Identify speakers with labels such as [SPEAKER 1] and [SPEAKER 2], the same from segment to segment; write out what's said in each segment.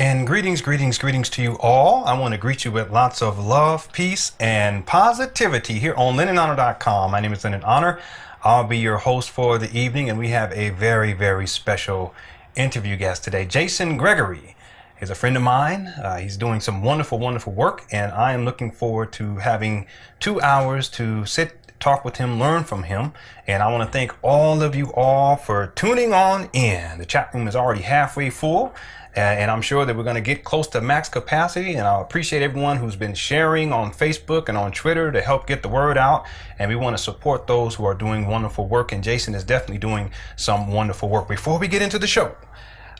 [SPEAKER 1] And greetings to you all. I want to greet you with lots of love, peace, and positivity here on LenonHonor.com. My name is Lenon Honor. I'll be your host for the evening, and we have a very, very special interview guest today. Jason Gregory is a friend of mine. He's doing some wonderful work, and I am looking forward to having 2 hours to talk with him, learn from him. And I want to thank all of you all for tuning on in. The chat room is already halfway full. And I'm sure that we're going to get close to max capacity. And I appreciate everyone who's been sharing on Facebook and on Twitter to help get the word out. And we want to support those who are doing wonderful work. And Jason is definitely doing some wonderful work. Before we get into the show,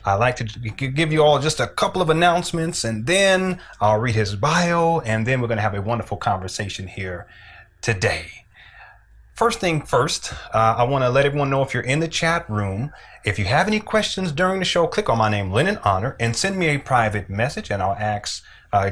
[SPEAKER 1] I'd like to give you all just a couple of announcements, and then I'll read his bio, and then we're going to have a wonderful conversation here today. First thing first, I want to let everyone know, if you're in the chat room, if you have any questions during the show, click on my name, Lenon Honor, and send me a private message, and I'll ask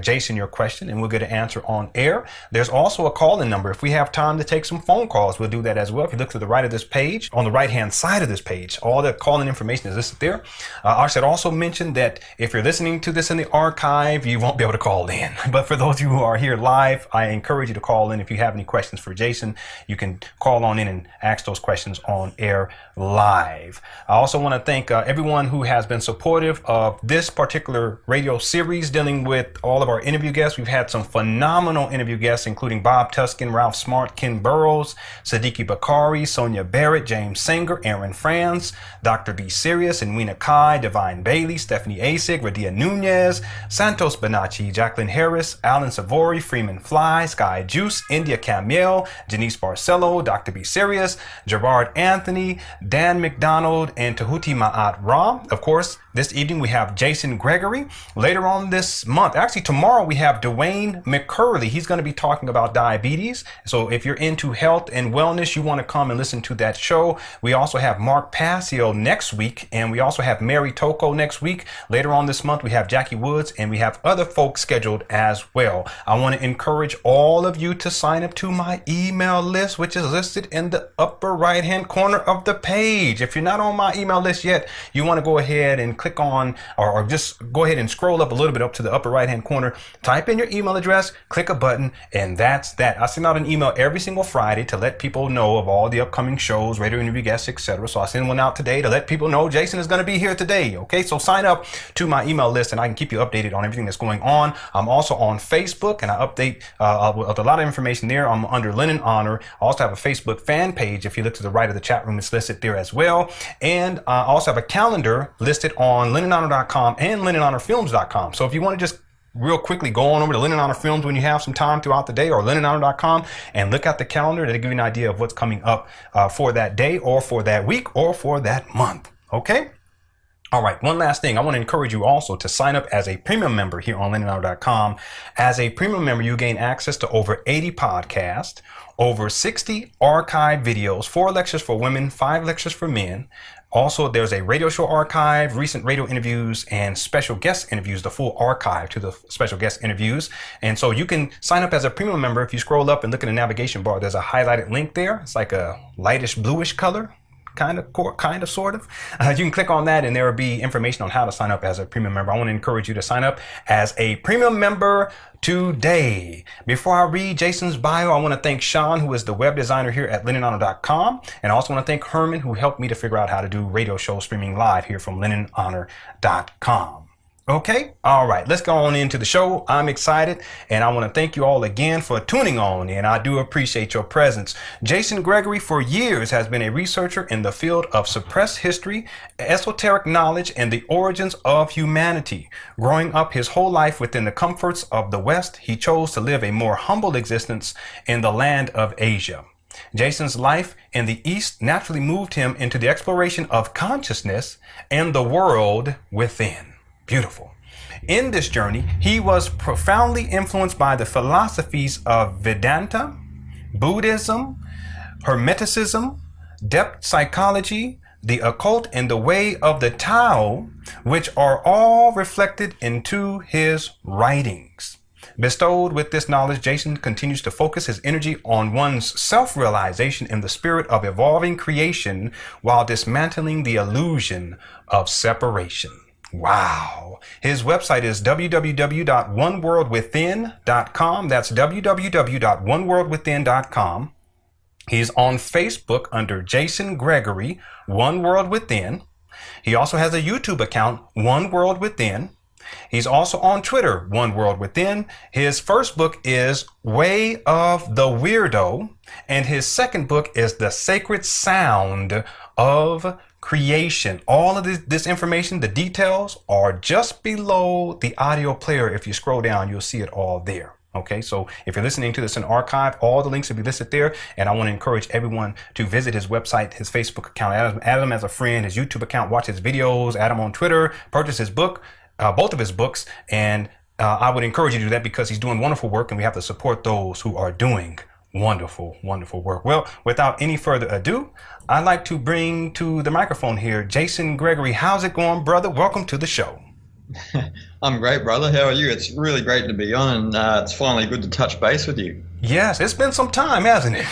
[SPEAKER 1] Jason your question, and we'll get an answer on air. There's also a call-in number. If we have time to take some phone calls, we'll do that as well. If you look to the right of this page, on the right-hand side of this page, all the call-in information is listed there. I should also mention that if you're listening to this in the archive, you won't be able to call in. But for those of you who are here live, I encourage you to call in. If you have any questions for Jason, you can call on in and ask those questions on air live. I also want to thank everyone who has been supportive of this particular radio series dealing with all of our interview guests. We've had some phenomenal interview guests, including Bob Tuskin, Ralph Smart, Ken Burrows, Siddiqui Bakari, Sonia Barrett, James Singer, Aaron Franz, Dr. B. Sirius, Enwina Kai, Divine Bailey, Stephanie Asig, Radia Nunez, Santos Bonacci, Jacqueline Harris, Alan Savory, Freeman Fly, Sky Juice, India Camiel, Janice Barcelo, Dr. B. Sirius, Gerard Anthony, Dan McDonald, and Tahuti Ma'at Ra. Of course, this evening we have Jason Gregory. Later on this month, actually tomorrow, we have Dwayne McCurley. He's going to be talking about diabetes. So if you're into health and wellness, you want to come and listen to that show. We also have Mark Passio next week, and we also have Mary Toko next week. Later on this month, we have Jackie Woods, and we have other folks scheduled as well. I want to encourage all of you to sign up to my email list, which is listed in the upper right-hand corner of the page. If you're not on my email list yet, you want to go ahead and click on, or just go ahead and scroll up a little bit up to the upper right-hand corner, type in your email address, click a button, and that's that. I send out an email every single Friday to let people know of all the upcoming shows, radio interview guests, etc. So I send one out today to let people know Jason is going to be here today. Okay, so sign up to my email list, and I can keep you updated on everything that's going on. I'm also on Facebook, and I update with a lot of information there. I'm under Lenon Honor. I also have a Facebook fan page. If you look to the right of the chat room, it's listed there as well. And I also have a calendar listed on LenonHonor.com and LenonHonorFilms.com. So if you want to just real quickly go on over to Lenon Honor Films when you have some time throughout the day, or LenonHonor.com, and look at the calendar to give you an idea of what's coming up for that day, or for that week, or for that month. Okay? All right, one last thing. I want to encourage you also to sign up as a premium member here on LenonHonor.com. As a premium member, you gain access to over 80 podcasts, over 60 archive videos, 4 lectures for women, 5 lectures for men. Also, there's a radio show archive, recent radio interviews, and special guest interviews, the full archive to the special guest interviews. And so you can sign up as a premium member. If you scroll up and look at the navigation bar, there's a highlighted link there. It's like a lightish bluish color. Kind of, sort of. You can click on that, and there will be information on how to sign up as a premium member. I want to encourage you to sign up as a premium member today. Before I read Jason's bio, I want to thank Sean, who is the web designer here at LenonHonor.com. And I also want to thank Herman, who helped me to figure out how to do radio show streaming live here from LenonHonor.com. Okay, all right, let's go on into the show. I'm excited, and I want to thank you all again for tuning on, and I do appreciate your presence. Jason Gregory, for years, has been a researcher in the field of suppressed history, esoteric knowledge, and the origins of humanity. Growing up his whole life within the comforts of the West, he chose to live a more humble existence in the land of Asia. Jason's life in the East naturally moved him into the exploration of consciousness and the world within. Beautiful. In this journey, he was profoundly influenced by the philosophies of Vedanta, Buddhism, Hermeticism, depth psychology, the occult, and the way of the Tao, which are all reflected into his writings. Bestowed with this knowledge, Jason continues to focus his energy on one's self-realization in the spirit of evolving creation while dismantling the illusion of separation. Wow. His website is www.oneworldwithin.com. That's www.oneworldwithin.com. He's on Facebook under Jason Gregory, One World Within. He also has a YouTube account, One World Within. He's also on Twitter, One World Within. His first book is Way of the Weirdo, and his second book is The Sacred Sound of Creation. All of this information, the details, are just below the audio player. If you scroll down, you'll see it all there. Okay, so if you're listening to this in archive, all the links will be listed there. And I want to encourage everyone to visit his website, his Facebook account, add him as a friend, his YouTube account, watch his videos, add him on Twitter, purchase his book, both of his books. And I would encourage you to do that because he's doing wonderful work, and we have to support those who are doing wonderful, wonderful work. Well, without any further ado, I'd like to bring to the microphone here Jason Gregory. How's it going, brother? Welcome to the show.
[SPEAKER 2] I'm great, brother. How are you? It's really great to be on, and it's finally good to touch base with you.
[SPEAKER 1] Yes, it's been some time, hasn't it?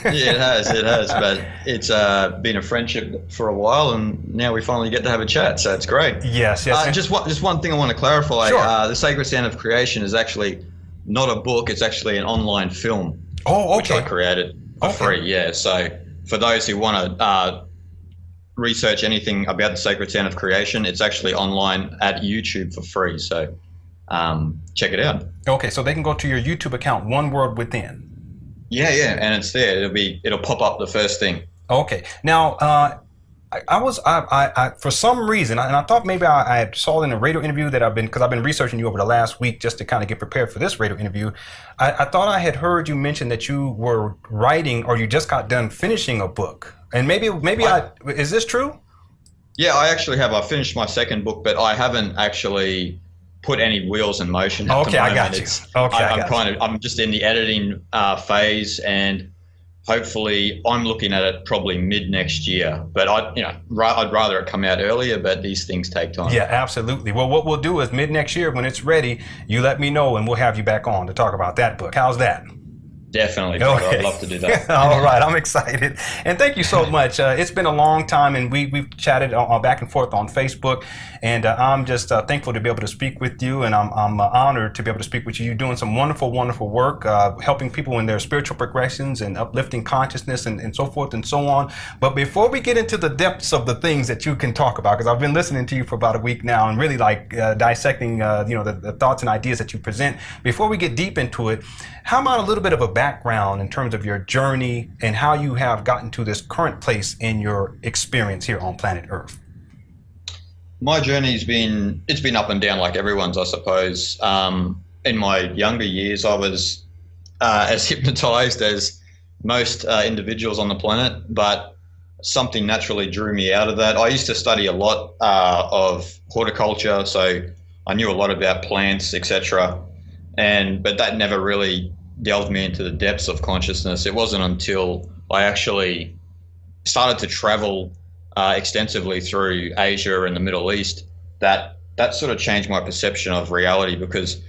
[SPEAKER 2] Yeah, it has, but it's been a friendship for a while, and now we finally get to have a chat, so it's great.
[SPEAKER 1] Yes.
[SPEAKER 2] Just one thing I want to clarify.
[SPEAKER 1] Sure.
[SPEAKER 2] The Sacred Sound of Creation is actually not a book, it's actually an online film.
[SPEAKER 1] Oh, okay.
[SPEAKER 2] Which I created for free, yeah. So for those who want to research anything about the Sacred Sound of Creation, it's actually online at YouTube for free. So check it out.
[SPEAKER 1] Okay, so they can go to your YouTube account, One World Within.
[SPEAKER 2] Yeah, and it's there. It'll pop up the first thing.
[SPEAKER 1] Okay. Now, I for some reason, and I thought maybe I saw in a radio interview that because I've been researching you over the last week just to kind of get prepared for this radio interview. I thought I had heard you mention that you were writing, or you just got done finishing a book. And maybe is this true?
[SPEAKER 2] Yeah, I actually have. I finished my second book, but I haven't actually put any wheels in motion at the moment.
[SPEAKER 1] I got you.
[SPEAKER 2] I'm just in the editing phase, and hopefully I'm looking at it probably mid next year. But I'd rather it come out earlier, but these things take time.
[SPEAKER 1] Yeah, absolutely. Well, what we'll do is mid next year, when it's ready, you let me know, and we'll have you back on to talk about that book. How's that?
[SPEAKER 2] Definitely, brother.
[SPEAKER 1] Okay.
[SPEAKER 2] I'd love to do that.
[SPEAKER 1] All right, I'm excited. And thank you so much. It's been a long time, and we've chatted back and forth on Facebook, and I'm just thankful to be able to speak with you, and I'm honored to be able to speak with you. You're doing some wonderful, wonderful work, helping people in their spiritual progressions and uplifting consciousness and so forth and so on. But before we get into the depths of the things that you can talk about, because I've been listening to you for about a week now and really dissecting the thoughts and ideas that you present, before we get deep into it, how about a little bit of a background in terms of your journey and how you have gotten to this current place in your experience here on planet Earth?
[SPEAKER 2] My journey's been up and down like everyone's, I suppose. In my younger years, I was as hypnotized as most individuals on the planet, but something naturally drew me out of that. I used to study a lot of horticulture, so I knew a lot about plants, etc. But that never really delved me into the depths of consciousness. It wasn't until I actually started to travel extensively through Asia and the Middle East that sort of changed my perception of reality, because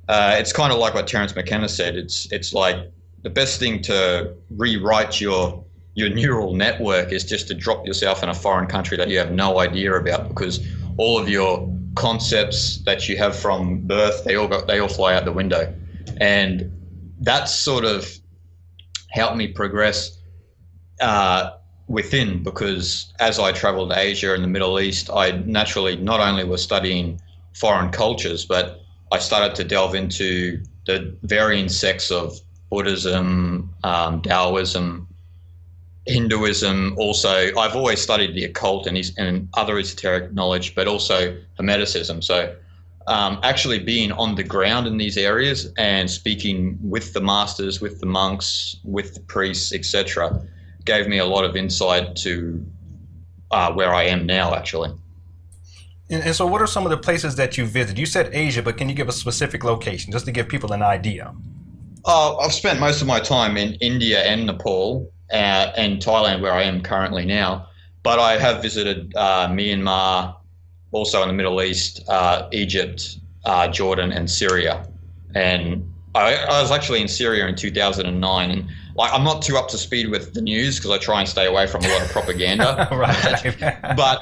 [SPEAKER 2] it's kind of like what Terence McKenna said. It's like the best thing to rewrite your neural network is just to drop yourself in a foreign country that you have no idea about, because all of your concepts that you have from birth, they all fly out the window. And that sort of helped me progress within, because as I traveled to Asia and the Middle East, I naturally not only was studying foreign cultures, but I started to delve into the varying sects of Buddhism, Taoism, Hinduism. Also, I've always studied the occult and other esoteric knowledge, but also Hermeticism. So actually being on the ground in these areas and speaking with the masters, with the monks, with the priests, etc., gave me a lot of insight to where I am now, actually.
[SPEAKER 1] And so what are some of the places that you visit? You said Asia, but can you give a specific location just to give people an idea?
[SPEAKER 2] I've spent most of my time in India and Nepal and Thailand, where I am currently now. But I have visited Myanmar, also in the Middle East, Egypt, Jordan, and Syria. And I was actually in Syria in 2009. And I'm not too up to speed with the news because I try and stay away from a lot of propaganda.
[SPEAKER 1] Right.
[SPEAKER 2] But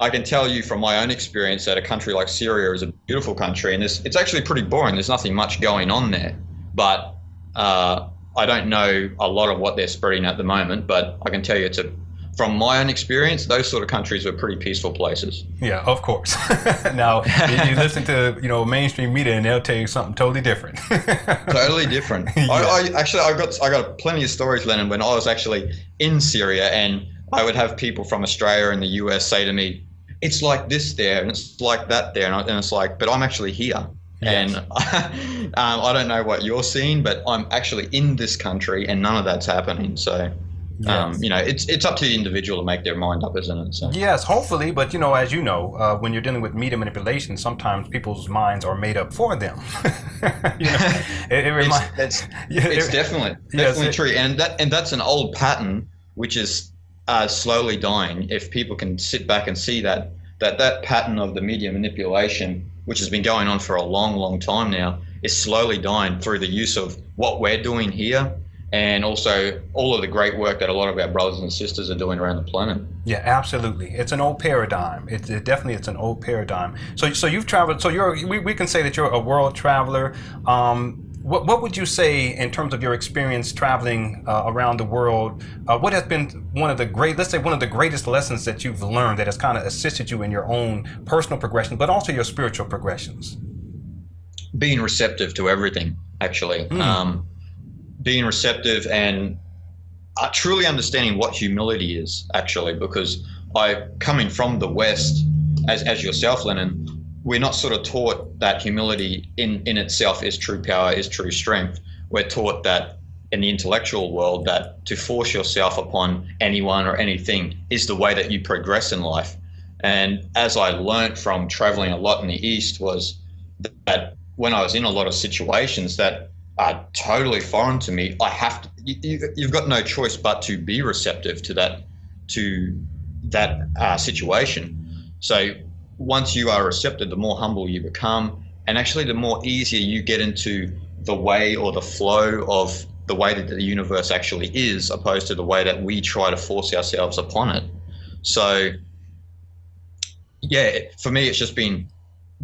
[SPEAKER 2] I can tell you from my own experience that a country like Syria is a beautiful country, and it's actually pretty boring. There's nothing much going on there. But I don't know a lot of what they're spreading at the moment, but I can tell you from my own experience, those sort of countries are pretty peaceful places.
[SPEAKER 1] Yeah, of course. Now, you listen to mainstream media, and they'll tell you something totally different.
[SPEAKER 2] Totally different. Yeah. I got plenty of stories, Lenon, when I was actually in Syria, and I would have people from Australia and the US say to me, "It's like this there, and it's like that there," and it's like, but I'm actually here. Yes. And I don't know what you're seeing, but I'm actually in this country, and none of that's happening. So. Yes. It's up to the individual to make their mind up, isn't it? So.
[SPEAKER 1] Yes, hopefully, but as you know, when you're dealing with media manipulation, sometimes people's minds are made up for them.
[SPEAKER 2] It's definitely true, and that's an old pattern which is slowly dying. If people can sit back and see that pattern of the media manipulation, which has been going on for a long, long time now, is slowly dying through the use of what we're doing here. And also all of the great work that a lot of our brothers and sisters are doing around the planet. Yeah,
[SPEAKER 1] absolutely. It's an old paradigm. It's an old paradigm. So you've traveled. So we can say that you're a world traveler. What would you say in terms of your experience traveling around the world? What has been one of the greatest lessons that you've learned that has kind of assisted you in your own personal progression, but also your spiritual progressions?
[SPEAKER 2] Being receptive to everything, actually. Being receptive and truly understanding what humility is, actually, because coming from the West, as yourself, Lenon, we're not sort of taught that humility in itself is true power, is true strength. We're taught that in the intellectual world, that to force yourself upon anyone or anything is the way that you progress in life. And as I learned from traveling a lot in the East, was that when I was in a lot of situations that are totally foreign to me, you've got no choice but to be receptive to that situation. So once you are receptive, the more humble you become, and actually the more easier you get into the way or the flow of the way that the universe actually is, opposed to the way that we try to force ourselves upon it. So yeah, for me, it's just been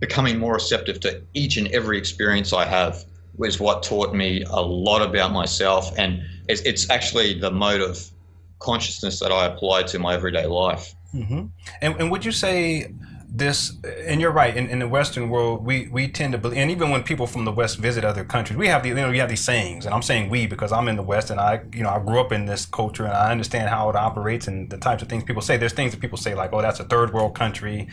[SPEAKER 2] becoming more receptive to each and every experience I have, was what taught me a lot about myself, and it's actually the mode of consciousness that I apply to my everyday life.
[SPEAKER 1] Mm-hmm. And would you say this, and you're right, in the Western world, we tend to believe, and even when people from the West visit other countries, we have these sayings, and I'm saying we because I'm in the West, and I grew up in this culture, and I understand how it operates and the types of things people say. There's things that people say like, oh, that's a third world country.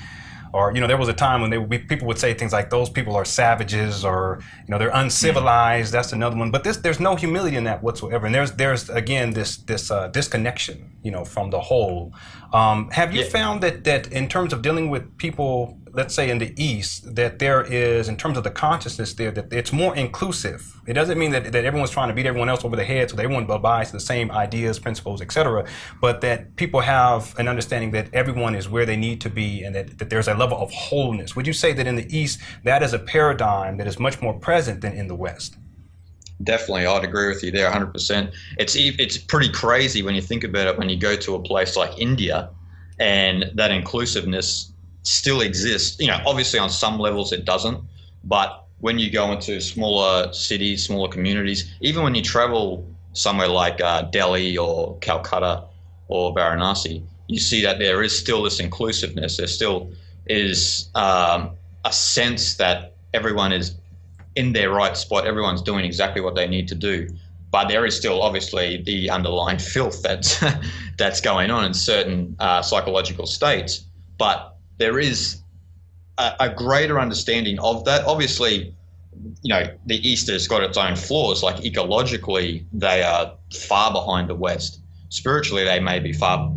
[SPEAKER 1] Or, there was a time when people would say things like, those people are savages, or, they're uncivilized. That's another one. But there's no humility in that whatsoever. And there's again, this disconnection, from the whole. Have you found that in terms of dealing with people, let's say in the East, that there is, in terms of the consciousness there, that it's more inclusive? It doesn't mean that everyone's trying to beat everyone else over the head so that everyone abides to the same ideas, principles, etc., but that people have an understanding that everyone is where they need to be, and that there's a level of wholeness. Would you say that in the East, that is a paradigm that is much more present than in the West?
[SPEAKER 2] Definitely, I'd agree with you there 100%. It's pretty crazy when you think about it, when you go to a place like India, and that inclusiveness still exists. Obviously on some levels it doesn't, but when you go into smaller cities, smaller communities, even when you travel somewhere like Delhi or Calcutta or Varanasi, you see that there is still this inclusiveness. There still is a sense that everyone is in their right spot, everyone's doing exactly what they need to do. But there is still obviously the underlying filth that's going on in certain psychological states. But there is a greater understanding of that. Obviously, the East has got its own flaws. Like ecologically, they are far behind the West. Spiritually, they may be far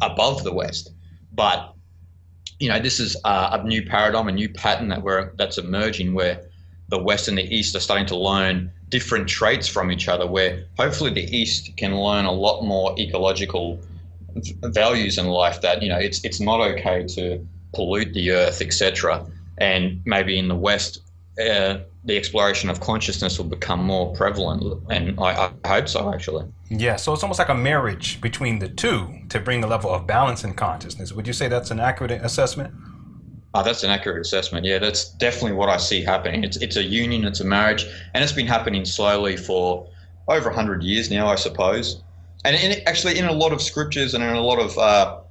[SPEAKER 2] above the West. But this is a new paradigm, a new pattern that's emerging, where the West and the East are starting to learn different traits from each other, where hopefully the East can learn a lot more ecological values in life, that it's not okay to pollute the earth, etc. And maybe in the West, the exploration of consciousness will become more prevalent, and I hope so, actually.
[SPEAKER 1] Yeah, so it's almost like a marriage between the two to bring a level of balance in consciousness. Would you say that's an accurate assessment?
[SPEAKER 2] That's an accurate assessment. Yeah, that's definitely what I see happening. It's a union, it's a marriage, and it's been happening slowly for over 100 years now, I suppose. And actually, in a lot of scriptures and in a lot of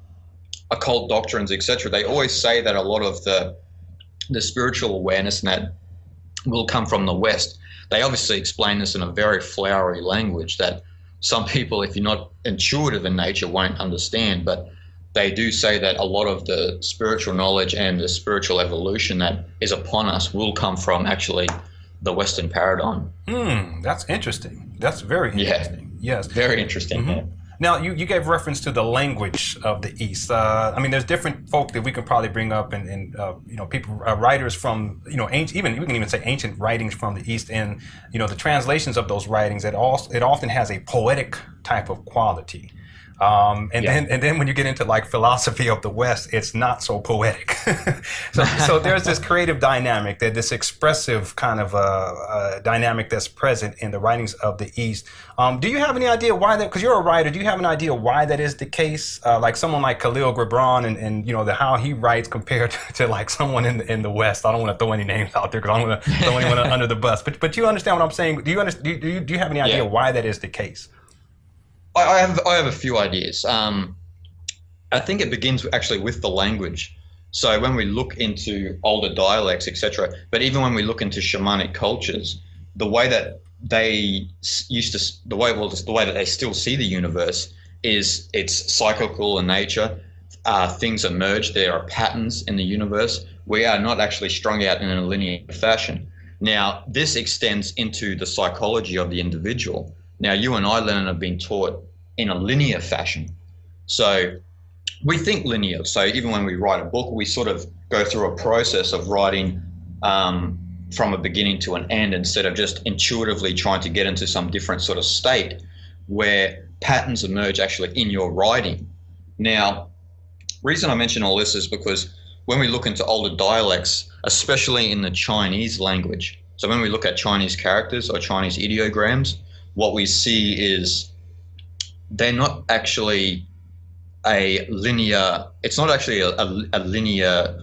[SPEAKER 2] occult doctrines, etc., they always say that a lot of the spiritual awareness and that will come from the West. They obviously explain this in a very flowery language that some people, if you're not intuitive in nature, won't understand. But they do say that a lot of the spiritual knowledge and the spiritual evolution that is upon us will come from actually the Western paradigm.
[SPEAKER 1] That's interesting. That's very interesting. Yes.
[SPEAKER 2] Very interesting. Yeah.
[SPEAKER 1] Now, you gave reference to the language of the East. I mean, there's different folk that we can probably bring up, and people, writers from, ancient, we can even say ancient writings from the East, and the translations of those writings. It often has a poetic type of quality. Then when you get into like philosophy of the West, it's not so poetic. so there's this creative dynamic, this expressive kind of dynamic that's present in the writings of the East. Do you have any idea why that? Because you're a writer. Do you have an idea why that is the case? Like someone like Khalil Gibran and how he writes compared to like someone in the West. I don't want to throw any names out there because I don't want to throw anyone under the bus. But you understand what I'm saying? Do you have any idea why that is the case?
[SPEAKER 2] I have a few ideas. I think it begins actually with the language. So when we look into older dialects, etc., but even when we look into shamanic cultures, the way that they the way that they still see the universe is it's cyclical in nature. Things emerge. There are patterns in the universe. We are not actually strung out in a linear fashion. Now, this extends into the psychology of the individual. Now, you and I, Lenon, have been taught in a linear fashion. So we think linear. So even when we write a book, we sort of go through a process of writing from a beginning to an end instead of just intuitively trying to get into some different sort of state where patterns emerge actually in your writing. Now, reason I mention all this is because when we look into older dialects, especially in the Chinese language, so when we look at Chinese characters or Chinese ideograms, what we see is they're not actually a linear, it's not actually a linear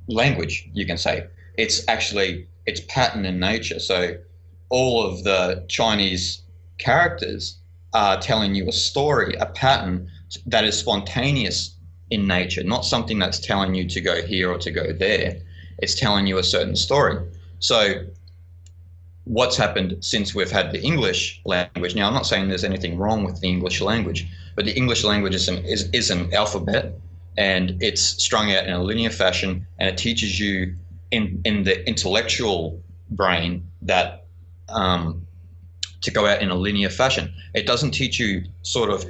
[SPEAKER 2] language, you can say. It's pattern in nature. So all of the Chinese characters are telling you a story, a pattern that is spontaneous in nature, not something that's telling you to go here or to go there. It's telling you a certain story. So what's happened since we've had the English language? Now, I'm not saying there's anything wrong with the English language, but the English language is an alphabet, and it's strung out in a linear fashion, and it teaches you in the intellectual brain that to go out in a linear fashion. It doesn't teach you sort of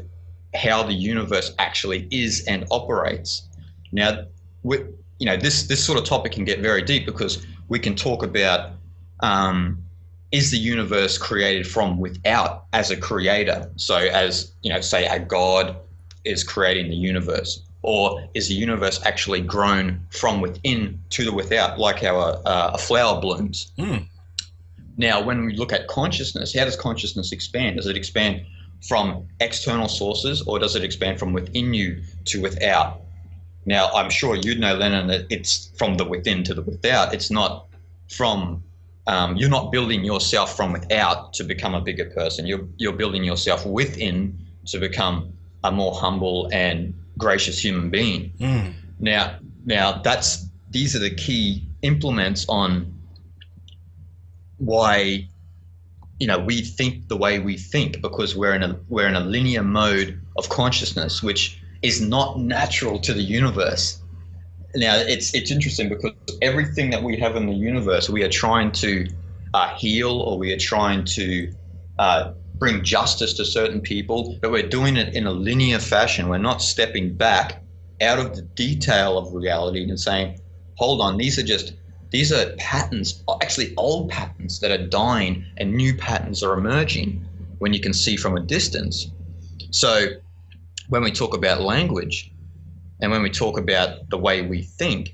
[SPEAKER 2] how the universe actually is and operates. Now, this sort of topic can get very deep because we can talk about is the universe created from without as a creator? So as, say a God is creating the universe, or is the universe actually grown from within to the without, like how a flower blooms? Now, when we look at consciousness, how does consciousness expand? Does it expand from external sources, or does it expand from within you to without? Now, I'm sure you'd know, Lenon, that it's from the within to the without. It's not from you're not building yourself from without to become a bigger person. You're building yourself within to become a more humble and gracious human being. Now these are the key implements on why we think the way we think, because we're in a linear mode of consciousness, which is not natural to the universe. Now, it's interesting because everything that we have in the universe, we are trying to heal, or we are trying to bring justice to certain people, but we're doing it in a linear fashion. We're not stepping back out of the detail of reality and saying, hold on, these are patterns, actually old patterns that are dying, and new patterns are emerging when you can see from a distance. So when we talk about language, and when we talk about the way we think,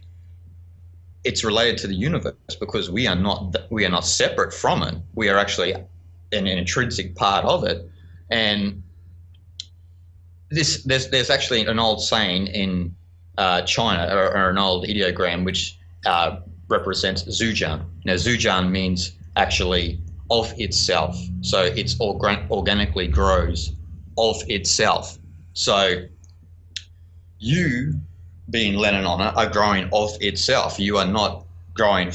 [SPEAKER 2] it's related to the universe because we are not separate from it. We are actually an intrinsic part of it. And there's actually an old saying in China, or an old ideogram which represents Zujian. Now, Zujian means actually of itself. So it's organically grows of itself. So you, being Lenon Honor, are growing of itself. You are not growing,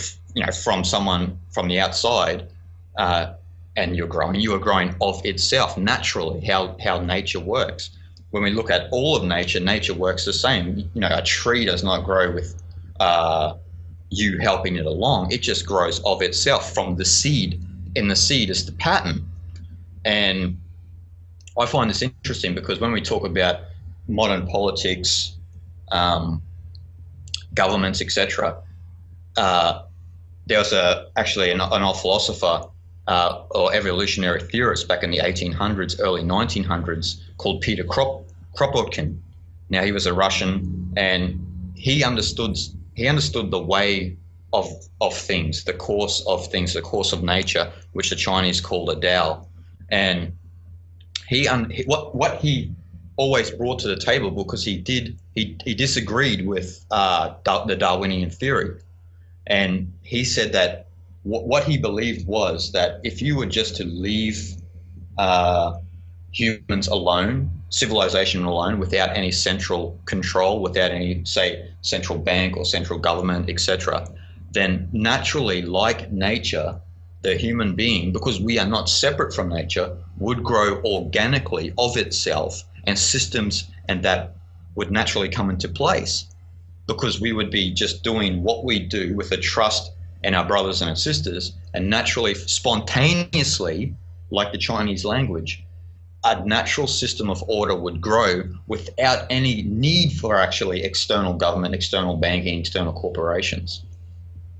[SPEAKER 2] from someone from the outside, and you're growing. You are growing of itself naturally. How nature works. When we look at all of nature, nature works the same. A tree does not grow with you helping it along. It just grows of itself from the seed. And the seed is the pattern. And I find this interesting because when we talk about modern politics, governments, etc., there was actually an old philosopher or evolutionary theorist back in the 1800s, early 1900s, called Peter Kropotkin. Now, he was a Russian, and he understood the way of things, the course of things, the course of nature, which the Chinese call the Tao. And what he always brought to the table, because he disagreed with the Darwinian theory, and he said that what he believed was that if you were just to leave humans alone, civilization alone, without any central control, without any, say, central bank or central government, etc., then naturally, like nature, the human being, because we are not separate from nature, would grow organically of itself, and systems and that would naturally come into place, because we would be just doing what we do with the trust in our brothers and our sisters, and naturally, spontaneously, like the Chinese language, a natural system of order would grow without any need for actually external government, external banking, external corporations.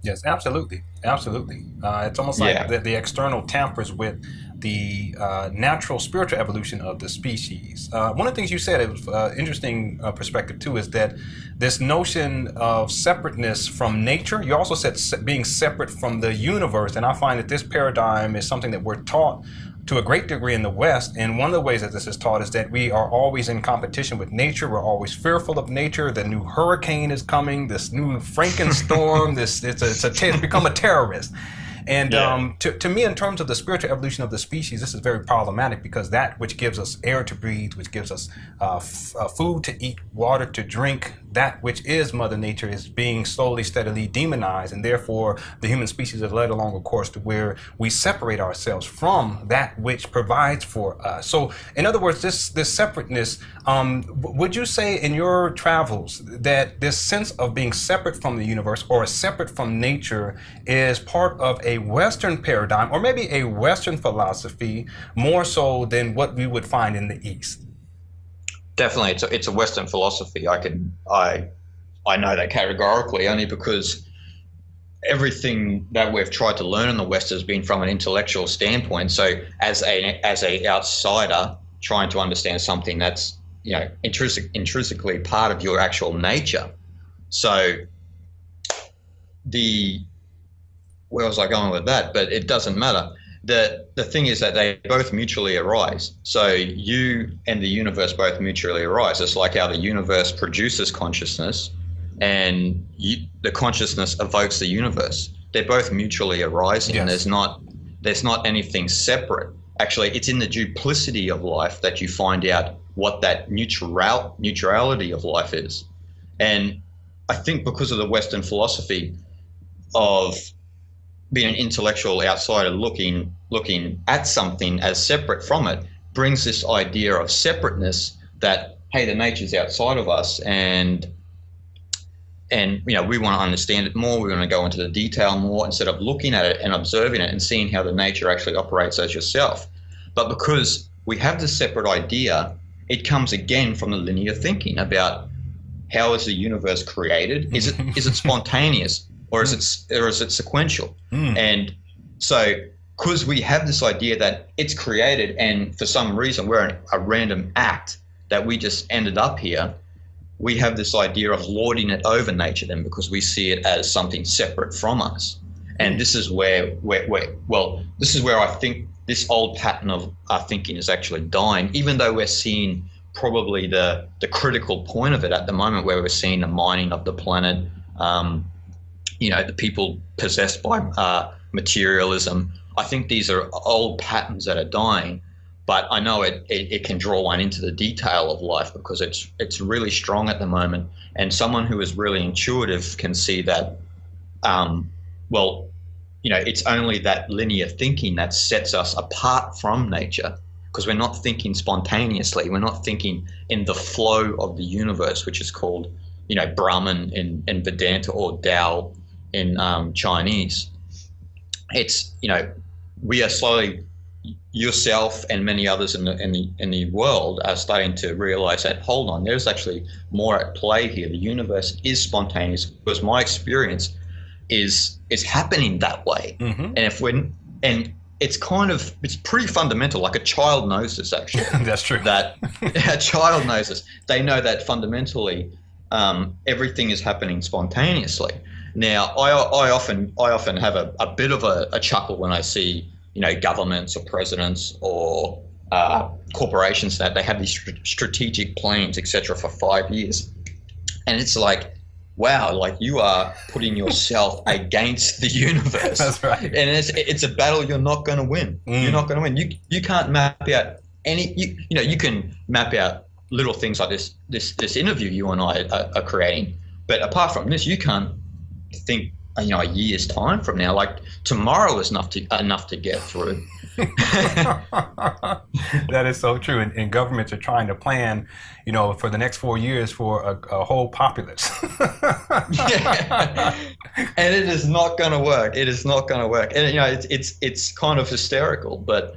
[SPEAKER 1] Yes, absolutely. Absolutely. It's almost like the external tampers with the natural spiritual evolution of the species. One of the things you said, it was interesting perspective too, is that this notion of separateness from nature, you also said being separate from the universe. And I find that this paradigm is something that we're taught to a great degree in the West. And one of the ways that this is taught is that we are always in competition with nature. We're always fearful of nature. The new hurricane is coming, this new Frankenstorm, it's become a terrorist. And to me, in terms of the spiritual evolution of the species, this is very problematic, because that which gives us air to breathe, which gives us food to eat, water to drink, that which is Mother Nature is being slowly, steadily demonized. And therefore, the human species is led along a course to where we separate ourselves from that which provides for us. So, in other words, this separateness, would you say in your travels that this sense of being separate from the universe or separate from nature is part of a Western paradigm, or maybe a Western philosophy, more so than what we would find in the East?
[SPEAKER 2] Definitely, it's a Western philosophy. I know that categorically, only because everything that we've tried to learn in the West has been from an intellectual standpoint. So, as a outsider trying to understand something that's intrinsically part of your actual nature. So, where was I going with that? But it doesn't matter. The thing is that they both mutually arise. So you and the universe both mutually arise. It's like how the universe produces consciousness, and the consciousness evokes the universe. They're both mutually arising. Yes. There's not anything separate. Actually, it's in the duplicity of life that you find out what that neutrality of life is. And I think because of the Western philosophy of being an intellectual outsider looking at something as separate from it, brings this idea of separateness, that, hey, the nature's outside of us, and we want to understand it more, we want to go into the detail more, instead of looking at it and observing it and seeing how the nature actually operates as yourself. But because we have this separate idea, it comes again from the linear thinking about how is the universe created? Is it spontaneous? Or is it sequential? And so, because we have this idea that it's created, and for some reason we're a random act that we just ended up here, we have this idea of lording it over nature then, because we see it as something separate from us. And this is where I think this old pattern of our thinking is actually dying, even though we're seeing probably the critical point of it at the moment, where we're seeing the mining of the planet, the people possessed by materialism. I think these are old patterns that are dying, but I know it can draw one into the detail of life, because it's really strong at the moment. And someone who is really intuitive can see that, it's only that linear thinking that sets us apart from nature, because we're not thinking spontaneously. We're not thinking in the flow of the universe, which is called, Brahman in Vedanta, or Tao in Chinese. It's, we are slowly, yourself and many others in the world are starting to realize that, hold on, there's actually more at play here. The universe is spontaneous, because my experience is happening that way. Mm-hmm. And it's pretty fundamental. Like a child knows this, actually.
[SPEAKER 1] That's true.
[SPEAKER 2] That a child knows this. They know that fundamentally everything is happening spontaneously. Now, I often have a bit of a chuckle when I see, governments or presidents or corporations that they have these strategic plans, etc., for 5 years, and it's like, wow, like you are putting yourself against the universe.
[SPEAKER 1] That's right.
[SPEAKER 2] And it's a battle you're not going to win. You're not going to win. You can't map out you can map out little things like this interview you and I are creating, but apart from this, you can't think a year's time from now. Like tomorrow is enough to get through.
[SPEAKER 1] That is so true. And governments are trying to plan, for the next 4 years for a whole populace.
[SPEAKER 2] Yeah. And it is not going to work. It is not going to work. And it's kind of hysterical, but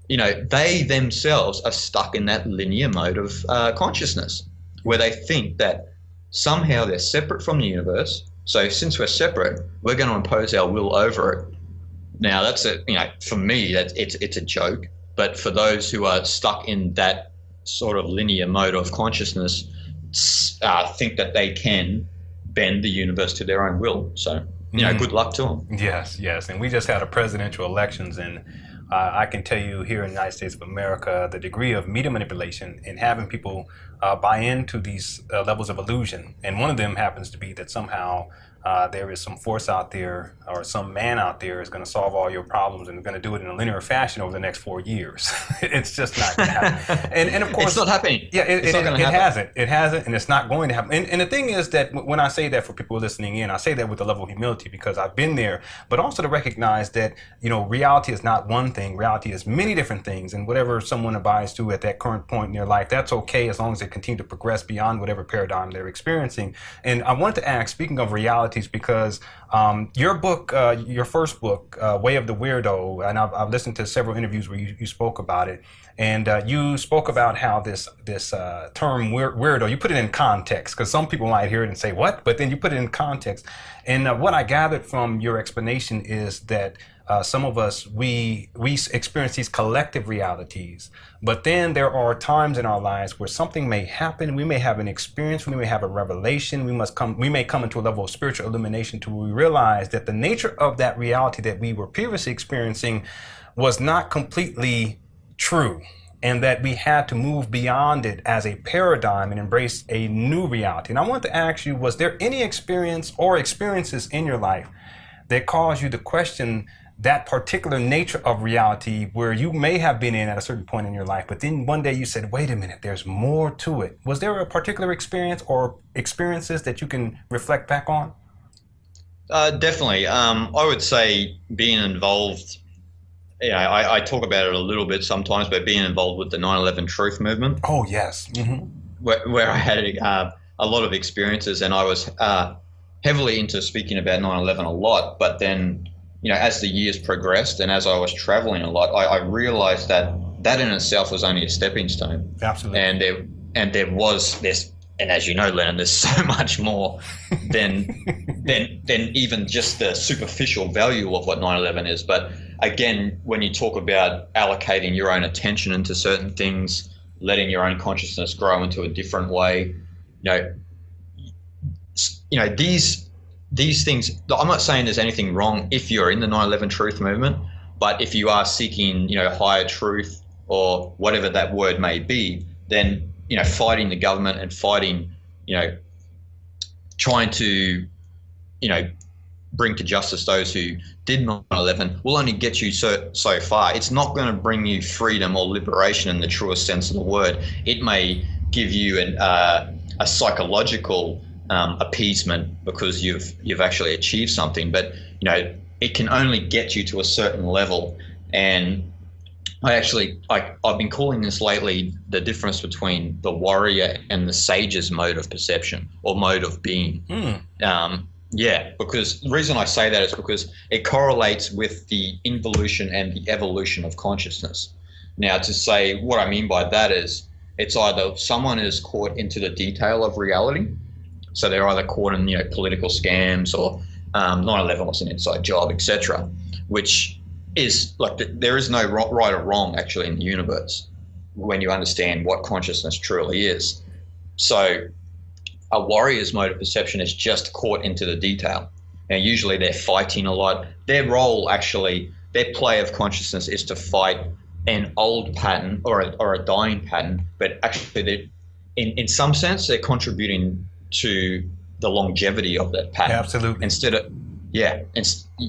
[SPEAKER 2] they themselves are stuck in that linear mode of consciousness, where they think that somehow they're separate from the universe. So since we're separate, we're going to impose our will over it. Now that's for me, it's a joke. But for those who are stuck in that sort of linear mode of consciousness, think that they can bend the universe to their own will. So, good luck to them.
[SPEAKER 1] Yes. And we just had a presidential elections, and I can tell you here in the United States of America, the degree of media manipulation and having people buy into these levels of illusion. And one of them happens to be that somehow there is some force out there, or some man out there is going to solve all your problems and going to do it in a linear fashion over the next 4 years. It's just not going to happen. And of course,
[SPEAKER 2] it's not happening.
[SPEAKER 1] Yeah, it hasn't. It hasn't, and it's not going to happen. And the thing is that when I say that for people listening in, I say that with a level of humility, because I've been there, but also to recognize that, reality is not one thing. Reality is many different things, and whatever someone abides to at that current point in their life, that's okay, as long as they continue to progress beyond whatever paradigm they're experiencing. And I wanted to ask, speaking of reality, because your book, your first book, Way of the Weirdo, and I've listened to several interviews where you spoke about it, and you spoke about how this term weirdo, you put it in context, because some people might hear it and say, what? But then you put it in context. And what I gathered from your explanation is that some of us, we experience these collective realities, but then there are times in our lives where something may happen. We may have an experience, we may have a revelation, we may come into a level of spiritual illumination to where we realize that the nature of that reality that we were previously experiencing was not completely true, and that we had to move beyond it as a paradigm and embrace a new reality. And I want to ask you, was there any experience or experiences in your life that caused you to question that particular nature of reality, where you may have been in at a certain point in your life, but then one day you said, wait a minute, there's more to it? Was there a particular experience or experiences that you can reflect back on?
[SPEAKER 2] Definitely. I would say being involved, I talk about it a little bit sometimes, but being involved with the 9/11 truth movement.
[SPEAKER 1] Oh, yes. Mm-hmm.
[SPEAKER 2] Where I had a lot of experiences, and I was heavily into speaking about 9/11 a lot, but then as the years progressed and as I was traveling a lot, I realized that in itself was only a stepping stone.
[SPEAKER 1] Absolutely.
[SPEAKER 2] And there was this, and as you know, Lenon, there's so much more than even just the superficial value of what 9/11 is. But again, when you talk about allocating your own attention into certain things, letting your own consciousness grow into a different way, these things, I'm not saying there's anything wrong if you're in the 9/11 truth movement, but if you are seeking, higher truth or whatever that word may be, then, fighting the government and fighting, trying to, bring to justice those who did 9/11 will only get you so far. It's not going to bring you freedom or liberation in the truest sense of the word. It may give you a psychological appeasement because you've actually achieved something, but it can only get you to a certain level. And I've been calling this lately the difference between the warrior and the sage's mode of perception or mode of being. Because the reason I say that is because it correlates with the involution and the evolution of consciousness. Now, to say what I mean by that is it's either someone is caught into the detail of reality, so they're either caught in political scams or 9/11 was an inside job, etc., which is like there is no right or wrong actually in the universe when you understand what consciousness truly is. So a warrior's mode of perception is just caught into the detail. Now, usually they're fighting a lot. Their role, actually, their play of consciousness is to fight an old pattern or a dying pattern, but actually, in some sense, they're contributing to the longevity of that pattern.
[SPEAKER 1] Yeah, absolutely.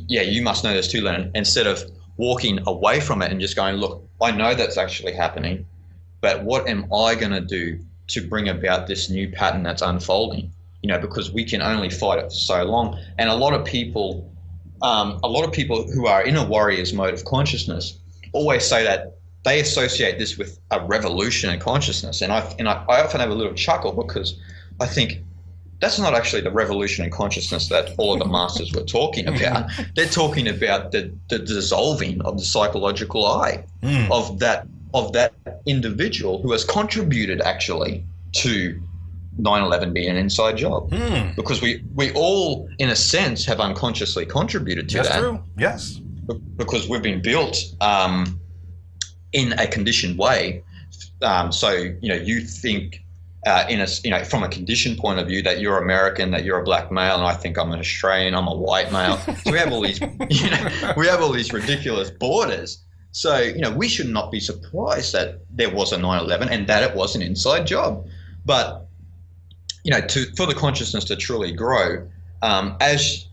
[SPEAKER 2] You must know this too, Lenon. Instead of walking away from it and just going, look, I know that's actually happening, but what am I going to do to bring about this new pattern that's unfolding? Because we can only fight it for so long. And a lot of people who are in a warrior's mode of consciousness always say that they associate this with a revolution in consciousness. And I often have a little chuckle because I think that's not actually the revolution in consciousness that all of the masters were talking about. They're talking about the dissolving of the psychological I of that individual who has contributed actually to 9/11 being an inside job. Because we all, in a sense, have unconsciously contributed to that.
[SPEAKER 1] That's true. Yes.
[SPEAKER 2] Because we've been built in a conditioned way. So you think from a conditioned point of view that you're American, that you're a black male, and I think I'm an Australian, I'm a white male. So we have all these ridiculous borders. So we should not be surprised that there was a 9/11 and that it was an inside job. But for the consciousness to truly grow, as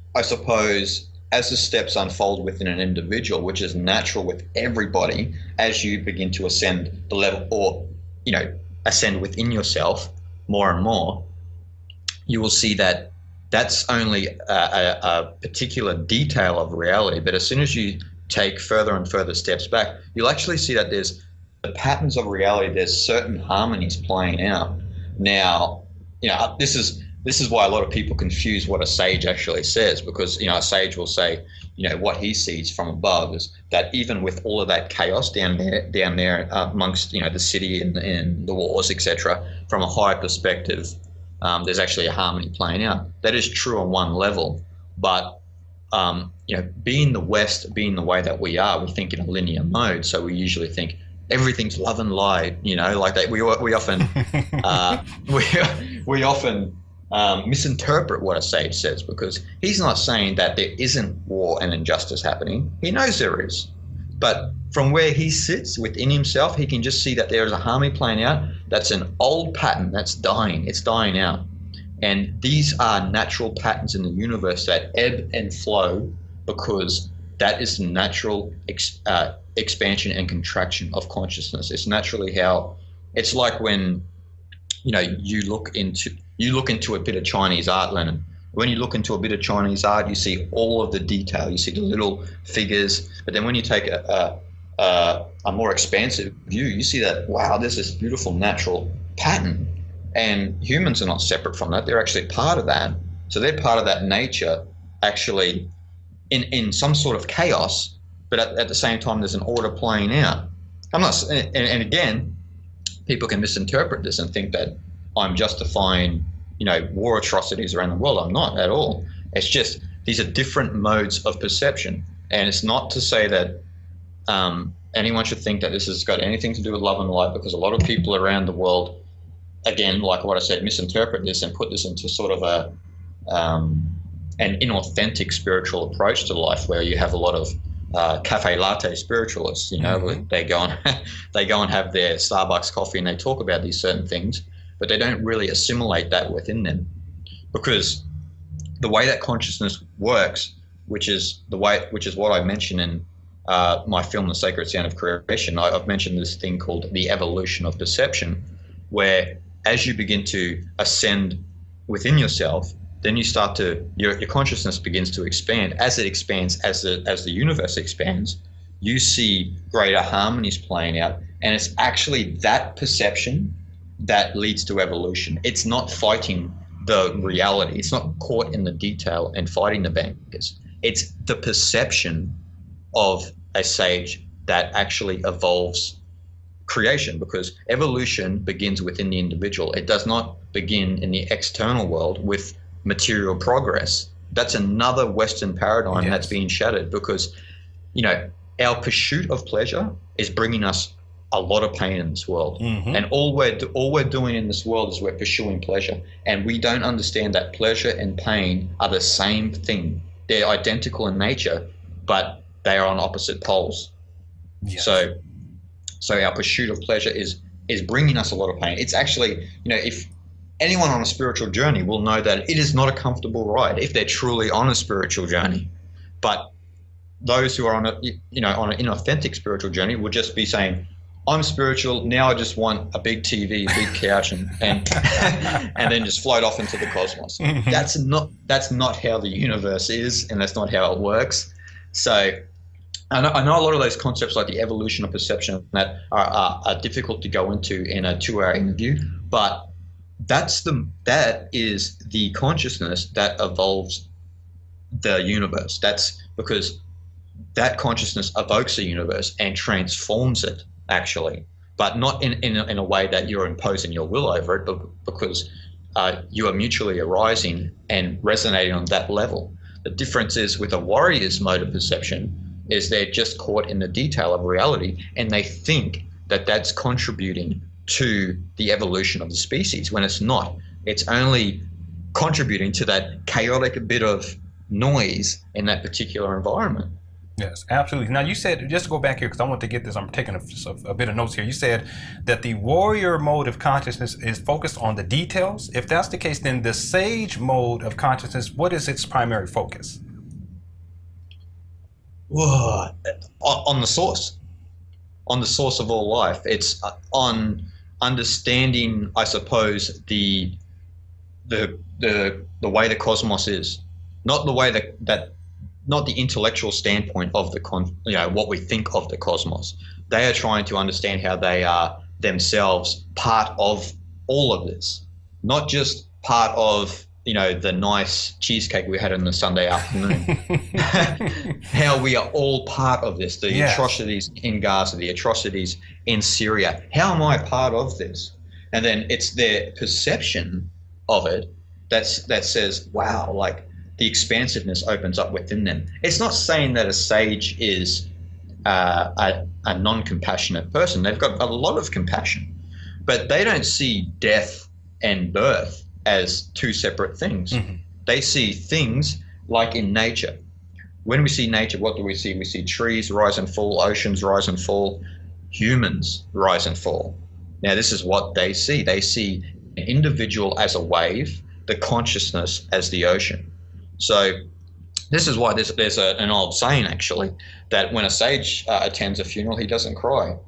[SPEAKER 2] the steps unfold within an individual, which is natural with everybody, as you begin to ascend the level or ascend within yourself more and more, you will see that that's only a particular detail of reality. But as soon as you take further and further steps back, you'll actually see that there's the patterns of reality, there's certain harmonies playing out. Now, this is why a lot of people confuse what a sage actually says, because a sage will say, what he sees from above is that even with all of that chaos down there amongst the city and the wars, etc., from a higher perspective, there's actually a harmony playing out. That is true on one level, but being the West, being the way that we are, we think in a linear mode, so we usually think everything's love and light, like that. We often we often misinterpret what a sage says, because he's not saying that there isn't war and injustice happening. He knows there is, but from where he sits within himself, he can just see that there is a harmony playing out. That's an old pattern that's dying. It's dying out. And these are natural patterns in the universe that ebb and flow, because that is the natural expansion and contraction of consciousness. It's naturally how it's like when you look into a bit of Chinese art, Lenon. When you look into a bit of Chinese art, you see all of the detail. You see the little figures, but then when you take a more expansive view, you see that, wow, there's this beautiful natural pattern. And humans are not separate from that. They're actually part of that. So they're part of that nature, actually, in some sort of chaos, but at the same time, there's an order playing out. And again, people can misinterpret this and think that I'm justifying, war atrocities around the world. I'm not at all. It's just these are different modes of perception. And it's not to say that anyone should think that this has got anything to do with love and light, because a lot of people around the world, again, like what I said, misinterpret this and put this into sort of an inauthentic spiritual approach to life, where you have a lot of cafe latte spiritualists. They go and have their Starbucks coffee and they talk about these certain things, but they don't really assimilate that within them, because the way that consciousness works, which is what I mentioned in my film, The Sacred Sound of Creation. I've mentioned this thing called the evolution of perception, where as you begin to ascend within yourself, then you start to, your consciousness begins to expand. As it expands, as the universe expands, you see greater harmonies playing out, and it's actually that perception that leads to evolution. It's not fighting the reality. It's not caught in the detail and fighting the bankers. It's the perception of a sage that actually evolves creation, because evolution begins within the individual. It does not begin in the external world with material progress. That's another Western paradigm that's being shattered, because our pursuit of pleasure is bringing us a lot of pain in this world. And all we're doing in this world is we're pursuing pleasure, and we don't understand that pleasure and pain are the same thing. They're identical in nature, but they are on opposite poles. So our pursuit of pleasure is bringing us a lot of pain. It's actually, if anyone on a spiritual journey will know that it is not a comfortable ride if they're truly on a spiritual journey. But those who are on an inauthentic spiritual journey will just be saying, I'm spiritual, now I just want a big TV, a big couch, and and then just float off into the cosmos. That's not how the universe is, and that's not how it works. So I know a lot of those concepts, like the evolution of perception, that are difficult to go into in a 2-hour interview, but that is the consciousness that evolves the universe. That's because that consciousness evokes the universe and transforms it, actually, but not in a way that you're imposing your will over it, but because you are mutually arising and resonating on that level. The difference is with a warrior's mode of perception is they're just caught in the detail of reality, and they think that that's contributing to the evolution of the species, when it's not. It's only contributing to that chaotic bit of noise in that particular environment.
[SPEAKER 1] Yes, absolutely. Now, you said, just to go back here, because I want to get this, I'm taking a bit of notes here. You said that the warrior mode of consciousness is focused on the details. If that's the case, then the sage mode of consciousness, what is its primary focus?
[SPEAKER 2] Whoa. On the source of all life. It's on understanding, I suppose, the way the cosmos is, not the way that not the intellectual standpoint of what we think of the cosmos. They are trying to understand how they are themselves part of all of this, not just part of the nice cheesecake we had on the Sunday afternoon. How we are all part of this, the atrocities in Gaza, the atrocities in Syria. How am I part of this? And then it's their perception of it that says, wow, like the expansiveness opens up within them. It's not saying that a sage is a non-compassionate person. They've got a lot of compassion, but they don't see death and birth as two separate things. They see things like in nature. When we see nature, what do we see? We see trees rise and fall, oceans rise and fall, humans rise and fall. Now, this is what they see. They see an individual as a wave, the consciousness as the ocean. So this is why there's an old saying, actually, that when a sage attends a funeral, he doesn't cry.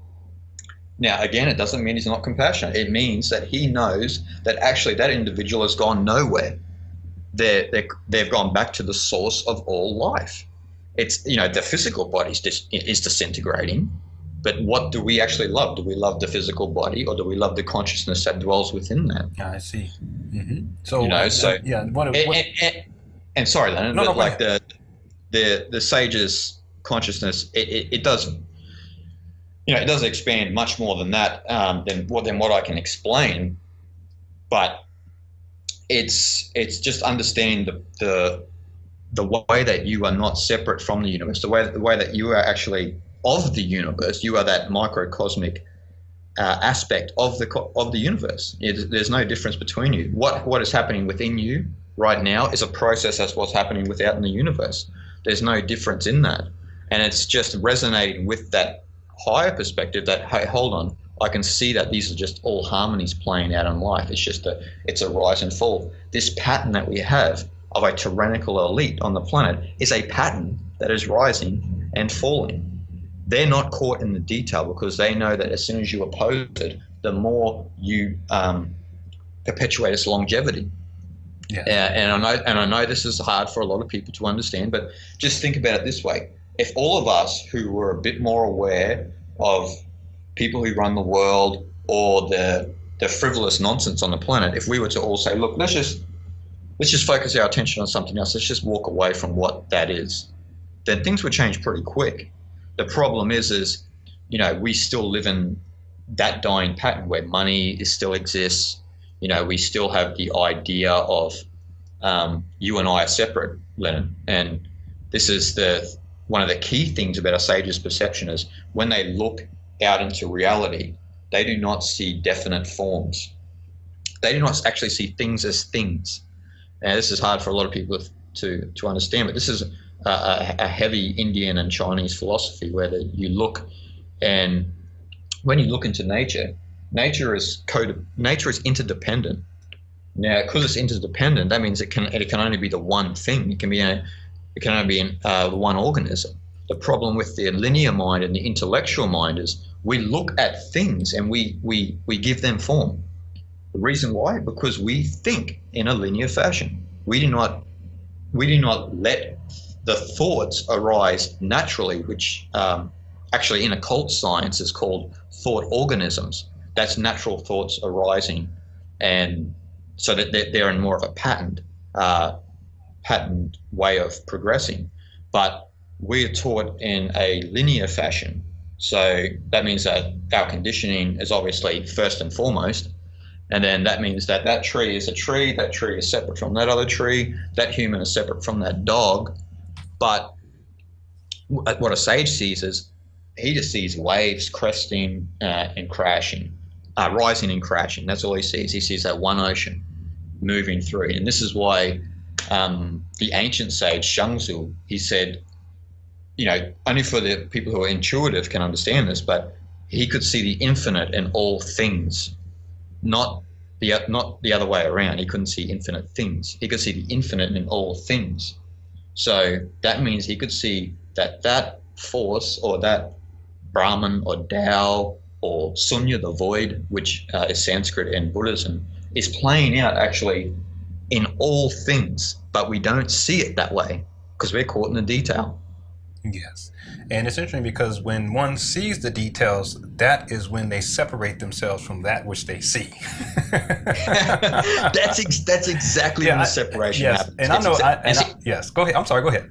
[SPEAKER 2] Now, again, it doesn't mean he's not compassionate. It means that he knows that actually that individual has gone nowhere. They've gone back to the source of all life. It's, the physical body is disintegrating, but what do we actually love? Do we love the physical body, or do we love the consciousness that dwells within that?
[SPEAKER 1] I see. So,
[SPEAKER 2] and sorry, Lenon, but like the sage's consciousness, it does. It does expand much more than that, than what I can explain, but it's just understanding the way that you are not separate from the universe, the way that you are actually of the universe. You are that microcosmic aspect of the universe. There's no difference between you. What is happening within you right now is a process. That's what's happening without in the universe. There's no difference in that. And it's just resonating with that higher perspective that, hey, hold on, I can see that these are just all harmonies playing out in life. It's a rise and fall. This pattern that we have of a tyrannical elite on the planet is a pattern that is rising and falling. They're not caught in the detail because they know that as soon as you oppose it, the more you perpetuate its longevity.
[SPEAKER 1] Yeah.
[SPEAKER 2] And I know this is hard for a lot of people to understand, but just think about it this way. If all of us who were a bit more aware of people who run the world or the frivolous nonsense on the planet, if we were to all say, look, let's just focus our attention on something else, let's just walk away from what that is, then things would change pretty quick. The problem is, you know, we still live in that dying pattern where money still exists. You know, we still have the idea of you and I are separate, Lenon. And this is one of the key things about a sage's perception is when they look out into reality, they do not see definite forms. They do not actually see things as things. Now, this is hard for a lot of people to understand, but this is a heavy Indian and Chinese philosophy where you look, and when you look into nature, nature is interdependent. Now, because it's interdependent, that means it can only be the one thing. It can only be one organism. The problem with the linear mind and the intellectual mind is we look at things and we give them form. The reason why? Because we think in a linear fashion. We do not let the thoughts arise naturally, which actually in occult science is called thought organisms. That's natural thoughts arising, and so that they're in more of a patterned way of progressing. But we're taught in a linear fashion. So that means that our conditioning is obviously first and foremost. And then that means that tree is a tree, that tree is separate from that other tree, that human is separate from that dog. But what a sage sees is he just sees waves cresting and crashing, rising and crashing. That's all he sees. He sees that one ocean moving through. And this is why the ancient sage Shangzu, he said, you know, only for the people who are intuitive can understand this, but he could see the infinite in all things. Not the other way around. He couldn't see infinite things. He could see the infinite in all things. So that means he could see that force or that Brahman or Tao or Sunya, the void, which is Sanskrit and Buddhism, is playing out actually in all things, but we don't see it that way because we're caught in the detail.
[SPEAKER 1] Yes. And it's interesting because when one sees the details, that is when they separate themselves from that which they see.
[SPEAKER 2] That's exactly when the separation happens.
[SPEAKER 1] And yes, go ahead. I'm sorry, go ahead.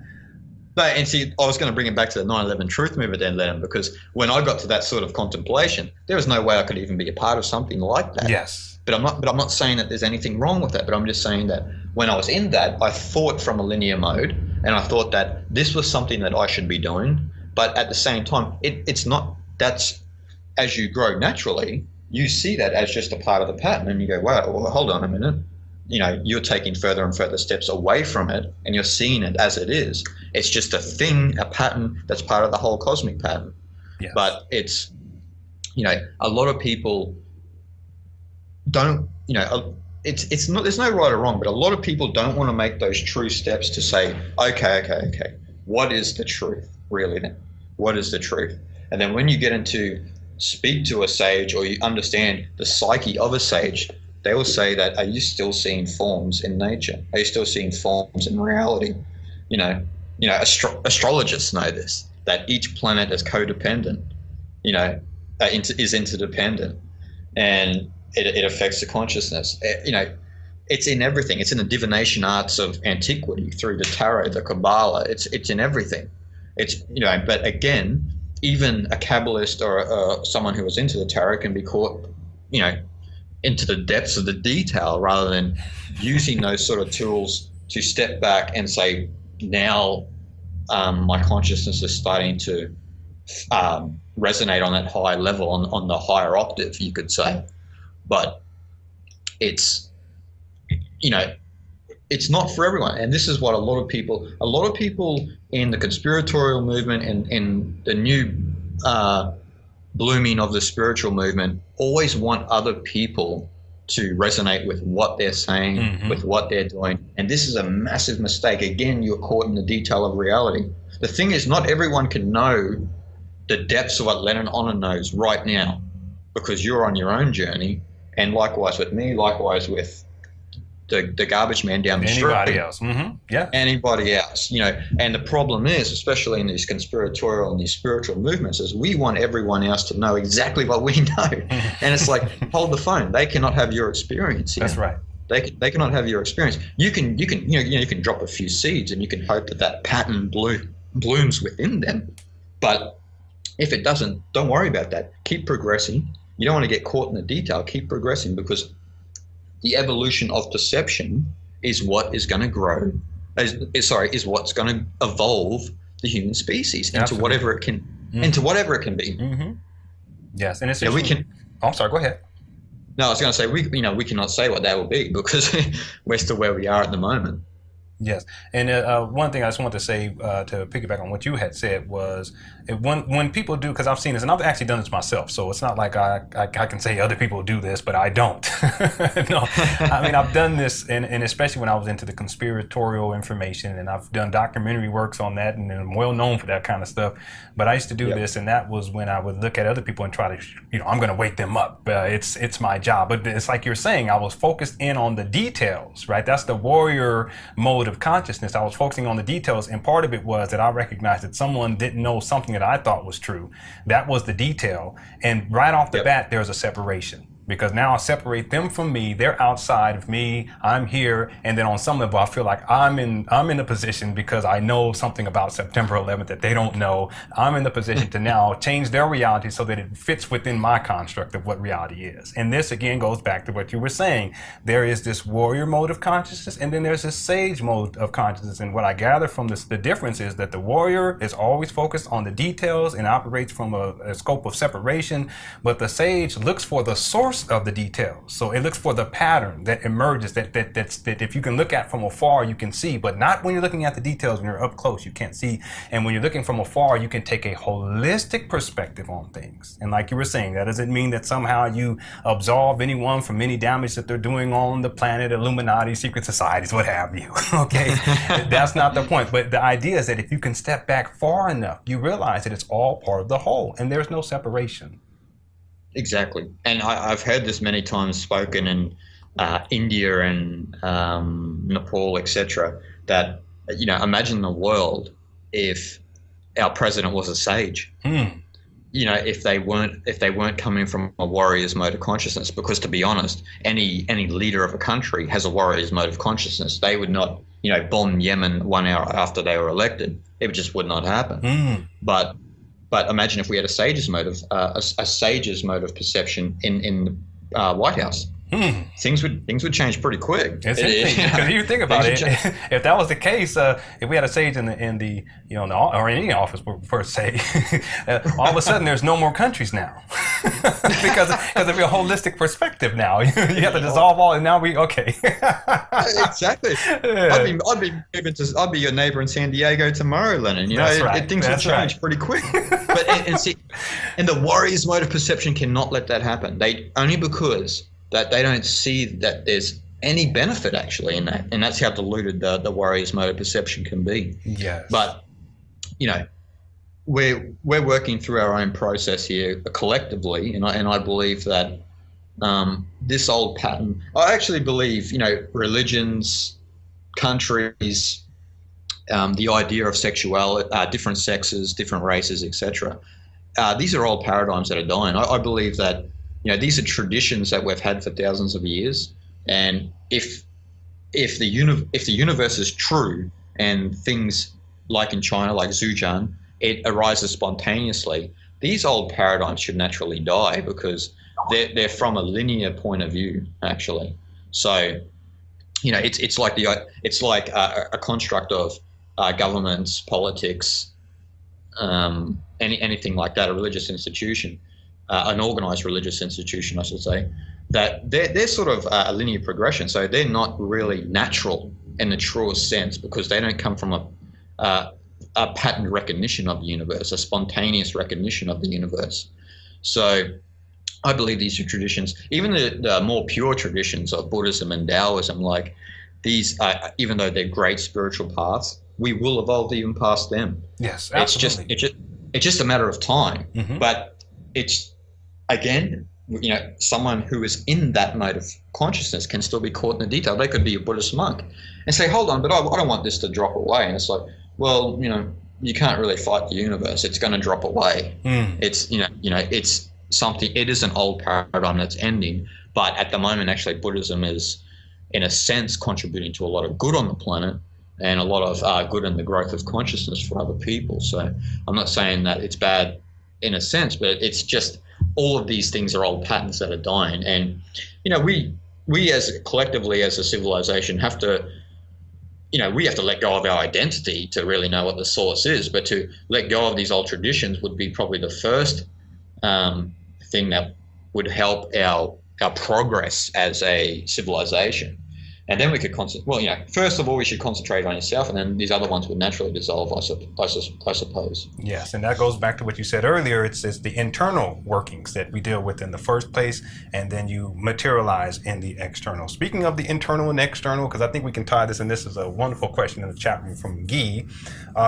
[SPEAKER 2] No, and see, I was going to bring it back to the 9/11 truth movement then, Lenon, because when I got to that sort of contemplation, there was no way I could even be a part of something like that.
[SPEAKER 1] Yes.
[SPEAKER 2] But I'm not saying that there's anything wrong with that, but I'm just saying that when I was in that, I thought from a linear mode, and I thought that this was something that I should be doing. But at the same time, it's not. That's as you grow naturally, you see that as just a part of the pattern, and you go, wow, well, hold on a minute. You know, you're taking further and further steps away from it, and you're seeing it as it is. It's just a thing, a pattern that's part of the whole cosmic pattern.
[SPEAKER 1] Yes.
[SPEAKER 2] But it's, you know, a lot of people don't, you know, it's not, there's no right or wrong, but a lot of people don't want to make those true steps to say, okay, what is the truth really then? What is the truth? And then when you get into speak to a sage or you understand the psyche of a sage, they will say that, are you still seeing forms in nature? Are you still seeing forms in reality? You know, astrologists know this, that each planet is codependent, you know, is interdependent, and it affects the consciousness. You know, it's in everything. It's in the divination arts of antiquity through the tarot, the Kabbalah. It's in everything. It's, you know, but again, even a Kabbalist or someone who was into the tarot can be caught, you know, into the depths of the detail rather than using those sort of tools to step back and say, now my consciousness is starting to resonate on that high level, on the higher octave, you could say. But it's, you know, it's not for everyone. And this is what a lot of people in the conspiratorial movement and in the new blooming of the spiritual movement always want other people to resonate with what they're saying, with what they're doing. And this is a massive mistake. Again, you're caught in the detail of reality. The thing is, not everyone can know the depths of what Lenon Honor knows right now, because you're on your own journey. And likewise with me, likewise with the garbage man down the street.
[SPEAKER 1] Anybody else. Yeah.
[SPEAKER 2] Anybody else, and the problem is, especially in these conspiratorial and these spiritual movements, is we want everyone else to know exactly what we know. And it's like, hold the phone. They cannot have your experience here.
[SPEAKER 1] That's right.
[SPEAKER 2] They cannot have your experience. You can drop a few seeds and you can hope that pattern blooms within them. But if it doesn't, don't worry about that. Keep progressing. You don't want to get caught in the detail. Keep progressing, because the evolution of perception is what is going to grow, is what's going to evolve the human species into whatever it can, be.
[SPEAKER 1] Yes, and it's
[SPEAKER 2] we can.
[SPEAKER 1] Oh, I'm sorry. Go ahead.
[SPEAKER 2] No, I was going to say we cannot say what that will be, because we're still where we are at the moment.
[SPEAKER 1] Yes, and one thing I just want to say to piggyback on what you had said was when people do, because I've seen this, and I've actually done this myself, so it's not like I can say other people do this, but I don't. No, I mean, I've done this, and especially when I was into the conspiratorial information, and I've done documentary works on that, and I'm well known for that kind of stuff. But I used to do this, and that was when I would look at other people and try to, I'm going to wake them up. It's my job. But it's like you're saying, I was focused in on the details, right? That's the warrior mode of consciousness. I was focusing on the details, and part of it was that I recognized that someone didn't know something that I thought was true. That was the detail, and right off the bat there's a separation, because now I separate them from me. They're outside of me. I'm here, and then on some level I feel like I'm in a position, because I know something about September 11th that they don't know. I'm in the position to now change their reality so that it fits within my construct of what reality is. And this again goes back to what you were saying. There is this warrior mode of consciousness, and then there's this sage mode of consciousness. And what I gather from this, the difference is that the warrior is always focused on the details and operates from a scope of separation, but the sage looks for the source of the details. So it looks for the pattern that emerges, that if you can look at from afar you can see, but not when you're looking at the details. When you're up close you can't see, and when you're looking from afar you can take a holistic perspective on things. And like you were saying, that doesn't mean that somehow you absolve anyone from any damage that they're doing on the planet, Illuminati, secret societies, what have you. Okay, that's not the point. But the idea is that if you can step back far enough, you realize that it's all part of the whole, and there's no separation.
[SPEAKER 2] Exactly. And I've heard this many times spoken in India and Nepal, etc., that, imagine the world if our president was a sage. If they weren't coming from a warrior's mode of consciousness, because to be honest, any leader of a country has a warrior's mode of consciousness. They would not, bomb Yemen 1 hour after they were elected. It just would not happen. But imagine if we had a sage's mode of perception in the White House. Things would change pretty quick.
[SPEAKER 1] It's interesting, because you think about it, if that was the case, if we had a sage in the or in any office per se, all of a sudden there's no more countries now, because of your holistic perspective. Now you have to dissolve all, and now
[SPEAKER 2] exactly. I'd be your neighbor in San Diego tomorrow, Lenon.
[SPEAKER 1] That's right.
[SPEAKER 2] Things would change pretty quick. But and the warrior's mode of perception cannot let that happen. Only because that they don't see that there's any benefit actually in that, and that's how diluted the warrior's mode of perception can be.
[SPEAKER 1] Yes.
[SPEAKER 2] But we're working through our own process here collectively, and I believe that this old pattern. I actually believe religions, countries, the idea of sexuality, different sexes, different races, etc. These are old paradigms that are dying. I believe that. These are traditions that we've had for thousands of years, and if the universe is true, and things like in China, like Zhujian, it arises spontaneously, these old paradigms should naturally die, because they're from a linear point of view, actually. So, it's like a construct of governments, politics, anything like that, a religious institution. An organized religious institution, I should say, that they're sort of a linear progression. So they're not really natural in the truest sense, because they don't come from a patterned recognition of the universe, a spontaneous recognition of the universe. So I believe these are traditions, even the more pure traditions of Buddhism and Taoism, like these, even though they're great spiritual paths, we will evolve even past them.
[SPEAKER 1] Yes, absolutely.
[SPEAKER 2] It's just a matter of time.
[SPEAKER 1] Mm-hmm.
[SPEAKER 2] But it's, again, someone who is in that mode of consciousness can still be caught in the detail. They could be a Buddhist monk and say, hold on, but I don't want this to drop away. And it's like, well, you can't really fight the universe. It's going to drop away. It's, it's something, it is an old paradigm that's ending. But at the moment, actually, Buddhism is, in a sense, contributing to a lot of good on the planet and a lot of good in the growth of consciousness for other people. So I'm not saying that it's bad in a sense, but it's just all of these things are old patterns that are dying. And, we as collectively as a civilization have to, we have to let go of our identity to really know what the source is. But to let go of these old traditions would be probably the first thing that would help our progress as a civilization. And then we could first of all, we should concentrate on yourself, and then these other ones would naturally dissolve, I suppose.
[SPEAKER 1] Yes, and that goes back to what you said earlier. It's the internal workings that we deal with in the first place, and then you materialize in the external. Speaking of the internal and external, because I think we can tie this, and this is a wonderful question in the chat room from Guy.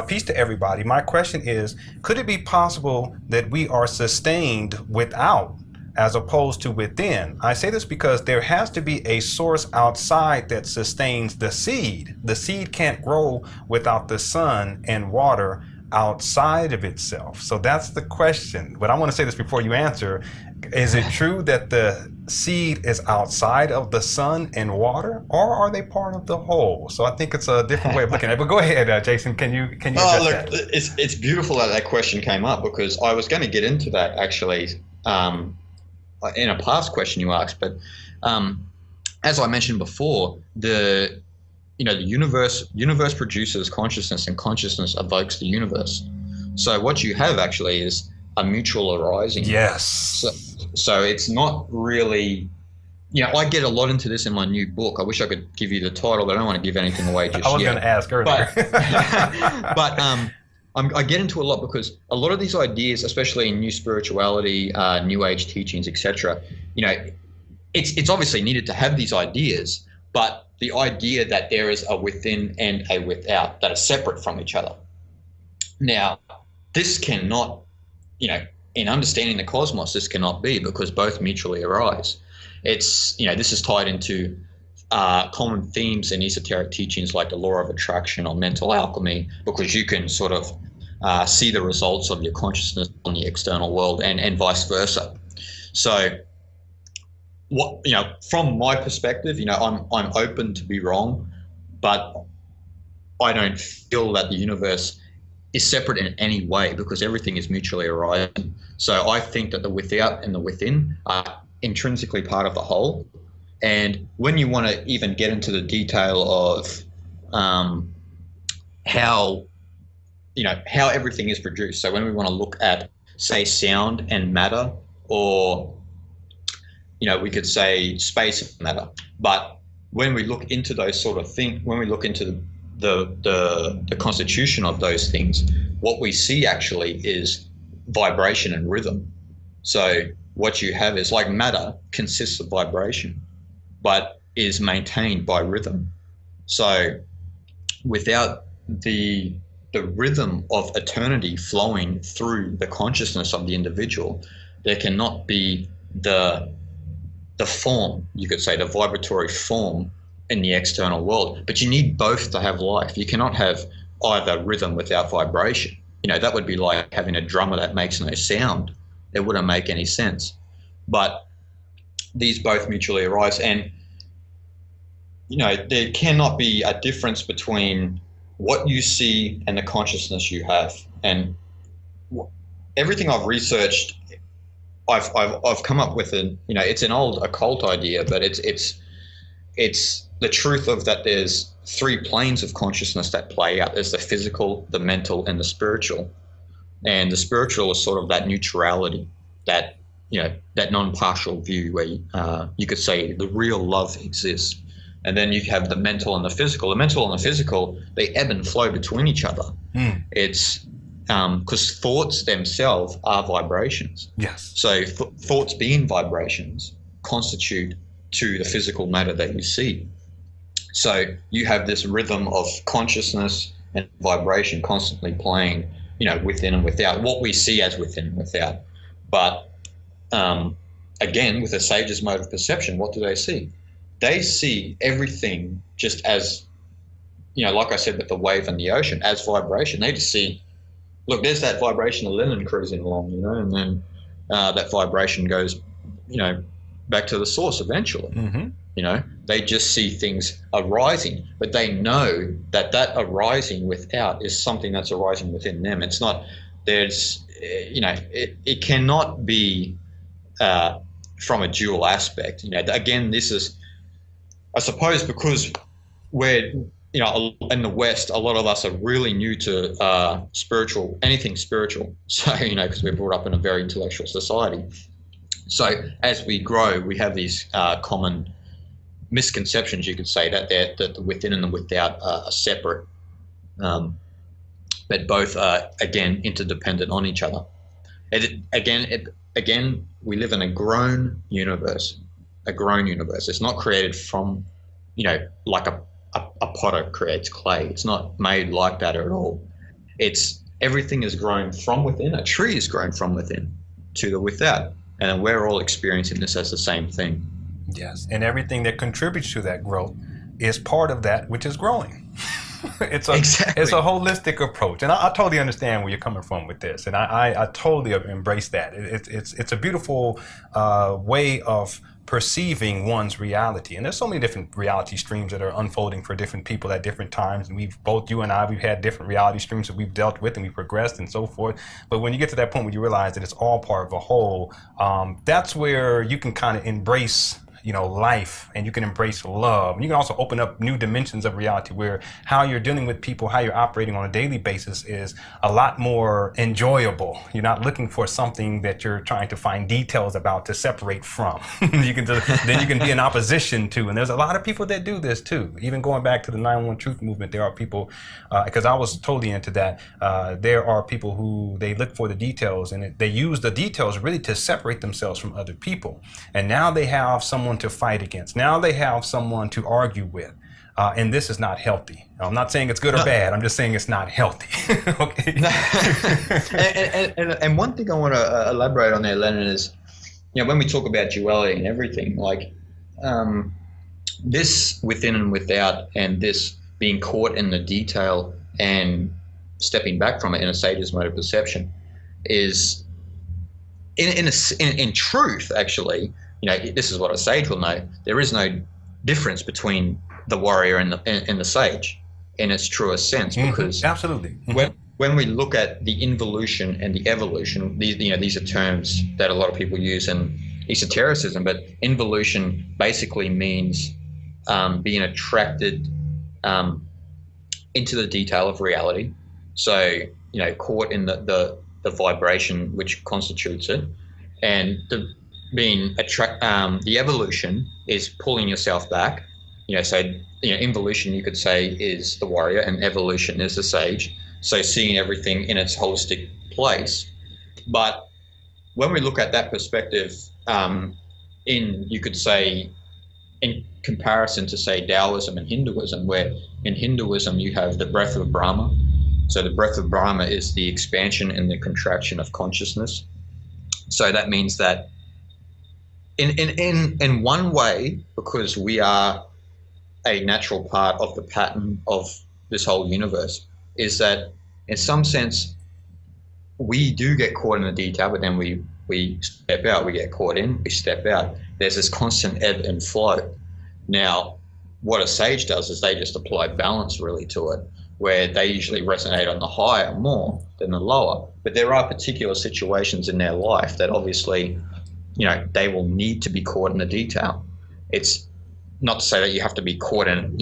[SPEAKER 1] Peace to everybody. My question is, could it be possible that we are sustained without as opposed to within? I say this because there has to be a source outside that sustains the seed. The seed can't grow without the sun and water outside of itself. So that's the question. But I want to say this before you answer. Is it true that the seed is outside of the sun and water, or are they part of the whole? So I think it's a different way of looking at it. But go ahead, Jason. Can you address that?
[SPEAKER 2] It's beautiful that question came up, because I was going to get into that actually in a past question you asked. But as I mentioned before, the universe produces consciousness, and consciousness evokes the universe. So what you have actually is a mutual arising.
[SPEAKER 1] Yes.
[SPEAKER 2] So it's not really, I get a lot into this in my new book. I wish I could give you the title, but I don't want to give anything away just yet.
[SPEAKER 1] I was going to ask earlier.
[SPEAKER 2] But I get into a lot because a lot of these ideas, especially in new spirituality, new age teachings, etc., it's obviously needed to have these ideas, but the idea that there is a within and a without that are separate from each other. Now, this cannot, in understanding the cosmos, this cannot be, because both mutually arise. It's, this is tied into common themes in esoteric teachings like the law of attraction or mental alchemy, because you can sort of see the results of your consciousness on the external world, and vice versa. So, from my perspective, I'm open to be wrong, but I don't feel that the universe is separate in any way, because everything is mutually arising. So I think that the without and the within are intrinsically part of the whole. And when you want to even get into the detail of how everything is produced, so when we want to look at, say, sound and matter, or we could say space and matter, but when we look into those sort of things, when we look into the constitution of those things, what we see actually is vibration and rhythm. So what you have is, like, matter consists of vibration, but is maintained by rhythm. So without the rhythm of eternity flowing through the consciousness of the individual, there cannot be the form, you could say, the vibratory form in the external world. But you need both to have life. You cannot have either rhythm without vibration. That would be like having a drummer that makes no sound. It wouldn't make any sense. But these both mutually arise, and there cannot be a difference between what you see and the consciousness you have. And everything I've researched, I've come up with it's an old occult idea, but it's the truth of that there's three planes of consciousness that play out. There's the physical, the mental, and the spiritual. And the spiritual is sort of that neutrality, that that non-partial view where you could say the real love exists. And then you have the mental and the physical. The mental and the physical, they ebb and flow between each other. It's because thoughts themselves are vibrations.
[SPEAKER 1] Yes.
[SPEAKER 2] So thoughts being vibrations constitute to the physical matter that you see. So you have this rhythm of consciousness and vibration constantly playing, within and without, what we see as within and without. But again, with a sage's mode of perception, what do they see? They see everything just as, like I said with the wave and the ocean, as vibration. They just see, look, there's that vibration of Lenon cruising along, and then that vibration goes, back to the source eventually. They just see things arising, but they know that arising without is something that's arising within them. It's not, it cannot be from a dual aspect. Again, this is, I suppose, because we're, in the West, a lot of us are really new to anything spiritual. So, because we're brought up in a very intellectual society. So as we grow, we have these common misconceptions, you could say, that the within and the without are separate, but both are, again, interdependent on each other. Again, we live in a grown universe. It's not created from, like a potter creates clay. It's not made like that at all. Everything is grown from within. A tree is grown from within to the without. And we're all experiencing this as the same thing.
[SPEAKER 1] Yes, and everything that contributes to that growth is part of that which is growing. It's a holistic approach, and I totally understand where you're coming from with this, and I totally embrace that. It's a beautiful way of perceiving one's reality, and there's so many different reality streams that are unfolding for different people at different times, and we've had different reality streams that we've dealt with, and we've progressed and so forth. But when you get to that point where you realize that it's all part of a whole, that's where you can kind of embrace life, and you can embrace love. And you can also open up new dimensions of reality where how you're dealing with people, how you're operating on a daily basis is a lot more enjoyable. You're not looking for something that you're trying to find details about to separate from. Then you can be in opposition to. And there's a lot of people that do this too. Even going back to the 911 Truth movement, there are people, because I was totally into that, there are people who they look for the details, and they use the details really to separate themselves from other people. And now they have someone to fight against. Now they have someone to argue with. And this is not healthy. I'm not saying it's good or bad. I'm just saying it's not healthy. Okay.
[SPEAKER 2] and one thing I want to elaborate on there, Lenon, is, when we talk about duality and everything, like this within and without, and this being caught in the detail and stepping back from it in a sage's mode of perception, is in truth, actually, this is what a sage will know. There is no difference between the warrior and the sage in its truest sense, because
[SPEAKER 1] absolutely.
[SPEAKER 2] When we look at the involution and the evolution, these are terms that a lot of people use in esotericism, but involution basically means being attracted into the detail of reality. So, caught in the vibration which constitutes it, and the evolution is pulling yourself back. So involution, you could say, is the warrior, and evolution is the sage. So seeing everything in its holistic place. But when we look at that perspective, you could say, in comparison to, say, Taoism and Hinduism, where in Hinduism you have the breath of Brahma. So the breath of Brahma is the expansion and the contraction of consciousness. So that means that in one way, because we are a natural part of the pattern of this whole universe, is that in some sense we do get caught in the detail, but then we step out. We get caught in, we step out. There's this constant ebb and flow. Now, what a sage does is they just apply balance really to it, where they usually resonate on the higher more than the lower. But there are particular situations in their life that obviously, they will need to be caught in the detail. It's not to say that you have to be caught in,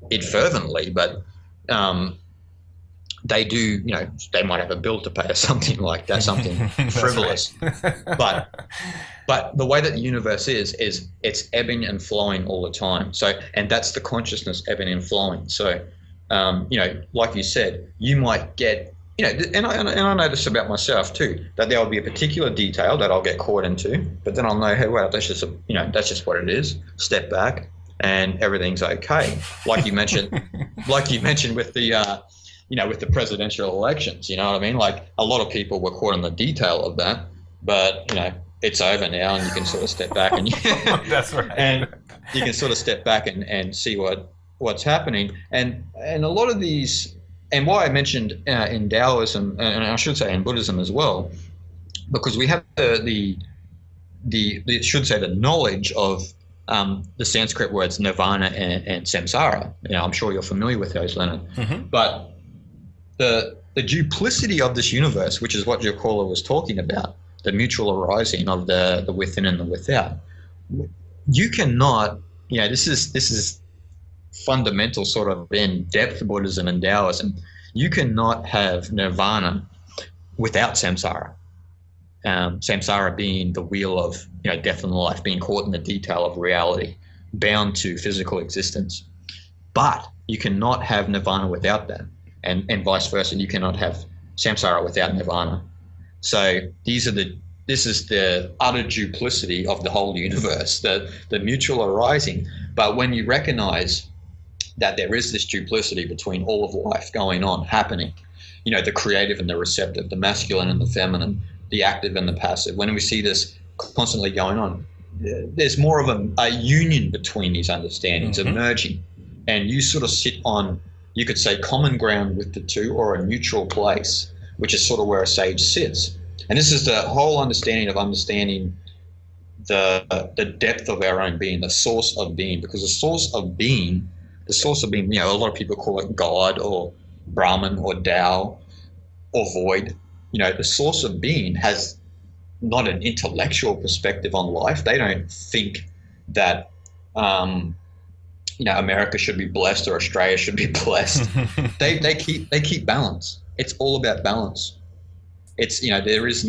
[SPEAKER 2] it fervently, but they do, they might have a bill to pay or something like that, something frivolous. But the way that the universe is it's ebbing and flowing all the time. So, and that's the consciousness ebbing and flowing. So, like you said, you might get, and I know this about myself too, that there will be a particular detail that I'll get caught into, but then I'll know, hey, well, that's just that's just what it is. Step back, and everything's okay. Like you mentioned, with the with the presidential elections, you know what I mean? Like, a lot of people were caught in the detail of that, but it's over now, and you can sort of step back and
[SPEAKER 1] that's right.
[SPEAKER 2] And you can sort of step back and see what's happening. And a lot of these, and why I mentioned in Taoism, and I should say in Buddhism as well, because we have the knowledge of the Sanskrit words nirvana and samsara. I'm sure you're familiar with those, Lenon.
[SPEAKER 1] Mm-hmm.
[SPEAKER 2] But the duplicity of this universe, which is what your caller was talking about, the mutual arising of the within and the without, you cannot, this is fundamental sort of in depth Buddhism and Taoism. You cannot have nirvana without samsara. Samsara being the wheel of death and life, being caught in the detail of reality, bound to physical existence. But you cannot have nirvana without that, and vice versa. You cannot have samsara without nirvana. So this is the utter duplicity of the whole universe, the mutual arising. But when you recognize that there is this duplicity between all of life going on, happening, the creative and the receptive, the masculine and the feminine, the active and the passive, when we see this constantly going on, there's more of a union between these understandings emerging. And you sort of sit on, you could say, common ground with the two, or a neutral place, which is sort of where a sage sits. And this is the whole understanding the depth of our own being, the source of being, because the source of being, a lot of people call it God or Brahman or Tao or void. The source of being has not an intellectual perspective on life. They don't think that, America should be blessed or Australia should be blessed. They keep balance. It's all about balance. It's, there's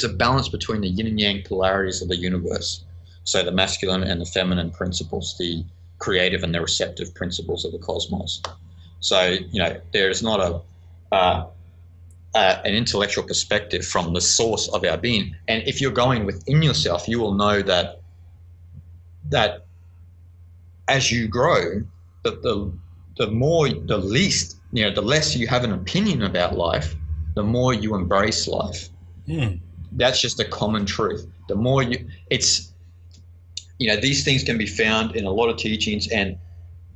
[SPEAKER 2] a balance between the yin and yang polarities of the universe. So the masculine and the feminine principles, the creative and the receptive principles of the cosmos. So, there's not an intellectual perspective from the source of our being. And if you're going within yourself, you will know that as you grow, the less you have an opinion about life, the more you embrace life. That's just a common truth. The more these things can be found in a lot of teachings. And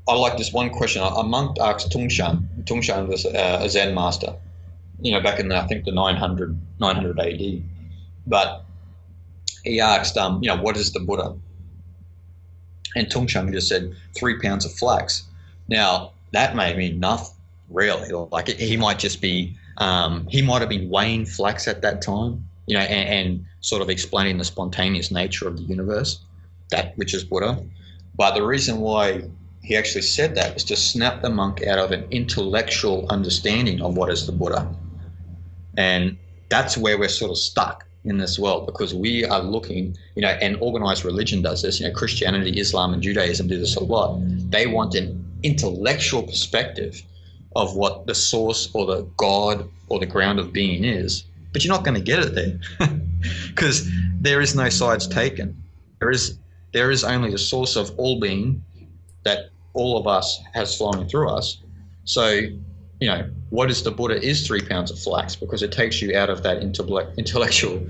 [SPEAKER 2] I like this one question. A monk asked Tongshan. Tongshan was a Zen master, back in the 900 AD. But he asked, what is the Buddha? And Tongshan just said 3 pounds of flax. Now, that may mean nothing, really. Like, he might just be, he might have been weighing flax at that time, and sort of explaining the spontaneous nature of the universe, that which is Buddha. But the reason why he actually said that is to snap the monk out of an intellectual understanding of what is the Buddha. And that's where we're sort of stuck in this world, because we are looking, and organized religion does this, Christianity, Islam, and Judaism do this a lot. They want an intellectual perspective of what the source or the God or the ground of being is, but you're not going to get it there because there is no sides taken. There is only the source of all being that all of us has flowing through us. So, what is the Buddha is 3 pounds of flax, because it takes you out of that intellectual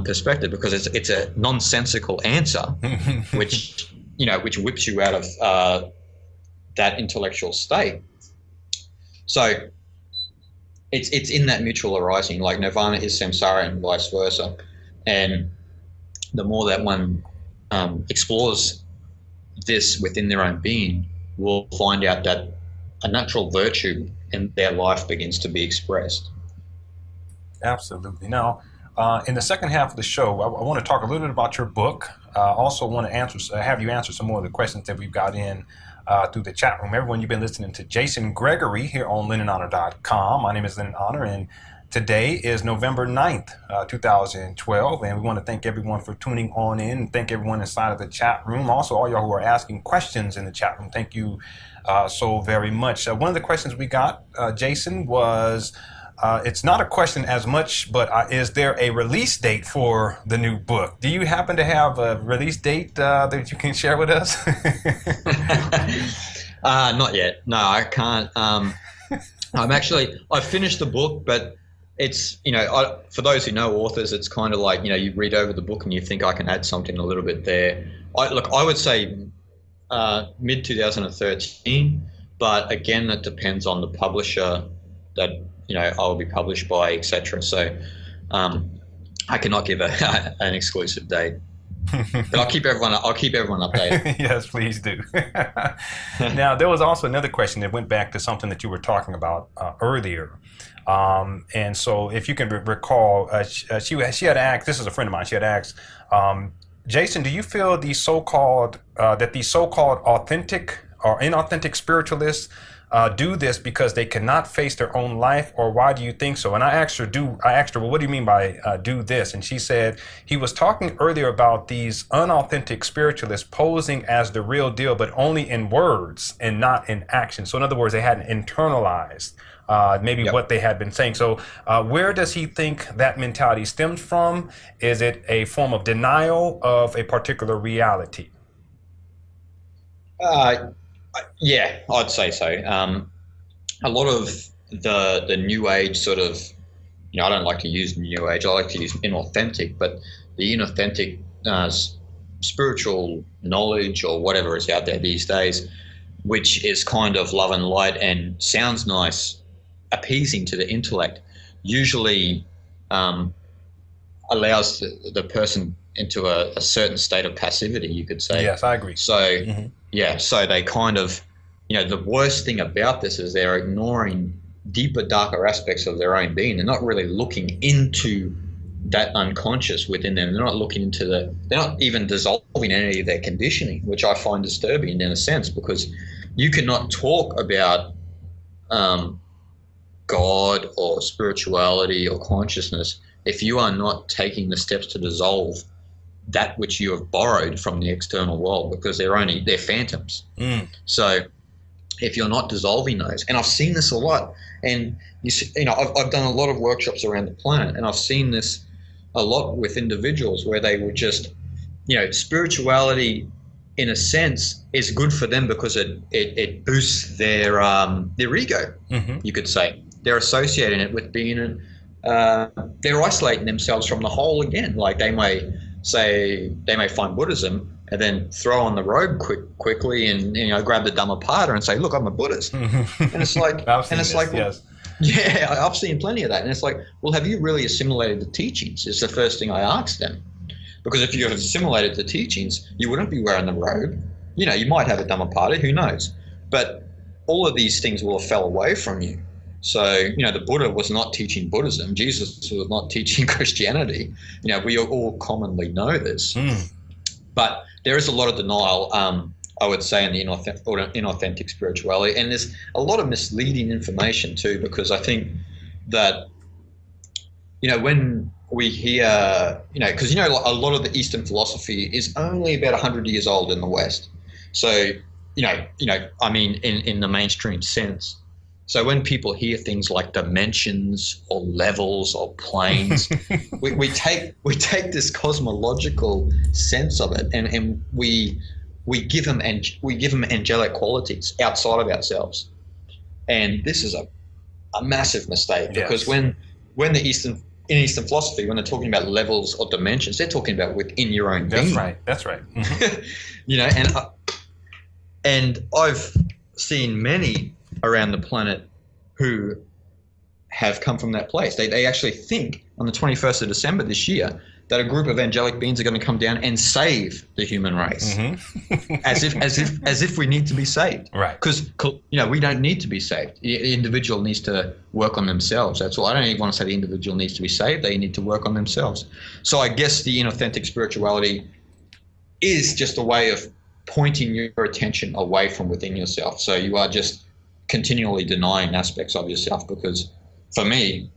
[SPEAKER 2] perspective, because it's a nonsensical answer, which whips you out of that intellectual state. So it's in that mutual arising, like nirvana is samsara and vice versa. And the more that one explores this within their own being, will find out that a natural virtue in their life begins to be expressed.
[SPEAKER 1] Absolutely. Now, in the second half of the show, I want to talk a little bit about your book. Also want to have you answer some more of the questions that we've got in through the chat room. Everyone, you've been listening to Jason Gregory here on LenonHonor.com. My name is Lenon Honor, and today is November 9th, 2012, and we want to thank everyone for tuning on in, and thank everyone inside of the chat room. Also, all y'all who are asking questions in the chat room, thank you so very much. One of the questions we got, Jason, was, it's not a question as much, but is there a release date for the new book? Do you happen to have a release date that you can share with us?
[SPEAKER 2] Not yet. No, I can't. I've finished the book, but it's, for those who know authors, it's kind of like, you read over the book and you think I can add something a little bit there. I would say mid 2013, but again, that depends on the publisher that I will be published by, etc. So I cannot give an exclusive date, but I'll keep everyone updated.
[SPEAKER 1] Yes, please do. Now, there was also another question that went back to something that you were talking about earlier. And so if you can recall, she had asked, this is a friend of mine, she had asked, Jason, do you feel these so-called authentic or inauthentic spiritualists do this because they cannot face their own life, or why do you think so? And I asked her, well, what do you mean by do this? And she said he was talking earlier about these unauthentic spiritualists posing as the real deal, but only in words and not in action. So in other words, they hadn't internalized what they had been saying. So where does he think that mentality stems from? Is it a form of denial of a particular reality?
[SPEAKER 2] Yeah, I'd say so. A lot of the New Age sort of, I don't like to use New Age, I like to use inauthentic, but the inauthentic spiritual knowledge or whatever is out there these days, which is kind of love and light and sounds nice, appeasing to the intellect, usually allows the person into a certain state of passivity, you could say.
[SPEAKER 1] Yes, I agree.
[SPEAKER 2] So, so they kind of, the worst thing about this is they're ignoring deeper, darker aspects of their own being. They're not really looking into that unconscious within them. They're not looking into they're not even dissolving any of their conditioning, which I find disturbing in a sense, because you cannot talk about God or spirituality or consciousness if you are not taking the steps to dissolve that which you have borrowed from the external world, because they're phantoms. So if you're not dissolving those, and I've seen this a lot, and I've done a lot of workshops around the planet, and I've seen this a lot with individuals where they would just, spirituality in a sense is good for them because it boosts their ego, you could say. They're associating it with being they're isolating themselves from the whole again. Like they may find Buddhism and then throw on the robe quickly and grab the Dhammapada and say, look, I'm a Buddhist. And it's like,
[SPEAKER 1] yes.
[SPEAKER 2] Yeah, I've seen plenty of that. And it's like, well, have you really assimilated the teachings? Is the first thing I ask them. Because if you have assimilated the teachings, you wouldn't be wearing the robe. You might have a Dhammapada, who knows? But all of these things will have fell away from you. So, the Buddha was not teaching Buddhism. Jesus was not teaching Christianity. We all commonly know this. But there is a lot of denial, I would say, in the inauthentic spirituality. And there's a lot of misleading information too, because I think that, when we hear, because, a lot of the Eastern philosophy is only about 100 years old in the West. So, I mean, in the mainstream sense. So when people hear things like dimensions or levels or planes, we take this cosmological sense of it, and we give them angelic qualities outside of ourselves, and this is a massive mistake, because when the Eastern philosophy, when they're talking about levels or dimensions, they're talking about within your own being.
[SPEAKER 1] That's right.
[SPEAKER 2] And I've seen many around the planet who have come from that place. They actually think on the 21st of December this year that a group of angelic beings are going to come down and save the human race, as if we need to be saved.
[SPEAKER 1] Right.
[SPEAKER 2] Because we don't need to be saved. The individual needs to work on themselves. That's all. I don't even want to say the individual needs to be saved. They need to work on themselves. So I guess the inauthentic spirituality is just a way of pointing your attention away from within yourself. So you are just continually denying aspects of yourself, because for me,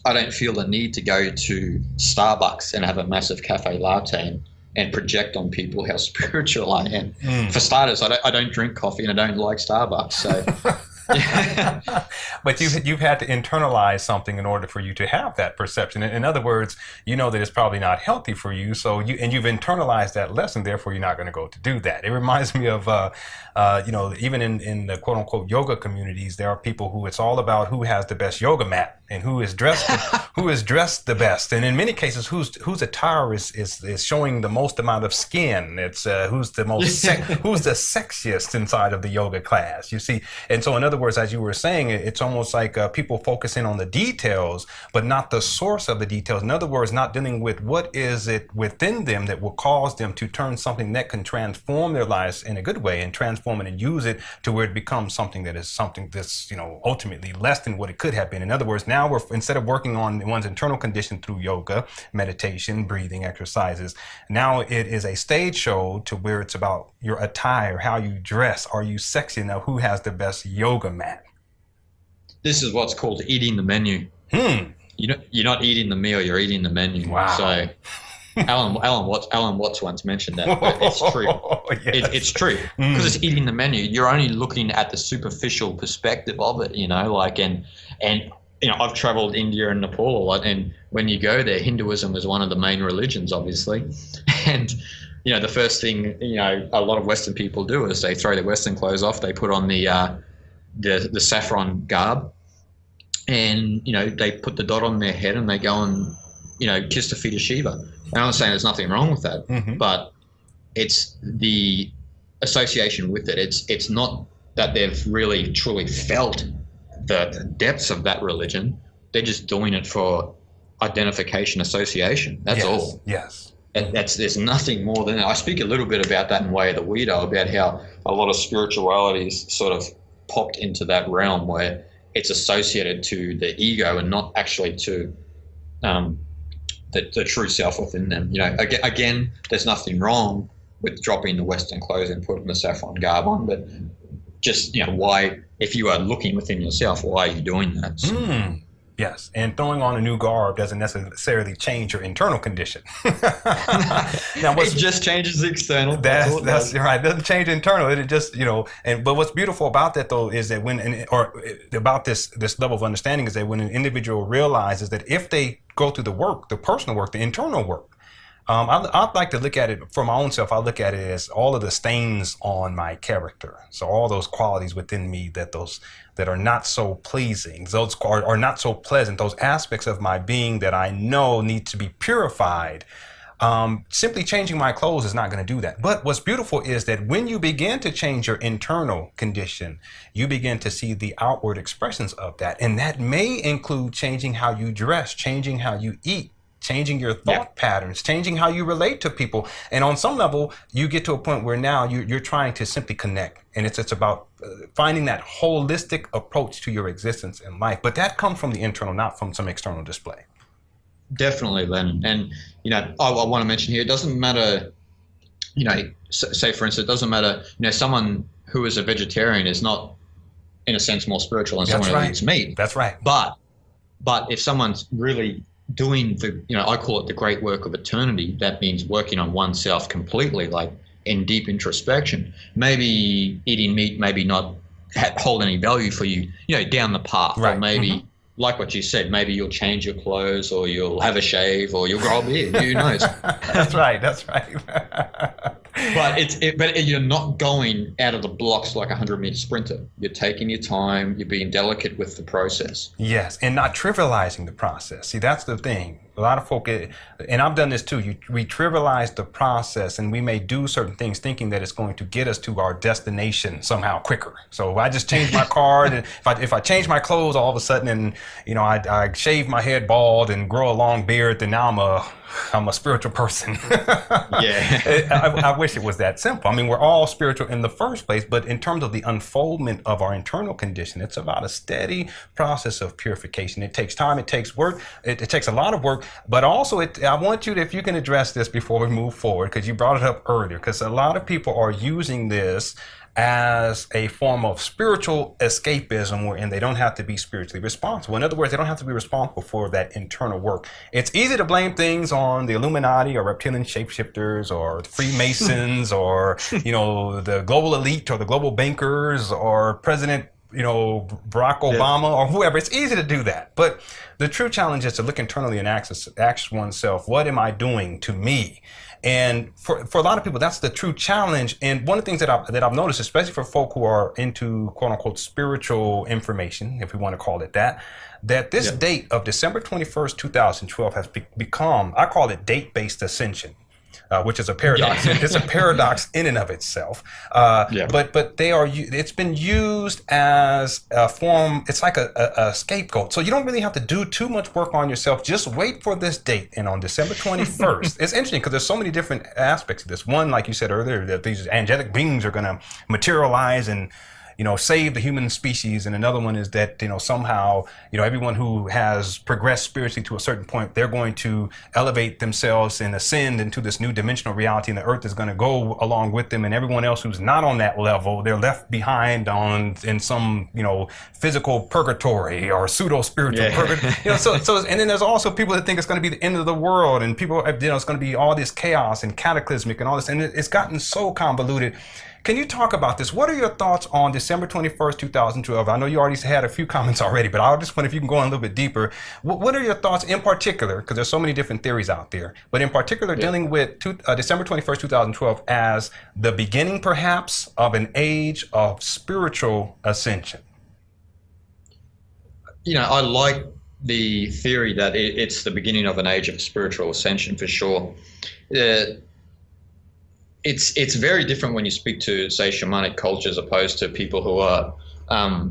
[SPEAKER 2] I don't feel the need to go to Starbucks and have a massive cafe latte and project on people how spiritual I am. For starters, I don't drink coffee and I don't like Starbucks. So,
[SPEAKER 1] but you've had to internalize something in order for you to have that perception. In other words, you know that it's probably not healthy for you. So you've internalized that lesson. Therefore, you're not going to go to do that. It reminds me of, even in the quote unquote yoga communities, there are people who it's all about who has the best yoga mat and who is dressed the best. And in many cases, whose attire is showing the most amount of skin. It's who's the sexiest inside of the yoga class. You see, and so in other words, as you were saying, it's almost like people focusing on the details, but not the source of the details. In other words, not dealing with what is it within them that will cause them to turn something that can transform their lives in a good way and transform it and use it to where it becomes something that's ultimately less than what it could have been. In other words, now instead of working on one's internal condition through yoga, meditation, breathing exercises, now it is a stage show to where it's about your attire, how you dress. Are you sexy? Now, who has the best yoga mat?
[SPEAKER 2] This is what's called eating the menu. You're not eating the meal, you're eating the menu.
[SPEAKER 1] Wow.
[SPEAKER 2] So Alan Watts once mentioned that, but it's true. Yes. It's true, because it's eating the menu. You're only looking at the superficial perspective of it, and I've traveled India and Nepal a lot, and when you go there, Hinduism is one of the main religions, obviously. And, the first thing, a lot of Western people do is they throw their Western clothes off, they put on the saffron garb, and, they put the dot on their head and they go and, kiss the feet of Shiva. And I'm not saying there's nothing wrong with that, but it's the association with it. It's not that they've really truly felt the depths of that religion. They're just doing it for identification, association. That's all.
[SPEAKER 1] Yes.
[SPEAKER 2] And there's nothing more than that. I speak a little bit about that in Way of the Weirdo, about how a lot of spirituality is sort of popped into that realm where it's associated to the ego and not actually to the true self within them. Again, there's nothing wrong with dropping the Western clothes and putting the saffron garb on, but just, why, if you are looking within yourself, why are you doing that? So,
[SPEAKER 1] yes, and throwing on a new garb doesn't necessarily change your internal condition. Now,
[SPEAKER 2] it just changes the external.
[SPEAKER 1] That's right. It doesn't change internal. It just, but what's beautiful about that though is that about this level of understanding is that when an individual realizes that if they go through the work, the personal work, the internal work, I'd like to look at it for my own self. I look at it as all of the stains on my character. So all those qualities within me that are not so pleasing, those are not so pleasant, those aspects of my being that I know need to be purified. Simply changing my clothes is not going to do that. But what's beautiful is that when you begin to change your internal condition, you begin to see the outward expressions of that. And that may include changing how you dress, changing how you eat, changing your thought patterns, changing how you relate to people. And on some level, you get to a point where now you're trying to simply connect. And it's about finding that holistic approach to your existence in life. But that comes from the internal, not from some external display.
[SPEAKER 2] Definitely, Lenon. And, I want to mention here, it doesn't matter, say, for instance, it doesn't matter, someone who is a vegetarian is not, in a sense, more spiritual than someone who eats meat.
[SPEAKER 1] That's right.
[SPEAKER 2] But if someone's really doing I call it the great work of eternity, that means working on oneself completely, like in deep introspection, maybe eating meat, maybe not hold any value for you, down the path, right. Or maybe like what you said, maybe you'll change your clothes or you'll have a shave or you'll grow a beard, who knows?
[SPEAKER 1] That's right.
[SPEAKER 2] But you're not going out of the blocks like a 100-meter sprinter. You're taking your time. You're being delicate with the process.
[SPEAKER 1] Yes, and not trivializing the process. See, that's the thing. A lot of folk, and I've done this too, we trivialize the process, and we may do certain things thinking that it's going to get us to our destination somehow quicker. So if I just change my car, and if I change my clothes all of a sudden, and I shave my head bald and grow a long beard, then now I'm a spiritual person.
[SPEAKER 2] Yeah.
[SPEAKER 1] I wish it was that simple. I mean, we're all spiritual in the first place, but in terms of the unfoldment of our internal condition, it's about a steady process of purification. It takes time, it takes work, it takes a lot of work, work. But also, I want you to, if you can address this before we move forward, because you brought it up earlier, because a lot of people are using this as a form of spiritual escapism, wherein they don't have to be spiritually responsible. In other words, they don't have to be responsible for that internal work. It's easy to blame things on the Illuminati or reptilian shapeshifters or Freemasons or, the global elite or the global bankers or President, Barack Obama or whoever. It's easy to do that. But the true challenge is to look internally and ask oneself, what am I doing to me? And for a lot of people, that's the true challenge. And one of the things that I've noticed, especially for folk who are into quote unquote spiritual information, if we want to call it that this date of December 21st, 2012 has become, I call it date-based ascension. Which is a paradox. Yeah. It's a paradox in and of itself. But it's been used as a form. It's like a scapegoat. So you don't really have to do too much work on yourself. Just wait for this date. And on December 21st, it's interesting because there's so many different aspects of this. One, like you said earlier, that these angelic beings are going to materialize and save the human species. And another one is that, somehow, everyone who has progressed spiritually to a certain point, they're going to elevate themselves and ascend into this new dimensional reality, and the earth is going to go along with them. And everyone else who's not on that level, they're left behind in some, physical purgatory or pseudo-spiritual purgatory. So, and then there's also people that think it's going to be the end of the world, and people, it's going to be all this chaos and cataclysmic and all this. And it's gotten so convoluted. Can you talk about this? What are your thoughts on December 21st, 2012? I know you already had a few comments already, but I just wonder if you can go on a little bit deeper. What are your thoughts in particular, because there's so many different theories out there, but in particular dealing with December 21st, 2012 as the beginning perhaps of an age of spiritual ascension?
[SPEAKER 2] I like the theory that it's the beginning of an age of spiritual ascension for sure. It's very different when you speak to, say, shamanic cultures opposed to people who are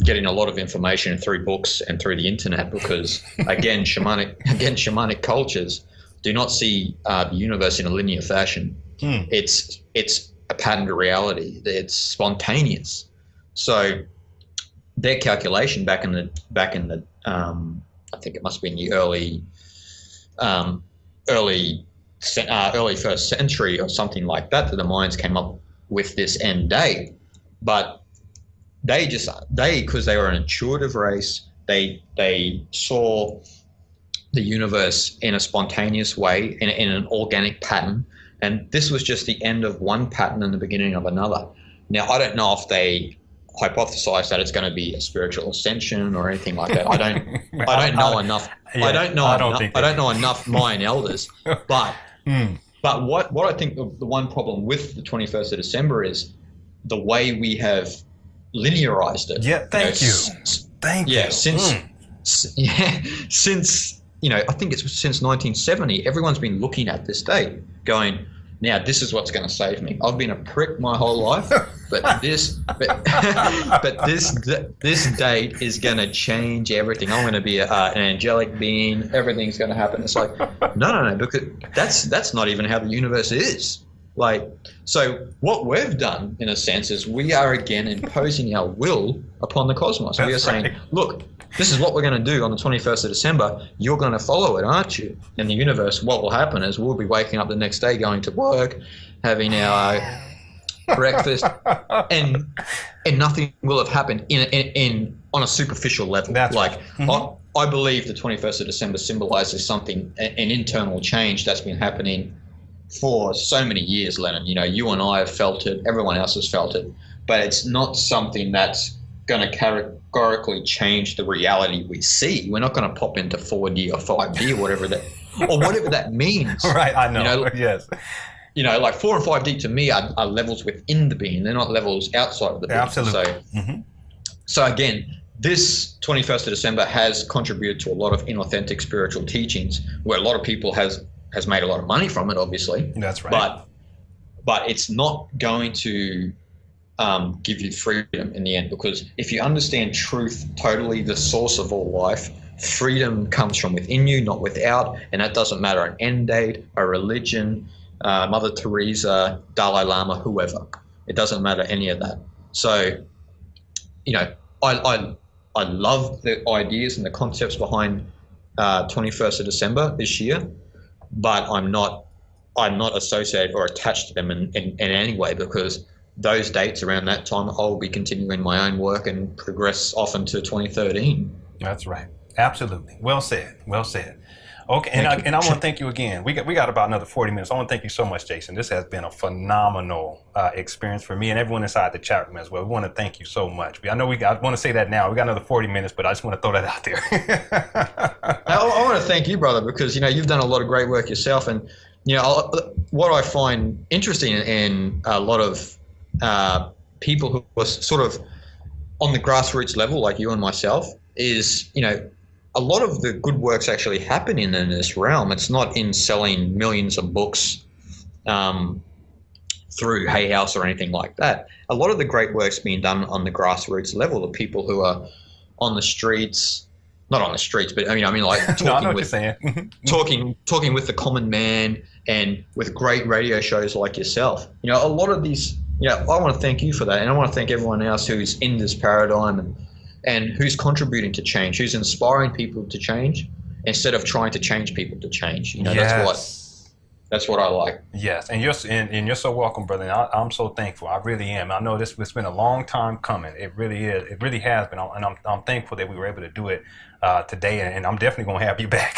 [SPEAKER 2] getting a lot of information through books and through the internet, because again, shamanic cultures do not see the universe in a linear fashion. It's a patterned reality. It's spontaneous. So their calculation back in the I think it must be in the early first century or something like that the Mayans came up with this end date. But because they were an intuitive race, they saw the universe in a spontaneous way, in an organic pattern, and this was just the end of one pattern and the beginning of another. Now, I don't know if they hypothesize that it's going to be a spiritual ascension or anything like that. I don't know enough. Yeah, I don't know enough Mayan elders, but what I think the one problem with the 21st of December is the way we have linearized it.
[SPEAKER 1] Yeah, thank you.
[SPEAKER 2] Yeah, since I think it's since 1970, everyone's been looking at this date, going, now this is what's going to save me. I've been a prick my whole life, but this date is going to change everything. I'm going to be an angelic being. Everything's going to happen. It's like, no, because that's not even how the universe is. Like, so what we've done in a sense is we are again imposing our will upon the cosmos. We are saying, look, this is what we're going to do on the 21st of December. You're going to follow it, aren't you? In the universe, what will happen is we'll be waking up the next day, going to work, having our breakfast, and nothing will have happened on a superficial level.
[SPEAKER 1] That's
[SPEAKER 2] like,
[SPEAKER 1] right.
[SPEAKER 2] I believe the 21st of December symbolizes something, an internal change that's been happening for so many years, Lenon. You and I have felt it, everyone else has felt it, but it's not something that's going to categorically change the reality we see. We're not going to pop into 4D or 5D or whatever that means.
[SPEAKER 1] Right, I know. Yes.
[SPEAKER 2] Like 4 and 5D to me are levels within the being. They're not levels outside of the being.
[SPEAKER 1] Absolutely.
[SPEAKER 2] So again, this 21st of December has contributed to a lot of inauthentic spiritual teachings, where a lot of people has made a lot of money from it, obviously.
[SPEAKER 1] That's right.
[SPEAKER 2] But it's not going to give you freedom in the end, because if you understand truth totally, the source of all life, freedom comes from within you, not without, and that doesn't matter an end date, a religion, Mother Teresa, Dalai Lama, whoever. It doesn't matter any of that. So, I love the ideas and the concepts behind 21st of December this year, but I'm not associated or attached to them in any way, because those dates around that time I'll be continuing my own work and progress off into 2013.
[SPEAKER 1] That's right. Absolutely. Well said. Well said. Okay, and I want to thank you again. We got about another 40 minutes. I want to thank you so much, Jason. This has been a phenomenal experience for me and everyone inside the chat room as well. We want to thank you so much. I want to say that now. We got another 40 minutes, but I just want to throw that out there.
[SPEAKER 2] I want to thank you, brother, because you've done a lot of great work yourself, and what I find interesting in a lot of people who are sort of on the grassroots level, like you and myself, is a lot of the good work's actually happening in this realm. It's not in selling millions of books through Hay House or anything like that. A lot of the great work's being done on the grassroots level. The people who are on the streets, not on the streets, but I mean like talking
[SPEAKER 1] no, I know what you're saying.
[SPEAKER 2] talking with the common man, and with great radio shows like yourself. A lot of these. I want to thank you for that, and I want to thank everyone else who's in this paradigm and who's contributing to change, who's inspiring people to change instead of trying to change people to change. That's what I like.
[SPEAKER 1] Yes, and you're so welcome, brother. And I'm so thankful. I really am. I know it's been a long time coming. It really is. It really has been, and I'm thankful that we were able to do it today. And I'm definitely gonna have you back.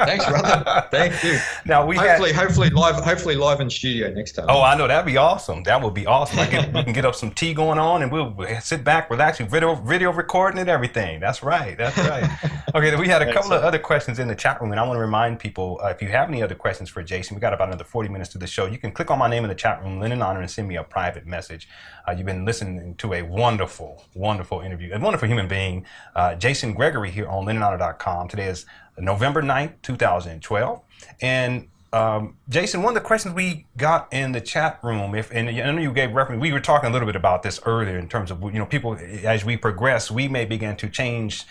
[SPEAKER 2] Thanks, brother. Thank you.
[SPEAKER 1] Now
[SPEAKER 2] hopefully live in studio next time.
[SPEAKER 1] Oh, I know, that'd be awesome. That would be awesome. We can get up some tea going on, and we'll sit back, relax, video recording and everything. That's right. Okay, we had a couple of other questions in the chat room, and I want to remind people, if you have any other questions for Jason, we got about another 40 minutes to the show. You can click on my name in the chat room, Lenon Honor, and send me a private message. You've been listening to a wonderful, wonderful interview, a wonderful human being, Jason Gregory, here on LenonHonor.com. Today is November 9th, 2012. And Jason, one of the questions we got in the chat room, and I know you gave reference, we were talking a little bit about this earlier in terms of, people, as we progress, we may begin to change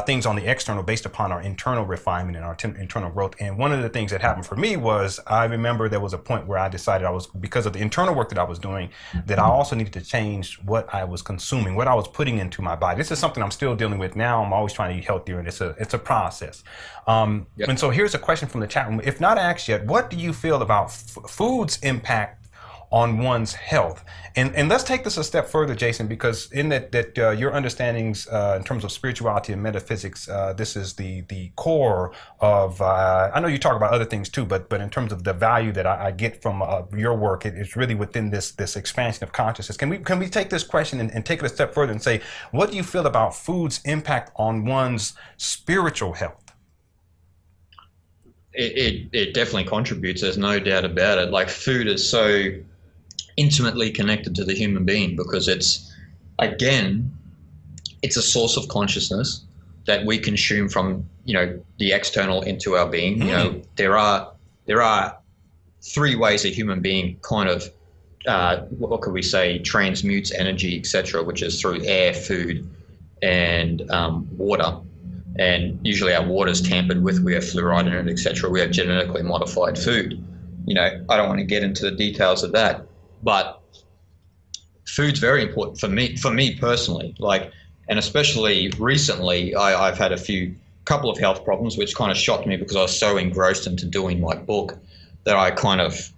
[SPEAKER 1] things on the external based upon our internal refinement and our internal growth. And one of the things that happened for me was, I remember there was a point where I decided because of the internal work that I was doing, that I also needed to change what I was consuming, what I was putting into my body. This is something I'm still dealing with now. I'm always trying to eat healthier, and it's a process. Yep. And so here's a question from the chat room. If not asked yet, what do you feel about food's impact on one's health? And let's take this a step further, Jason, because in that your understandings in terms of spirituality and metaphysics, this is the core of, I know you talk about other things too, but in terms of the value that I get from your work, it's really within this expansion of consciousness. Can we take this question and take it a step further and say, what do you feel about food's impact on one's spiritual health?
[SPEAKER 2] It definitely contributes. There's no doubt about it. Like, food is so intimately connected to the human being because it's a source of consciousness that we consume from the external into our being. There are three ways a human being kind of what could we say, transmutes energy, etc., which is through air, food, and water. And usually our water is tampered with, we have fluoride in it, etc. We have genetically modified food. I don't want to get into the details of that, but food's very important for me personally. And especially recently, I've had a couple of health problems, which kind of shocked me because I was so engrossed into doing my book that I kind of,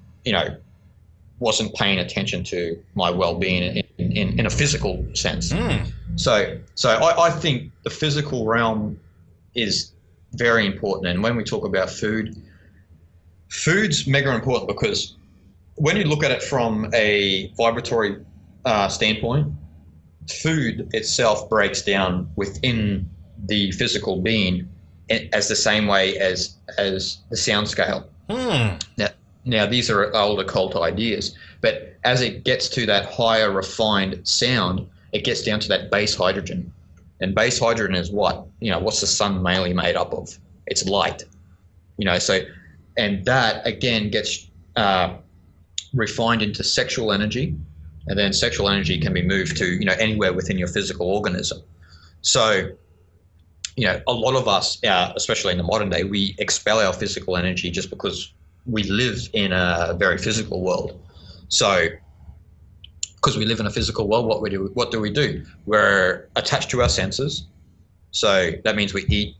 [SPEAKER 2] wasn't paying attention to my well-being in a physical sense. So I think the physical realm is very important. And when we talk about food's mega important because when you look at it from a vibratory standpoint, food itself breaks down within the physical being as the same way as the sound scale. Now, these are old occult ideas, but as it gets to that higher refined sound, it gets down to that base hydrogen. And base hydrogen is what? What's the sun mainly made up of? It's light. And that again gets refined into sexual energy, and then sexual energy can be moved to, anywhere within your physical organism. So, a lot of us, especially in the modern day, we expel our physical energy just because we live in a very physical world. So, because we live in a physical world, what do we do? We're attached to our senses. So that means we eat,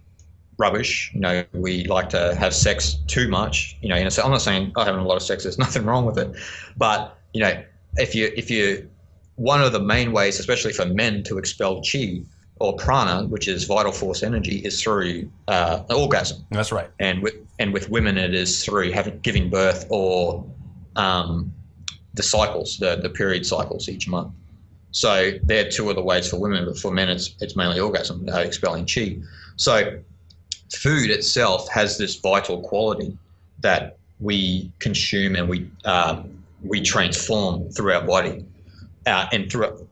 [SPEAKER 2] rubbish. We like to have sex too much. I'm not saying having a lot of sex, there's nothing wrong with it, but if you one of the main ways, especially for men, to expel chi or prana, which is vital force energy, is through an orgasm.
[SPEAKER 1] That's right.
[SPEAKER 2] And with women, it is through giving birth or the cycles, the period cycles each month. So they're two of the ways for women, but for men, it's mainly orgasm, expelling chi. So food itself has this vital quality that we consume and we transform through our body, and through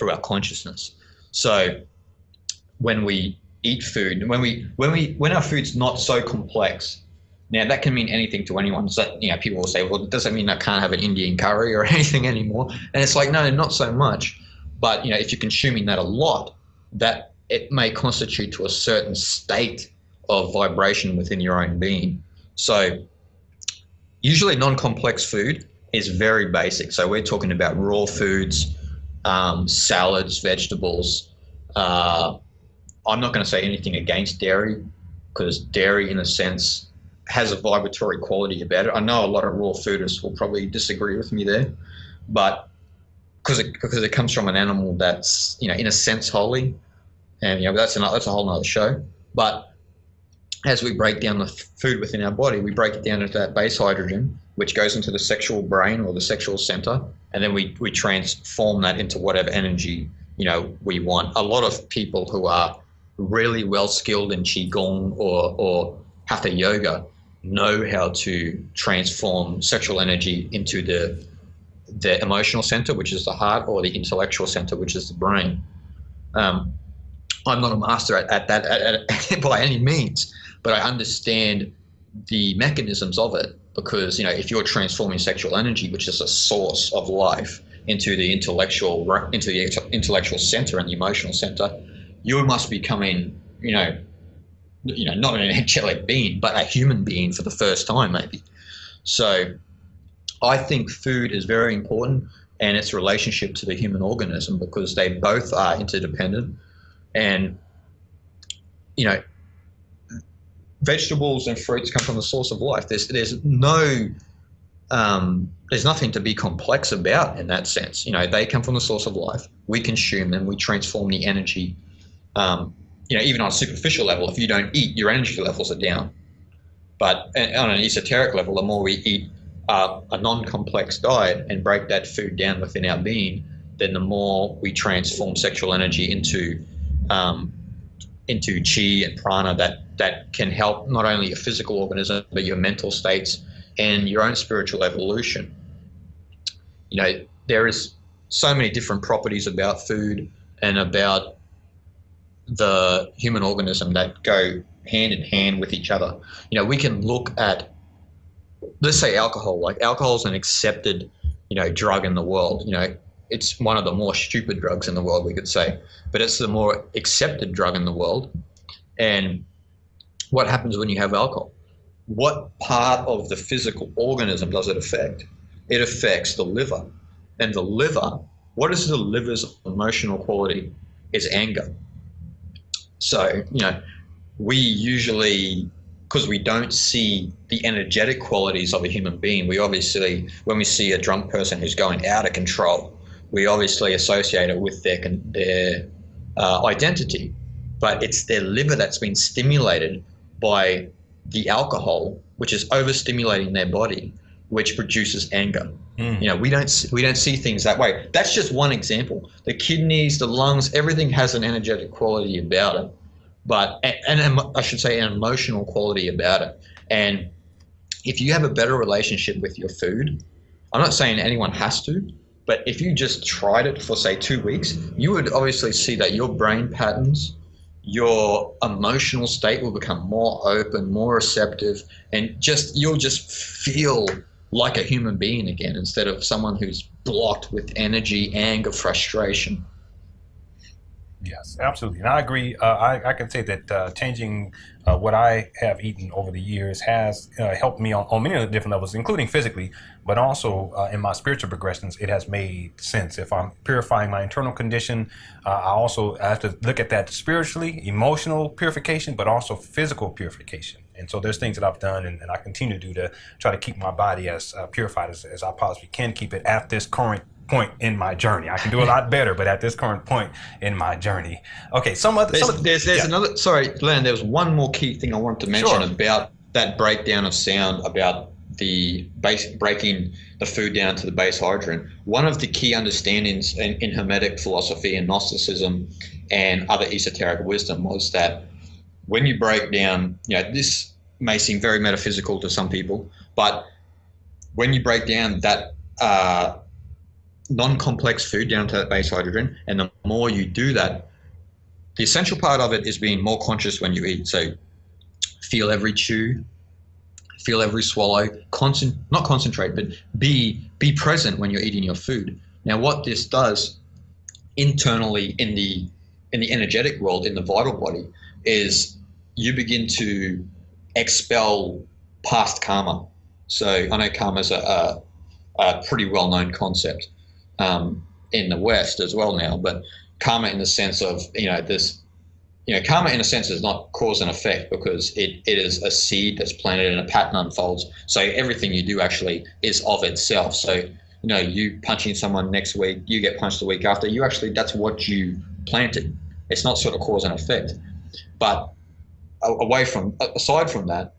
[SPEAKER 2] our consciousness. So when we eat food, when our food's not so complex, now that can mean anything to anyone. So people will say, well, does that mean I can't have an Indian curry or anything anymore? And it's like, no, not so much. But if you're consuming that a lot, that it may constitute to a certain state of vibration within your own being. So usually non-complex food is very basic. So we're talking about raw foods, salads, vegetables. I'm not going to say anything against dairy, because dairy, in a sense, has a vibratory quality about it. I know a lot of raw foodists will probably disagree with me there, but because it comes from an animal that's in a sense holy, and that's a whole nother show. But as we break down the food within our body, we break it down into that base hydrogen, which goes into the sexual brain or the sexual center, and then we transform that into whatever energy we want. A lot of people who are really well skilled in qigong or hatha yoga know how to transform sexual energy into the emotional center, which is the heart, or the intellectual center, which is the brain. I'm not a master at that by any means, but I understand the mechanisms of it, because if you're transforming sexual energy, which is a source of life, into the intellectual center and the emotional center, you must be becoming not an angelic being, but a human being for the first time, maybe. So I think food is very important, and its relationship to the human organism, because they both are interdependent. And vegetables and fruits come from the source of life. There's nothing to be complex about in that sense. They come from the source of life. We consume them. We transform the energy. Even on a superficial level, if you don't eat, your energy levels are down. But on an esoteric level, the more we eat a non-complex diet and break that food down within our being, then the more we transform sexual energy into chi and prana that can help not only your physical organism, but your mental states and your own spiritual evolution. There is so many different properties about food and about the human organism that go hand in hand with each other. We can look at, let's say, alcohol. Like, alcohol is an accepted, drug in the world. It's one of the more stupid drugs in the world, we could say, but it's the more accepted drug in the world. And what happens when you have alcohol? What part of the physical organism does it affect? It affects the liver. And the liver, what is the liver's emotional quality? Is anger. So, we usually, because we don't see the energetic qualities of a human being, we obviously, when we see a drunk person who's going out of control, we obviously associate it with their identity. But it's their liver that's been stimulated by the alcohol, which is overstimulating their body, which produces anger. We don't see things that way. That's just one example. The kidneys, the lungs, everything has an energetic quality about it, but I should say an emotional quality about it. And if you have a better relationship with your food, I'm not saying anyone has to, but if you just tried it for, say, 2 weeks, you would obviously see that your brain patterns, your emotional state will become more open, more receptive, and you'll just feel like a human being again, instead of someone who's blocked with energy, anger, frustration.
[SPEAKER 1] Yes, absolutely. And I agree. I can say that changing what I have eaten over the years has helped me on many different levels, including physically, but also in my spiritual progressions. It has made sense. If I'm purifying my internal condition, I have to look at that spiritually, emotional purification, but also physical purification. And so there's things that I've done and I continue to do to try to keep my body as purified as I possibly can keep it at this current point in my journey. I can do a lot better, but at this current point in my journey. Okay,
[SPEAKER 2] there's another, sorry, Len, there was one more key thing I wanted to mention about that breakdown of sound, about the breaking the food down to the base hydrogen. One of the key understandings in Hermetic philosophy and Gnosticism and other esoteric wisdom was that when you break down, this may seem very metaphysical to some people, but when you break down that non-complex food down to that base hydrogen, and the more you do that, the essential part of it is being more conscious when you eat. So feel every chew, feel every swallow, not concentrate, but be present when you're eating your food. Now, what this does internally in the energetic world, in the vital body, is you begin to expel past karma. So I know karma is a pretty well-known concept in the West as well now, but karma in the sense of, karma in a sense is not cause and effect, because it is a seed that's planted and a pattern unfolds. So everything you do actually is of itself. So, you punching someone next week, you get punched the week after, that's what you planted. It's not sort of cause and effect. But aside from that,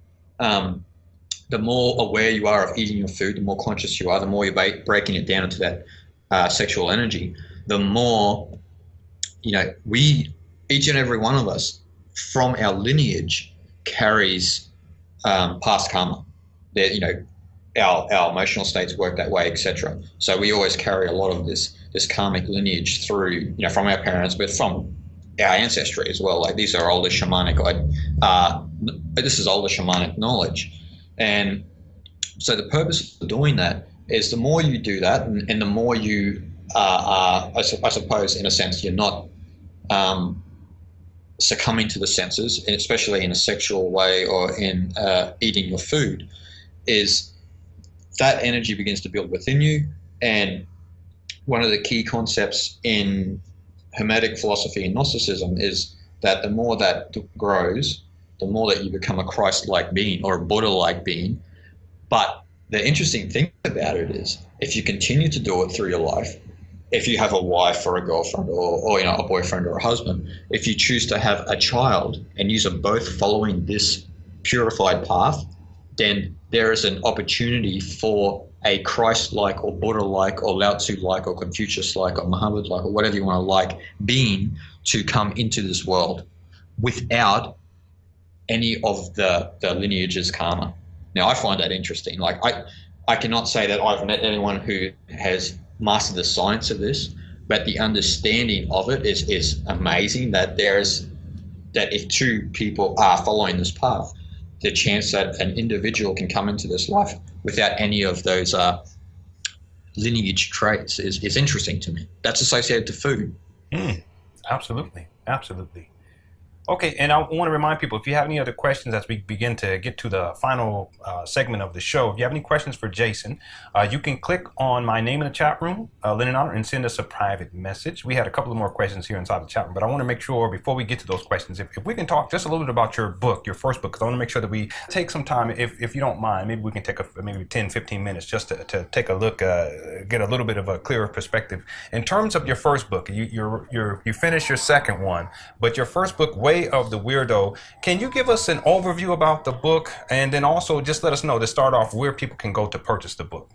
[SPEAKER 2] the more aware you are of eating your food, the more conscious you are, the more you're breaking it down into that sexual energy, the more, each and every one of us from our lineage carries past karma. Our emotional states work that way, etc. So we always carry a lot of this karmic lineage through, from our parents, but from our ancestry as well. Like, these are older shamanic, this is older shamanic knowledge. And so the purpose of doing that is the more you do that, and the more you I suppose, in a sense, you're not succumbing to the senses, especially in a sexual way or in eating your food, is that energy begins to build within you. And one of the key concepts in Hermetic philosophy and Gnosticism is that the more that grows, the more that you become a Christ-like being or a Buddha-like being. But the interesting thing about it is, if you continue to do it through your life, if you have a wife or a girlfriend or a boyfriend or a husband, if you choose to have a child and you are both following this purified path, then there is an opportunity for a Christ-like or Buddha-like or Lao Tzu-like or Confucius-like or Muhammad-like or whatever you want to like being to come into this world without any of the lineage's karma. Now, I find that interesting. Like, I cannot say that I've met anyone who has mastered the science of this, but the understanding of it is amazing, that if two people are following this path, the chance that an individual can come into this life without any of those lineage traits is interesting to me. That's associated to food.
[SPEAKER 1] Absolutely. Okay, and I want to remind people, if you have any other questions as we begin to get to the final segment of the show, if you have any questions for Jason, you can click on my name in the chat room, Lenon Honor, and send us a private message. We had a couple of more questions here inside the chat room, but I want to make sure before we get to those questions, if we can talk just a little bit about your book, your first book, because I want to make sure that we take some time, if you don't mind, maybe we can take maybe 10, 15 minutes just to take a look, get a little bit of a clearer perspective. In terms of your first book, you finished your second one, but your first book, Way of the Weirdo, can you give us an overview about the book, and then also just let us know, to start off, where people can go to purchase the book?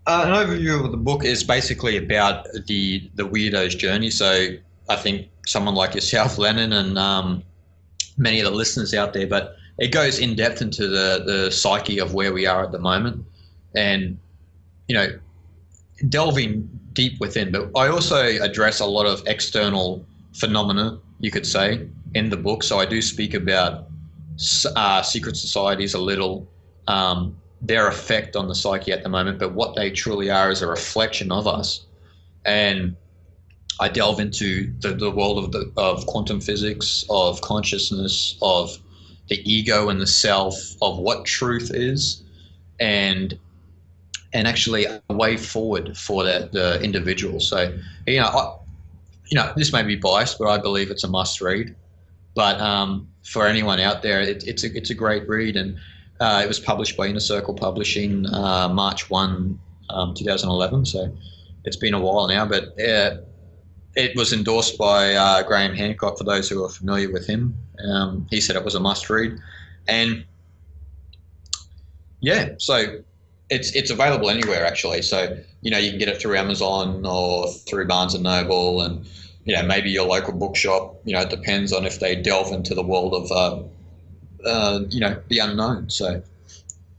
[SPEAKER 2] An overview of the book is basically about the weirdo's journey. So I think someone like yourself, Lenon, and many of the listeners out there, but it goes in depth into the psyche of where we are at the moment, and delving deep within. But I also address a lot of external phenomena, you could say, in the book. So I do speak about secret societies a little, their effect on the psyche at the moment, but what they truly are is a reflection of us. And I delve into the world of quantum physics, of consciousness, of the ego and the self, of what truth is, and actually a way forward for the individual. So, this may be biased, but I believe it's a must read. But for anyone out there, it's a great read, and it was published by Inner Circle Publishing, March 1, 2011. So it's been a while now, but it was endorsed by Graham Hancock, for those who are familiar with him. He said it was a must read, and yeah, so it's available anywhere actually. So you can get it through Amazon or through Barnes and Noble, and maybe your local bookshop. It depends on if they delve into the world of the unknown. So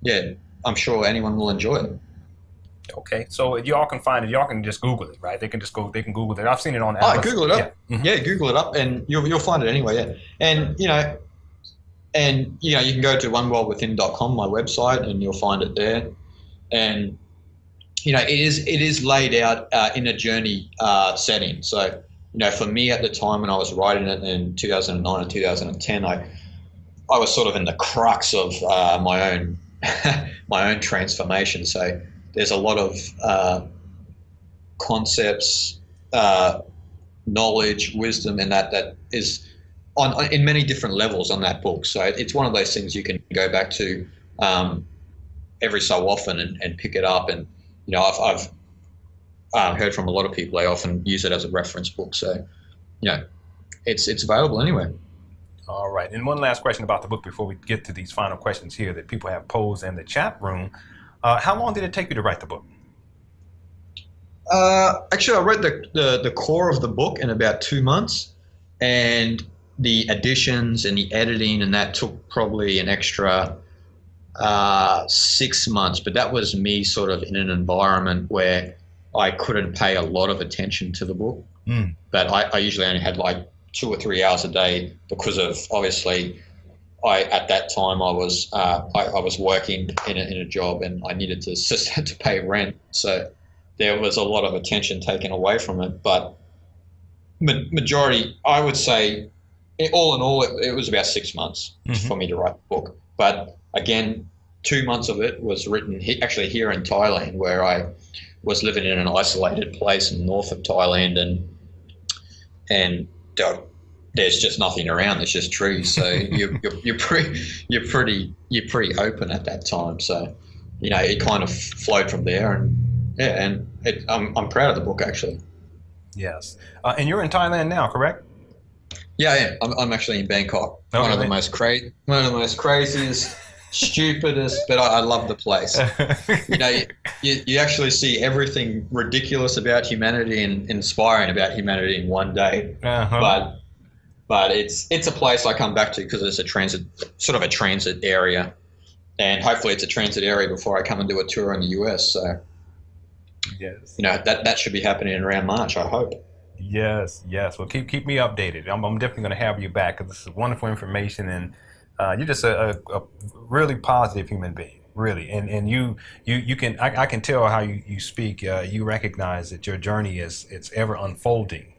[SPEAKER 2] yeah, I'm sure anyone will enjoy it.
[SPEAKER 1] Okay, so y'all can find it. Y'all can just Google it, right? They can Google it. I've seen it on Amazon.
[SPEAKER 2] Google it up.
[SPEAKER 1] Yeah,
[SPEAKER 2] yeah, Google it up, and you'll find it anyway. Yeah, and you can go to oneworldwithin.com, my website, and you'll find it there. And it is laid out in a journey setting. So for me at the time when I was writing it in 2009 and 2010, I was sort of in the crux of my own transformation. So there's a lot of concepts, knowledge, wisdom, and that is in many different levels on that book. So it's one of those things you can go back to every so often and pick it up. And I've heard from a lot of people, they often use it as a reference book. So it's available anywhere.
[SPEAKER 1] All right. And one last question about the book before we get to these final questions here that people have posed in the chat room. How long did it take you to write the book?
[SPEAKER 2] Actually, I read the core of the book in about 2 months, and the additions and the editing, and that took probably an extra 6 months. But that was me sort of in an environment where I couldn't pay a lot of attention to the book. But I usually only had like 2 or 3 hours a day because of, obviously, at that time I was working in a job, and I needed to pay rent. So there was a lot of attention taken away from it. But majority, I would say, all in all, it was about 6 months for me to write the book. But again, 2 months of it was written actually here in Thailand, where I was living in an isolated place in the north of Thailand, and there's just nothing around. There's just trees. So you're pretty open at that time. So it kind of flowed from there, and I'm proud of the book actually.
[SPEAKER 1] Yes, and you're in Thailand now, correct?
[SPEAKER 2] Yeah. I'm actually in Bangkok. One of the most craziest, stupidest, but I love the place. You actually see everything ridiculous about humanity and inspiring about humanity in one day. But it's a place I come back to because it's a transit area, and hopefully it's a transit area before I come and do a tour in the US. So
[SPEAKER 1] yes,
[SPEAKER 2] that should be happening around March, I hope.
[SPEAKER 1] Yes. Well, keep me updated. I'm definitely going to have you back because this is wonderful information, and you're just a really positive human being, really. And you can I can tell how you speak. You recognize that your journey it's ever unfolding.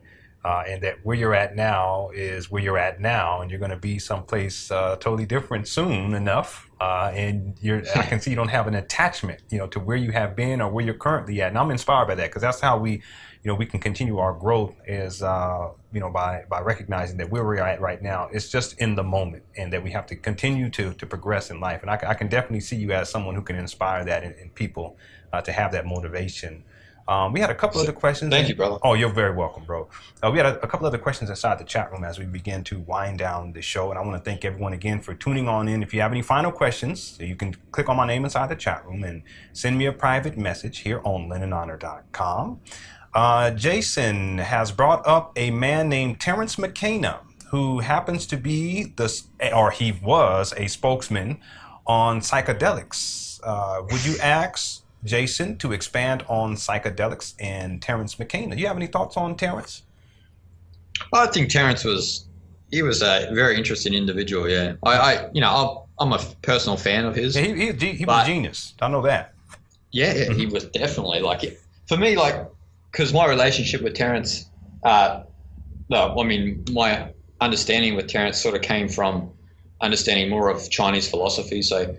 [SPEAKER 1] And that where you're at now is where you're at now, and you're going to be someplace totally different soon enough. And I can see you don't have an attachment, to where you have been or where you're currently at. And I'm inspired by that because that's how we can continue our growth is, by recognizing that where we're at right now, it's just in the moment, and that we have to continue to progress in life. And I can definitely see you as someone who can inspire that in people to have that motivation. We had a couple other questions.
[SPEAKER 2] Thank you, brother.
[SPEAKER 1] Oh, you're very welcome, bro. We had a couple other questions inside the chat room as we begin to wind down the show. And I want to thank everyone again for tuning on in. If you have any final questions, you can click on my name inside the chat room and send me a private message here on lenonhonor.com. Jason has brought up a man named Terrence McKenna, who happens to be he was a spokesman on psychedelics. Would you ask Jason to expand on psychedelics and Terrence McKenna? Do you have any thoughts on Terrence?
[SPEAKER 2] I think Terrence was a very interesting individual. Yeah, I'm a personal fan of his.
[SPEAKER 1] Yeah, he was a genius. I know that.
[SPEAKER 2] Yeah, he was definitely for me, because my relationship with Terrence No, I mean, my understanding with Terence sort of came from understanding more of Chinese philosophy. So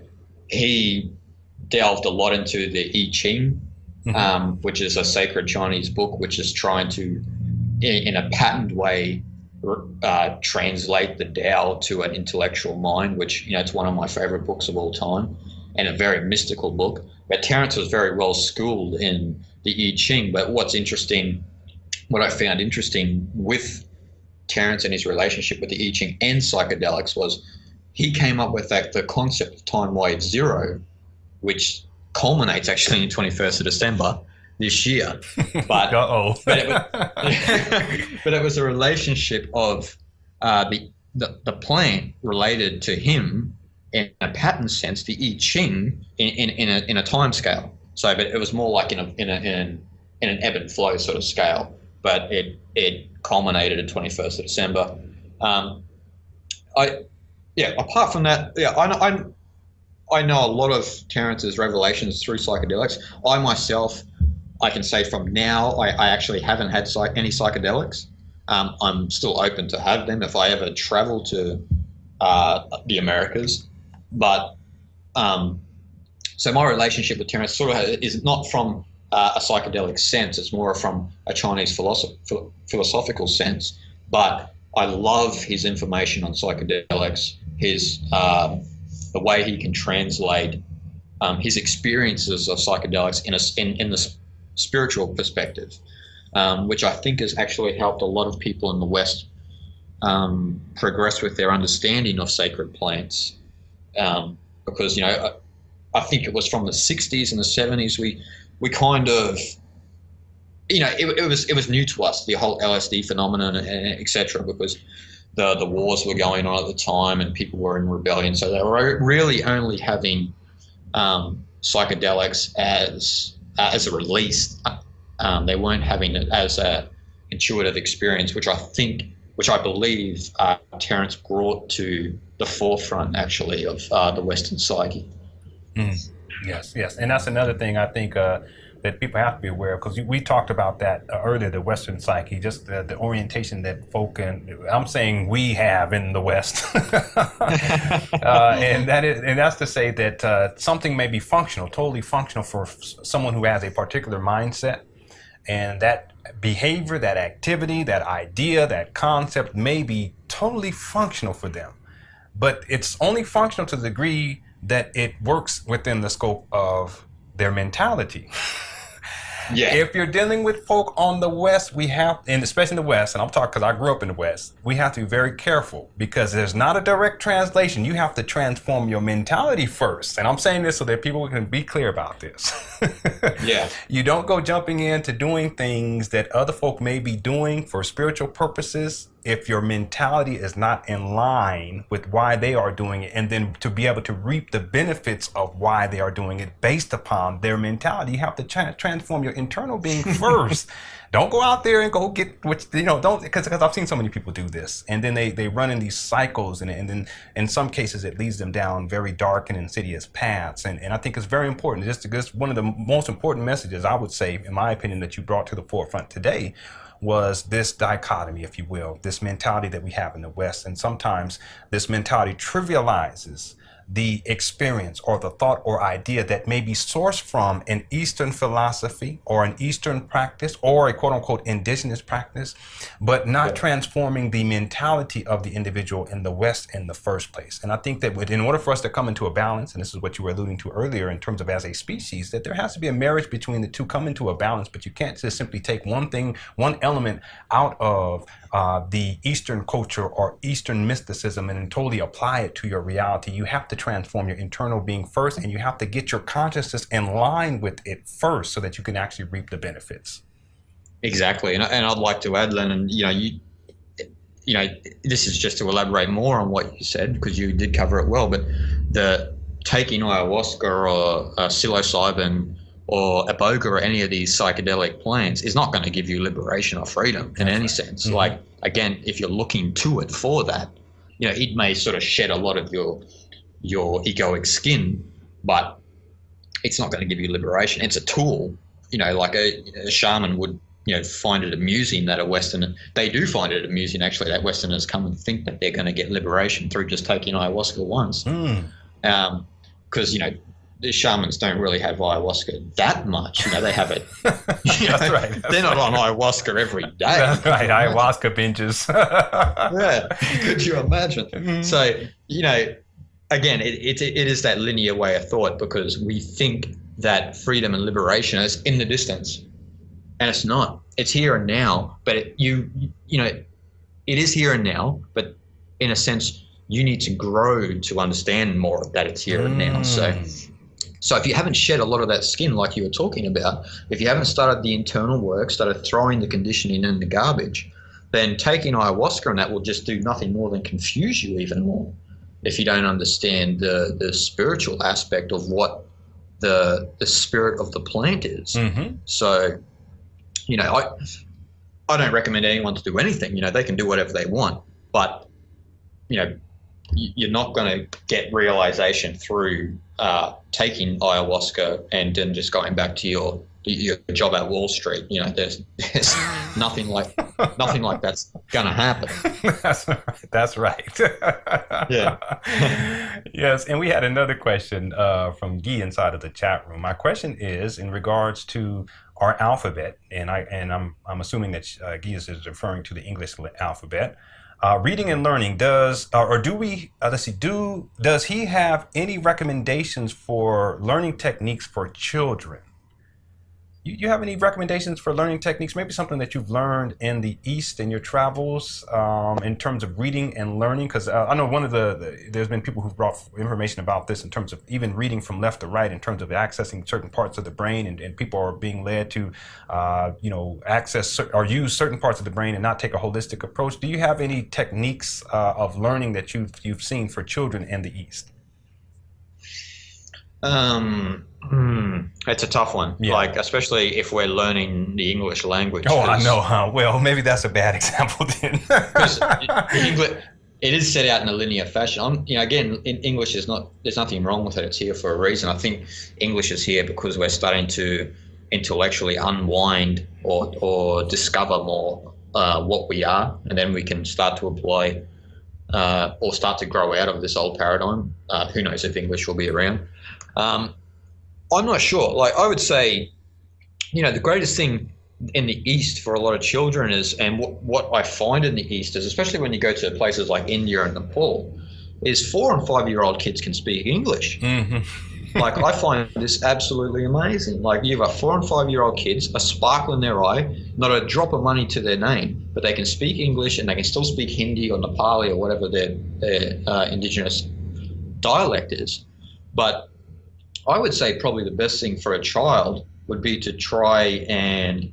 [SPEAKER 2] he delved a lot into the I Ching, which is a sacred Chinese book, which is trying to, in a patterned way, translate the Tao to an intellectual mind, which, it's one of my favorite books of all time, and a very mystical book. But Terence was very well schooled in the I Ching. But what I found interesting with Terence and his relationship with the I Ching and psychedelics was he came up with the concept of time wave zero, which culminates actually in 21st of December this year. But, but it was a relationship of the plant related to him in a pattern sense, the I Ching in a time scale. So, but it was more like in an ebb and flow sort of scale. But it culminated in 21st of December. Apart from that, I know a lot of Terence's revelations through psychedelics. I myself, I can say from now, I actually haven't had any psychedelics. I'm still open to have them if I ever travel to the Americas. But so my relationship with Terence sort of is not from a psychedelic sense. It's more from a Chinese philosophical sense. But I love his information on psychedelics, his the way he can translate his experiences of psychedelics in the spiritual perspective, which I think has actually helped a lot of people in the West progress with their understanding of sacred plants. Because I think it was from the 60s and the 70s we kind of, it was new to us, the whole LSD phenomenon, and et cetera, because the wars were going on at the time and people were in rebellion. So they were really only having psychedelics as a release. They weren't having it as a intuitive experience, which I believe Terence brought to the forefront, actually, of the Western psyche.
[SPEAKER 1] Yes. And that's another thing I think that people have to be aware of, because we talked about that earlier, the Western psyche, just the orientation that folk, and I'm saying we have in the West. And that's to say that something may be functional, totally functional for someone who has a particular mindset, and that behavior, that activity, that idea, that concept may be totally functional for them. But it's only functional to the degree that it works within the scope of their mentality. Yeah. If you're dealing with folk on the West, we have, and especially in the West, and I'm talking because I grew up in the West, we have to be very careful because there's not a direct translation. You have to transform your mentality first. And I'm saying this so that people can be clear about this. Yeah. You don't go jumping into doing things that other folk may be doing for spiritual purposes if your mentality is not in line with why they are doing it, and then to be able to reap the benefits of why they are doing it based upon their mentality. You have to transform your internal being first. Don't go out there and go get don't, because I've seen so many people do this, and then they run in these cycles, and then in some cases it leads them down very dark and insidious paths. And I think it's very important. Just one of the most important messages, I would say, in my opinion, that you brought to the forefront today was this dichotomy, if you will, this mentality that we have in the West. And sometimes this mentality trivializes the experience or the thought or idea that may be sourced from an Eastern philosophy or an Eastern practice or a quote unquote indigenous practice, but not transforming the mentality of the individual in the West in the first place. And I think that in order for us to come into a balance, and this is what you were alluding to earlier in terms of as a species, that there has to be a marriage between the two, come into a balance, but you can't just simply take one thing, one element out of the Eastern culture or Eastern mysticism and then totally apply it to your reality. You have to transform your internal being first, and you have to get your consciousness in line with it first so that you can actually reap the benefits.
[SPEAKER 2] Exactly. And I'd like to add, Lenon, this is just to elaborate more on what you said, because you did cover it well, but the taking ayahuasca or psilocybin or iboga or any of these psychedelic plants is not going to give you liberation or freedom in any sense. Mm-hmm. Like, again, if you're looking to it for that, it may sort of shed a lot of your egoic skin, but it's not going to give you liberation. It's a tool, like a shaman would find it amusing that they do find it amusing actually that Westerners come and think that they're going to get liberation through just taking ayahuasca once. Because, the shamans don't really have ayahuasca that much. They have it.
[SPEAKER 1] That's right.
[SPEAKER 2] They're not on ayahuasca every day.
[SPEAKER 1] That's right. Ayahuasca binges.
[SPEAKER 2] Yeah. Could you imagine? So, again, it is that linear way of thought, because we think that freedom and liberation is in the distance, and it's not. It's here and now. But it is here and now. But in a sense, you need to grow to understand more that it's here and now. So if you haven't shed a lot of that skin, like you were talking about, if you haven't started the internal work, started throwing the conditioning in the garbage, then taking ayahuasca and that will just do nothing more than confuse you even more if you don't understand the spiritual aspect of what the spirit of the plant is. So, I don't recommend anyone to do anything. They can do whatever they want, but, you're not going to get realization through taking ayahuasca and then just going back to your job at Wall Street. There's nothing like that's going to happen.
[SPEAKER 1] That's right.
[SPEAKER 2] Yeah.
[SPEAKER 1] Yes, and we had another question from Guy inside of the chat room. My question is in regards to our alphabet, and I'm assuming that Guy is referring to the English alphabet. Reading and learning, does he have any recommendations for learning techniques for children? You have any recommendations for learning techniques, maybe something that you've learned in the East in your travels in terms of reading and learning? Because I know there's been people who've brought information about this in terms of even reading from left to right in terms of accessing certain parts of the brain, and people are being led to, access or use certain parts of the brain and not take a holistic approach. Do you have any techniques of learning that you've seen for children in the East?
[SPEAKER 2] It's a tough one.
[SPEAKER 1] Yeah.
[SPEAKER 2] Especially if we're learning the English language.
[SPEAKER 1] Oh, I know, huh? Well, maybe that's a bad example then.
[SPEAKER 2] Because it is set out in a linear fashion. Again, in English there's nothing wrong with it. It's here for a reason. I think English is here because we're starting to intellectually unwind or discover more what we are, and then we can start to apply or start to grow out of this old paradigm. Who knows if English will be around? I'm not sure. I would say, the greatest thing in the East for a lot of children is, and what I find in the East is, especially when you go to places like India and Nepal, is 4 and 5-year-old kids can speak English. I find this absolutely amazing. You have 4 and 5-year-old kids, a sparkle in their eye, not a drop of money to their name, but they can speak English and they can still speak Hindi or Nepali or whatever their indigenous dialect is. But I would say probably the best thing for a child would be to try and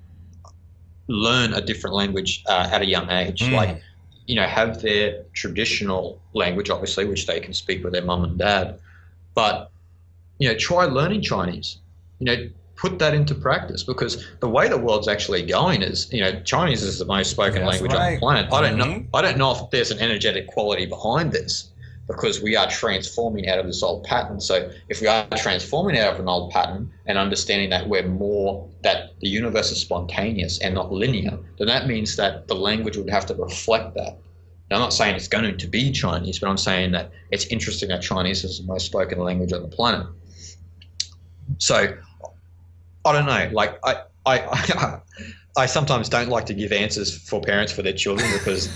[SPEAKER 2] learn a different language at a young age. Have their traditional language, obviously, which they can speak with their mum and dad. But, try learning Chinese. Put that into practice, because the way the world's actually going is, Chinese is the most spoken language on the planet. I don't know if there's an energetic quality behind this, because we are transforming out of this old pattern. So if we are transforming out of an old pattern and understanding that that the universe is spontaneous and not linear, then that means that the language would have to reflect that. Now, I'm not saying it's going to be Chinese, but I'm saying that it's interesting that Chinese is the most spoken language on the planet. So I don't know. I sometimes don't like to give answers for parents for their children, because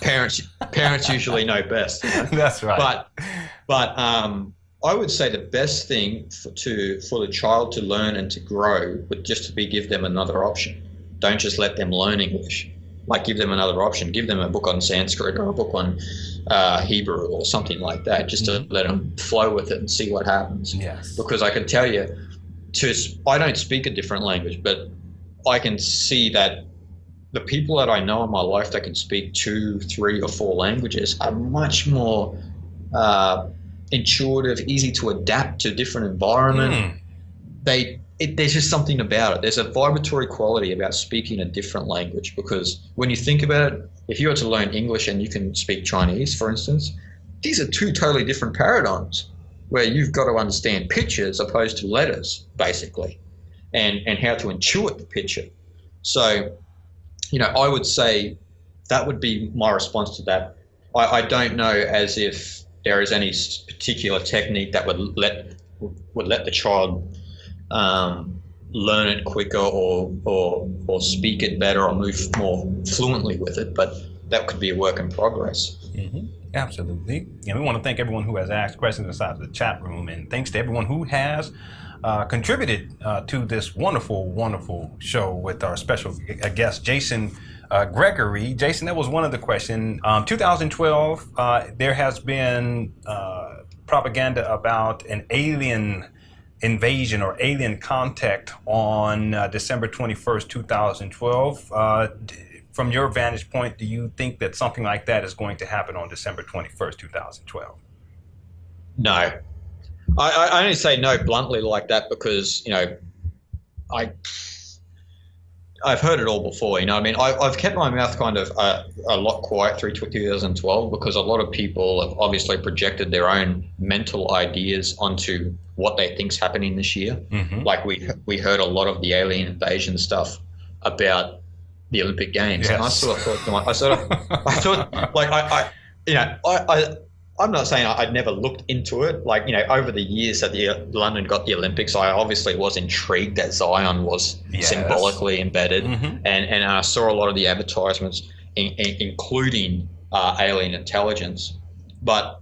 [SPEAKER 2] parents usually know best.
[SPEAKER 1] That's right.
[SPEAKER 2] But I would say the best thing for the child to learn and to grow would just to give them another option. Don't just let them learn English. Give them another option. Give them a book on Sanskrit or a book on Hebrew or something like that, just to let them flow with it and see what happens.
[SPEAKER 1] Yes.
[SPEAKER 2] Because I can tell you, I don't speak a different language, but I can see that the people that I know in my life that can speak 2, 3, or 4 languages are much more intuitive, easy to adapt to different environment. There's just something about it. There's a vibratory quality about speaking a different language, because when you think about it, if you were to learn English and you can speak Chinese, for instance, these are 2 totally different paradigms, where you've got to understand pictures opposed to letters, basically. And how to intuit the picture. So, I would say that would be my response to that. I don't know as if there is any particular technique that would let the child learn it quicker or speak it better or move more fluently with it, but that could be a work in progress.
[SPEAKER 1] Mm-hmm. Absolutely. And we want to thank everyone who has asked questions inside the chat room, and thanks to everyone who has contributed to this wonderful, wonderful show with our special guest, Jason Gregory. Jason, that was one of the questions. 2012, there has been propaganda about an alien invasion or alien contact on December 21st, 2012. From your vantage point, do you think that something like that is going to happen on December 21st, 2012?
[SPEAKER 2] No. I only say no bluntly like that because, I've heard it all before, I've kept my mouth kind of a lot quiet through 2012 because a lot of people have obviously projected their own mental ideas onto what they think's happening this year. Mm-hmm. Like we heard a lot of the alien invasion stuff about the Olympic Games. Yes. And I'm not saying I'd never looked into it. Over the years that London got the Olympics, I obviously was intrigued that Zion was symbolically embedded. Mm-hmm. and I saw a lot of the advertisements, including alien intelligence. But,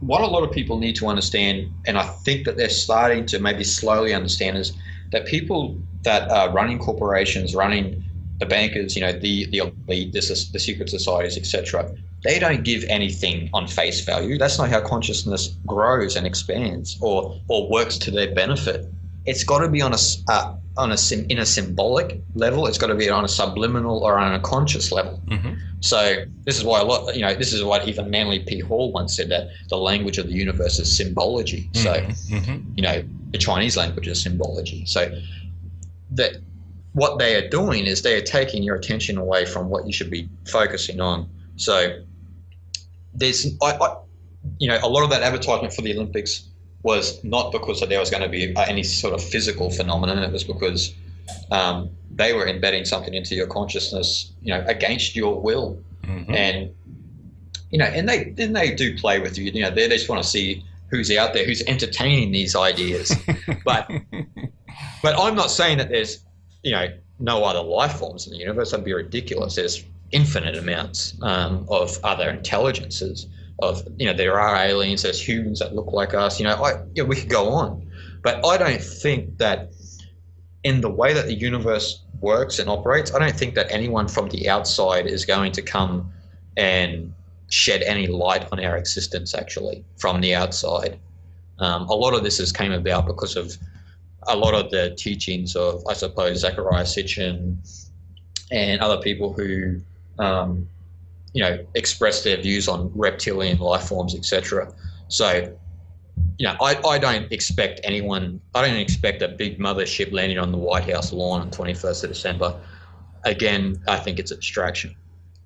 [SPEAKER 2] what a lot of people need to understand, and I think that they're starting to maybe slowly understand, is that people that are running corporations, running the bankers, the elite, the secret societies, etc., they don't give anything on face value. That's not how consciousness grows and expands or works to their benefit. It's got to be in a symbolic level. It's got to be on a subliminal or on a conscious level. Mm-hmm. So this is why this is what even Manly P. Hall once said, that the language of the universe is symbology. Mm-hmm. So, mm-hmm. The Chinese language is symbology. So that what they are doing is they are taking your attention away from what you should be focusing on. So there's, a lot of that advertisement for the Olympics was not because there was going to be any sort of physical phenomenon. It was because they were embedding something into your consciousness, against your will. Mm-hmm. And, and they do play with you. They just want to see who's out there, who's entertaining these ideas. but I'm not saying that there's, no other life forms in the universe. That'd be ridiculous. There's infinite amounts of other intelligences. There are aliens. There's humans that look like us. We could go on, but I don't think that in the way that the universe works and operates, I don't think that anyone from the outside is going to come and shed any light on our existence. Actually, from the outside, a lot of this has came about because of a lot of the teachings of, I suppose, Zecharia Sitchin and other people who, express their views on reptilian life forms, etc. So, I don't expect a big mothership landing on the White House lawn on 21st of December. Again, I think it's a distraction.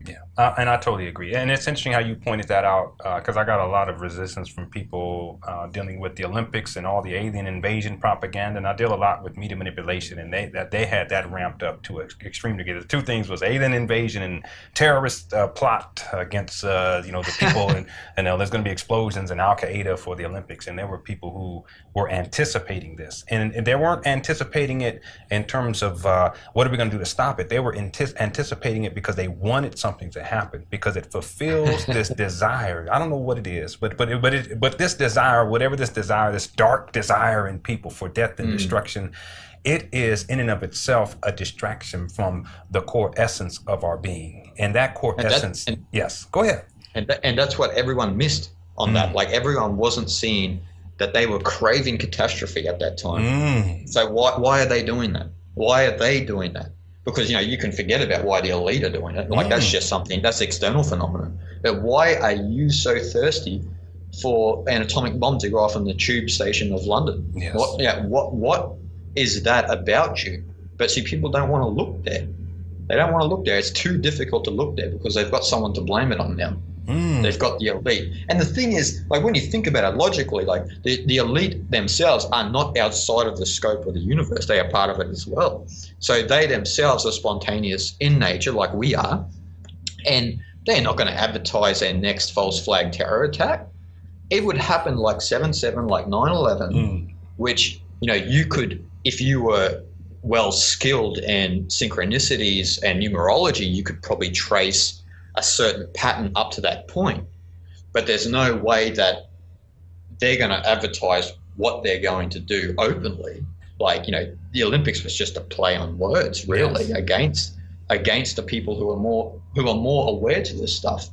[SPEAKER 1] Yeah, and I totally agree. And it's interesting how you pointed that out, because I got a lot of resistance from people dealing with the Olympics and all the alien invasion propaganda. And I deal a lot with media manipulation, and they had that ramped up to an extreme degree. The two things was alien invasion and terrorist plot against the people, and there's going to be explosions in Al Qaeda for the Olympics. And there were people who were anticipating this, and they weren't anticipating it in terms of what are we going to do to stop it. They were anticipating it because they wanted something to happen, because it fulfills this desire. I don't know what it is, but this desire, whatever this desire, this dark desire in people for death and destruction, it is in and of itself a distraction from the core essence of our being. And that core essence, yes, go ahead.
[SPEAKER 2] And that's what everyone missed on that. Like, everyone wasn't seeing that they were craving catastrophe at that time. So why are they doing that? Why are they doing that? Because, you can forget about why the elite are doing it. Like, that's just something, that's external phenomenon. But why are you so thirsty for an atomic bomb to go off in the tube station of London?
[SPEAKER 1] Yes.
[SPEAKER 2] What is that about you? But see, people don't want to look there. They don't want to look there. It's too difficult to look there because they've got someone to blame it on now. They've got the elite. And the thing is, like, when you think about it logically, like the elite themselves are not outside of the scope of the universe. They are part of it as well. So they themselves are spontaneous in nature, like we are. And they're not going to advertise their next false flag terror attack. It would happen like 7/7, like 9/11, which, you know, you could, if you were well skilled in synchronicities and numerology, you could probably trace a certain pattern up to that point. But there's no way that they're going to advertise what they're going to do openly. Like, you know, the Olympics was just a play on words, really, against the people who are more aware to this stuff.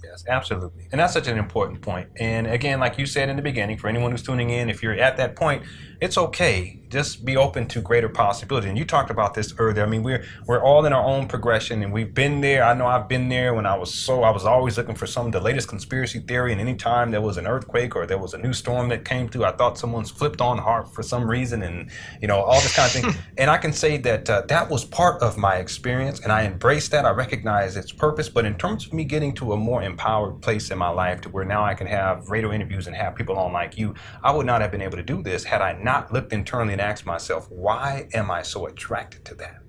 [SPEAKER 1] Yes, absolutely. And that's such an important point. And again, like you said in the beginning, for anyone who's tuning in, if you're at that point, it's okay. Just be open to greater possibility. And you talked about this earlier. I mean, we're all in our own progression, and we've been there. I know I've been there when I was always looking for the latest conspiracy theory. And anytime there was an earthquake or there was a new storm that came through, I thought someone's flipped on heart for some reason, and, you know, all this kind of thing. And I can say that that was part of my experience, and I embraced that. I recognize its purpose. But in terms of me getting to a more empowered place in my life, to where now I can have radio interviews and have people on like you, I would not have been able to do this had I not looked internally and asked myself, why am I so attracted to that?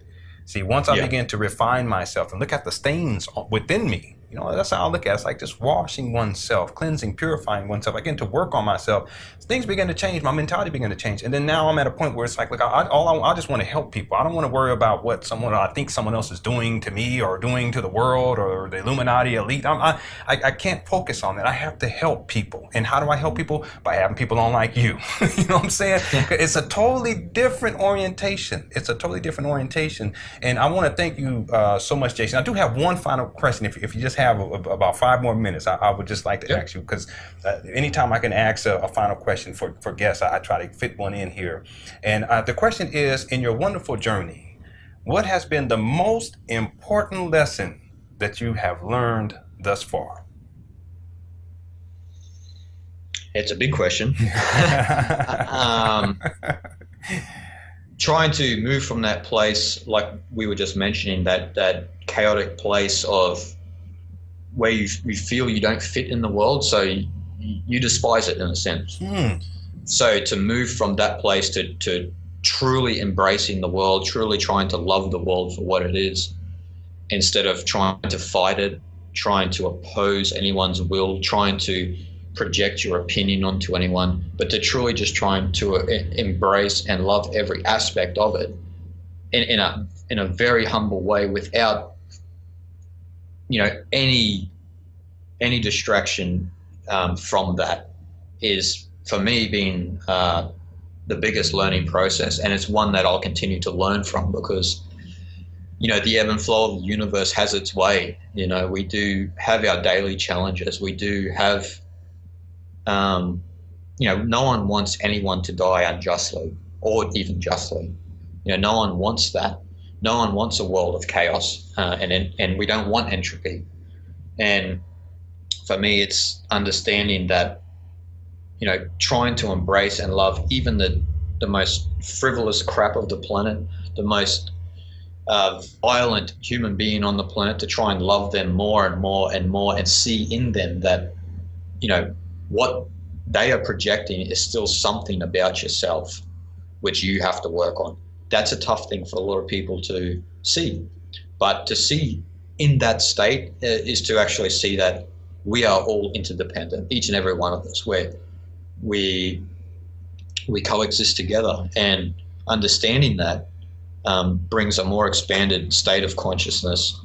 [SPEAKER 1] See, once I begin to refine myself and look at the stains within me, you know, that's how I look at it. It's like just washing oneself, cleansing, purifying oneself. I begin to work on myself. Things begin to change. My mentality began to change. And then now I'm at a point where it's like, look, I just want to help people. I don't want to worry about what I think someone else is doing to me or doing to the world or the Illuminati elite. I can't focus on that. I have to help people. And how do I help people? By having people on like you. You know what I'm saying? It's a totally different orientation. And I want to thank you so much, Jason. I do have one final question. If you just have about 5 more minutes, I would just like to ask you, because anytime I can ask a final question for guests, I try to fit one in here. And the question is, in your wonderful journey, what has been the most important lesson that you have learned thus far?
[SPEAKER 2] It's a big question. Trying to move from that place, like we were just mentioning, that chaotic place of where you feel you don't fit in the world, so you despise it in a sense. So to move from that place to truly embracing the world, truly trying to love the world for what it is, instead of trying to fight it, trying to oppose anyone's will, trying to project your opinion onto anyone, but to truly just trying to embrace and love every aspect of it in a very humble way, without, you know, any distraction from that, is for me been the biggest learning process. And it's one that I'll continue to learn from, because, you know, the ebb and flow of the universe has its way. You know, we do have our daily challenges. We do have, you know, no one wants anyone to die unjustly or even justly. You know, no one wants that. No one wants a world of chaos, and we don't want entropy. And for me, it's understanding that, you know, trying to embrace and love even the most frivolous crap of the planet, the most violent human being on the planet, to try and love them more and more and more, and see in them that, you know, what they are projecting is still something about yourself which you have to work on. That's a tough thing for a lot of people to see, but to see in that state is to actually see that we are all interdependent, each and every one of us, where we coexist together. And understanding that brings a more expanded state of consciousness.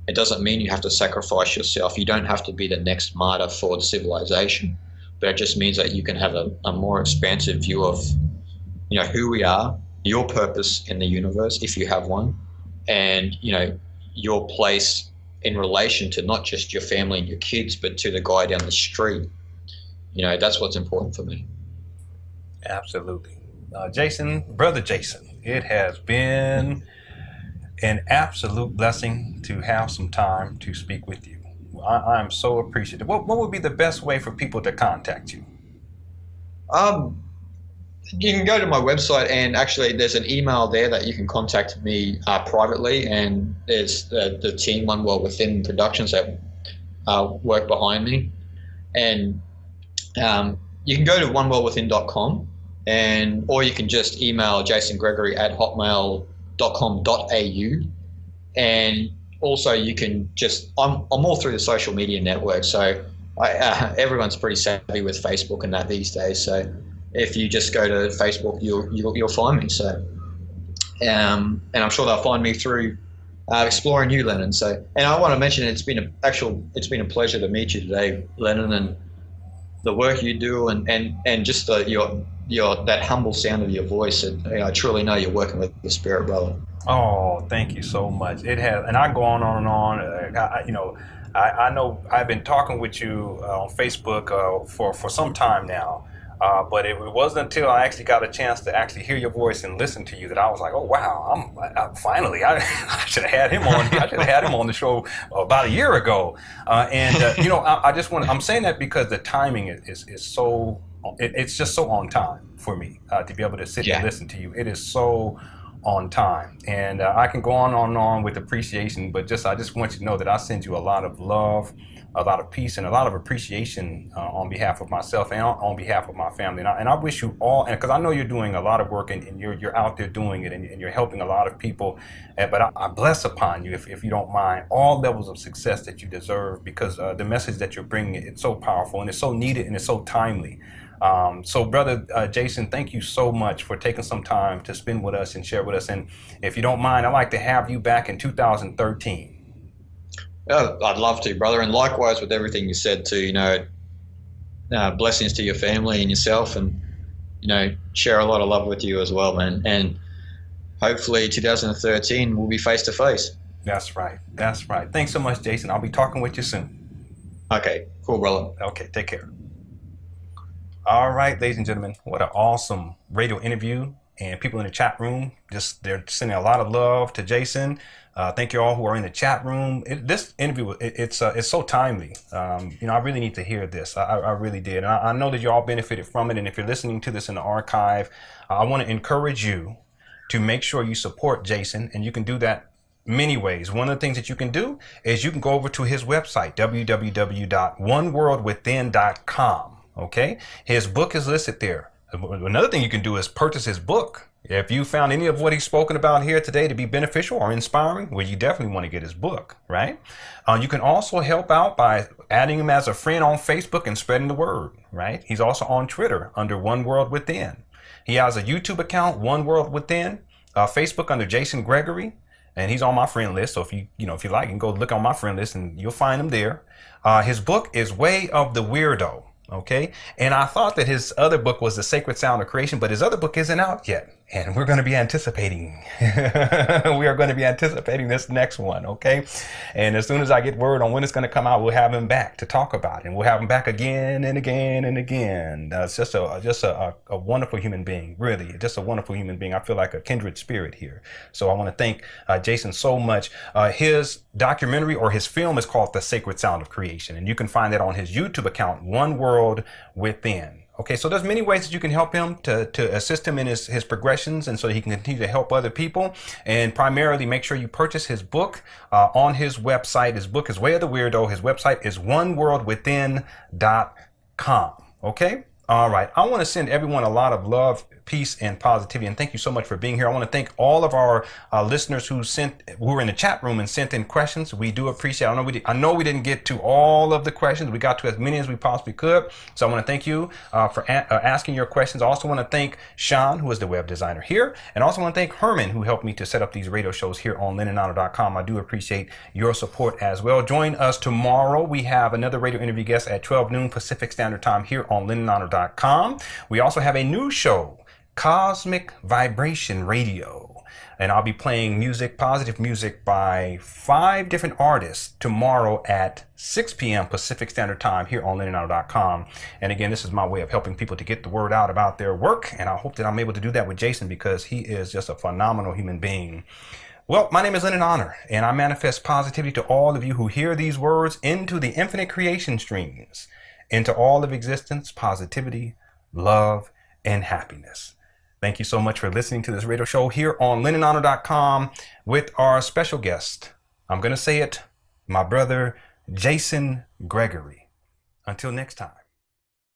[SPEAKER 2] It doesn't mean you have to sacrifice yourself. You don't have to be the next martyr for the civilization, but it just means that you can have a more expansive view of, you know, who we are, your purpose in the universe, if you have one, and, you know, your place in relation to not just your family and your kids, but to the guy down the street. You know, that's what's important for me.
[SPEAKER 1] Absolutely. Jason, brother Jason, it has been an absolute blessing to have some time to speak with you. I'm so appreciative. What would be the best way for people to contact you?
[SPEAKER 2] You can go to my website, and actually there's an email there that you can contact me privately, and there's the team One World Within Productions that work behind me. And you can go to oneworldwithin.com, or you can just email jasongregory@hotmail.com.au. And also you can I'm all through the social media network, so everyone's pretty savvy with Facebook and that these days. So if you just go to Facebook, you'll find me. So and I'm sure they'll find me through exploring you, Lenon. So, and I want to mention it's been a pleasure to meet you today, Lenon, and the work you do, and just your that humble sound of your voice. I truly know you're working with the spirit, brother.
[SPEAKER 1] Oh, thank you so much. It has, and I go on and on. I know I've been talking with you on Facebook for some time now, but it wasn't until I actually got a chance to actually hear your voice and listen to you that I was like, oh wow, finally I should have had him on. I should have had him on the show about a year ago. I'm saying that because the timing is so. It's just so on time for me to be able to sit and listen to you. It is so on time, and I can go on and on with appreciation, but I just want you to know that I send you a lot of love, a lot of peace, and a lot of appreciation on behalf of myself and on behalf of my family. And I wish you all, and because I know you're doing a lot of work and you're out there doing it, and you're helping a lot of people, but I bless upon you, if you don't mind, all levels of success that you deserve, because the message that you're bringing, it's so powerful and it's so needed and it's so timely. So brother Jason, thank you so much for taking some time to spend with us and share with us. And if you don't mind, I'd like to have you back in 2013.
[SPEAKER 2] I'd love to, brother. And likewise with everything you said too, blessings to your family and yourself, and, share a lot of love with you as well, man. And hopefully 2013 we'll be face to face.
[SPEAKER 1] That's right. That's right. Thanks so much, Jason. I'll be talking with you soon.
[SPEAKER 2] Okay, cool, brother.
[SPEAKER 1] Okay, take care. All right, ladies and gentlemen, what an awesome radio interview. And people in the chat room, they're sending a lot of love to Jason. Thank you all who are in the chat room. This interview, it's so timely. I really need to hear this. I really did. And I know that you all benefited from it. And if you're listening to this in the archive, I want to encourage you to make sure you support Jason. And you can do that many ways. One of the things that you can do is you can go over to his website, www.oneworldwithin.com. Okay, his book is listed there. Another thing you can do is purchase his book. If you found any of what he's spoken about here today to be beneficial or inspiring, well, you definitely want to get his book, right? You can also help out by adding him as a friend on Facebook and spreading the word, right? He's also on Twitter under One World Within. He has a YouTube account, One World Within, Facebook under Jason Gregory, and he's on my friend list. So if you like, you can go look on my friend list and you'll find him there. His book is Way of the Weirdo. Okay. And I thought that his other book was The Sacred Sound of Creation, but his other book isn't out yet. And we're going to be anticipating. We are going to be anticipating this next one. Okay. And as soon as I get word on when it's going to come out, we'll have him back to talk about it. And we'll have him back again and again and again. It's just a wonderful human being, really. Just a wonderful human being. I feel like a kindred spirit here. So I want to thank Jason so much. His documentary or his film is called The Sacred Sound of Creation. And you can find that on his YouTube account, One World Within. Okay, so there's many ways that you can help him to assist him in his progressions, and so he can continue to help other people. And primarily, make sure you purchase his book on his website. His book is Way of the Weirdo. His website is oneworldwithin.com. Okay? All right. I want to send everyone a lot of love, peace, and positivity. And thank you so much for being here. I want to thank all of our listeners who were in the chat room and sent in questions. We do appreciate it. I know we didn't get to all of the questions. We got to as many as we possibly could. So I want to thank you for asking your questions. I also want to thank Sean, who is the web designer here. And also want to thank Herman, who helped me to set up these radio shows here on LenonHonor.com. I do appreciate your support as well. Join us tomorrow. We have another radio interview guest at 12 noon Pacific Standard Time here on LenonHonor.com. We also have a new show, Cosmic Vibration Radio, and I'll be playing music, positive music by 5 different artists tomorrow at 6 p.m. Pacific Standard Time here on LenonHonor.com. And again, this is my way of helping people to get the word out about their work, and I hope that I'm able to do that with Jason, because he is just a phenomenal human being. Well, my name is Lenon Honor, and I manifest positivity to all of you who hear these words into the infinite creation streams, into all of existence, positivity, love, and happiness. Thank you so much for listening to this radio show here on LenonHonor.com with our special guest. I'm going to say it, my brother, Jason Gregory. Until next time.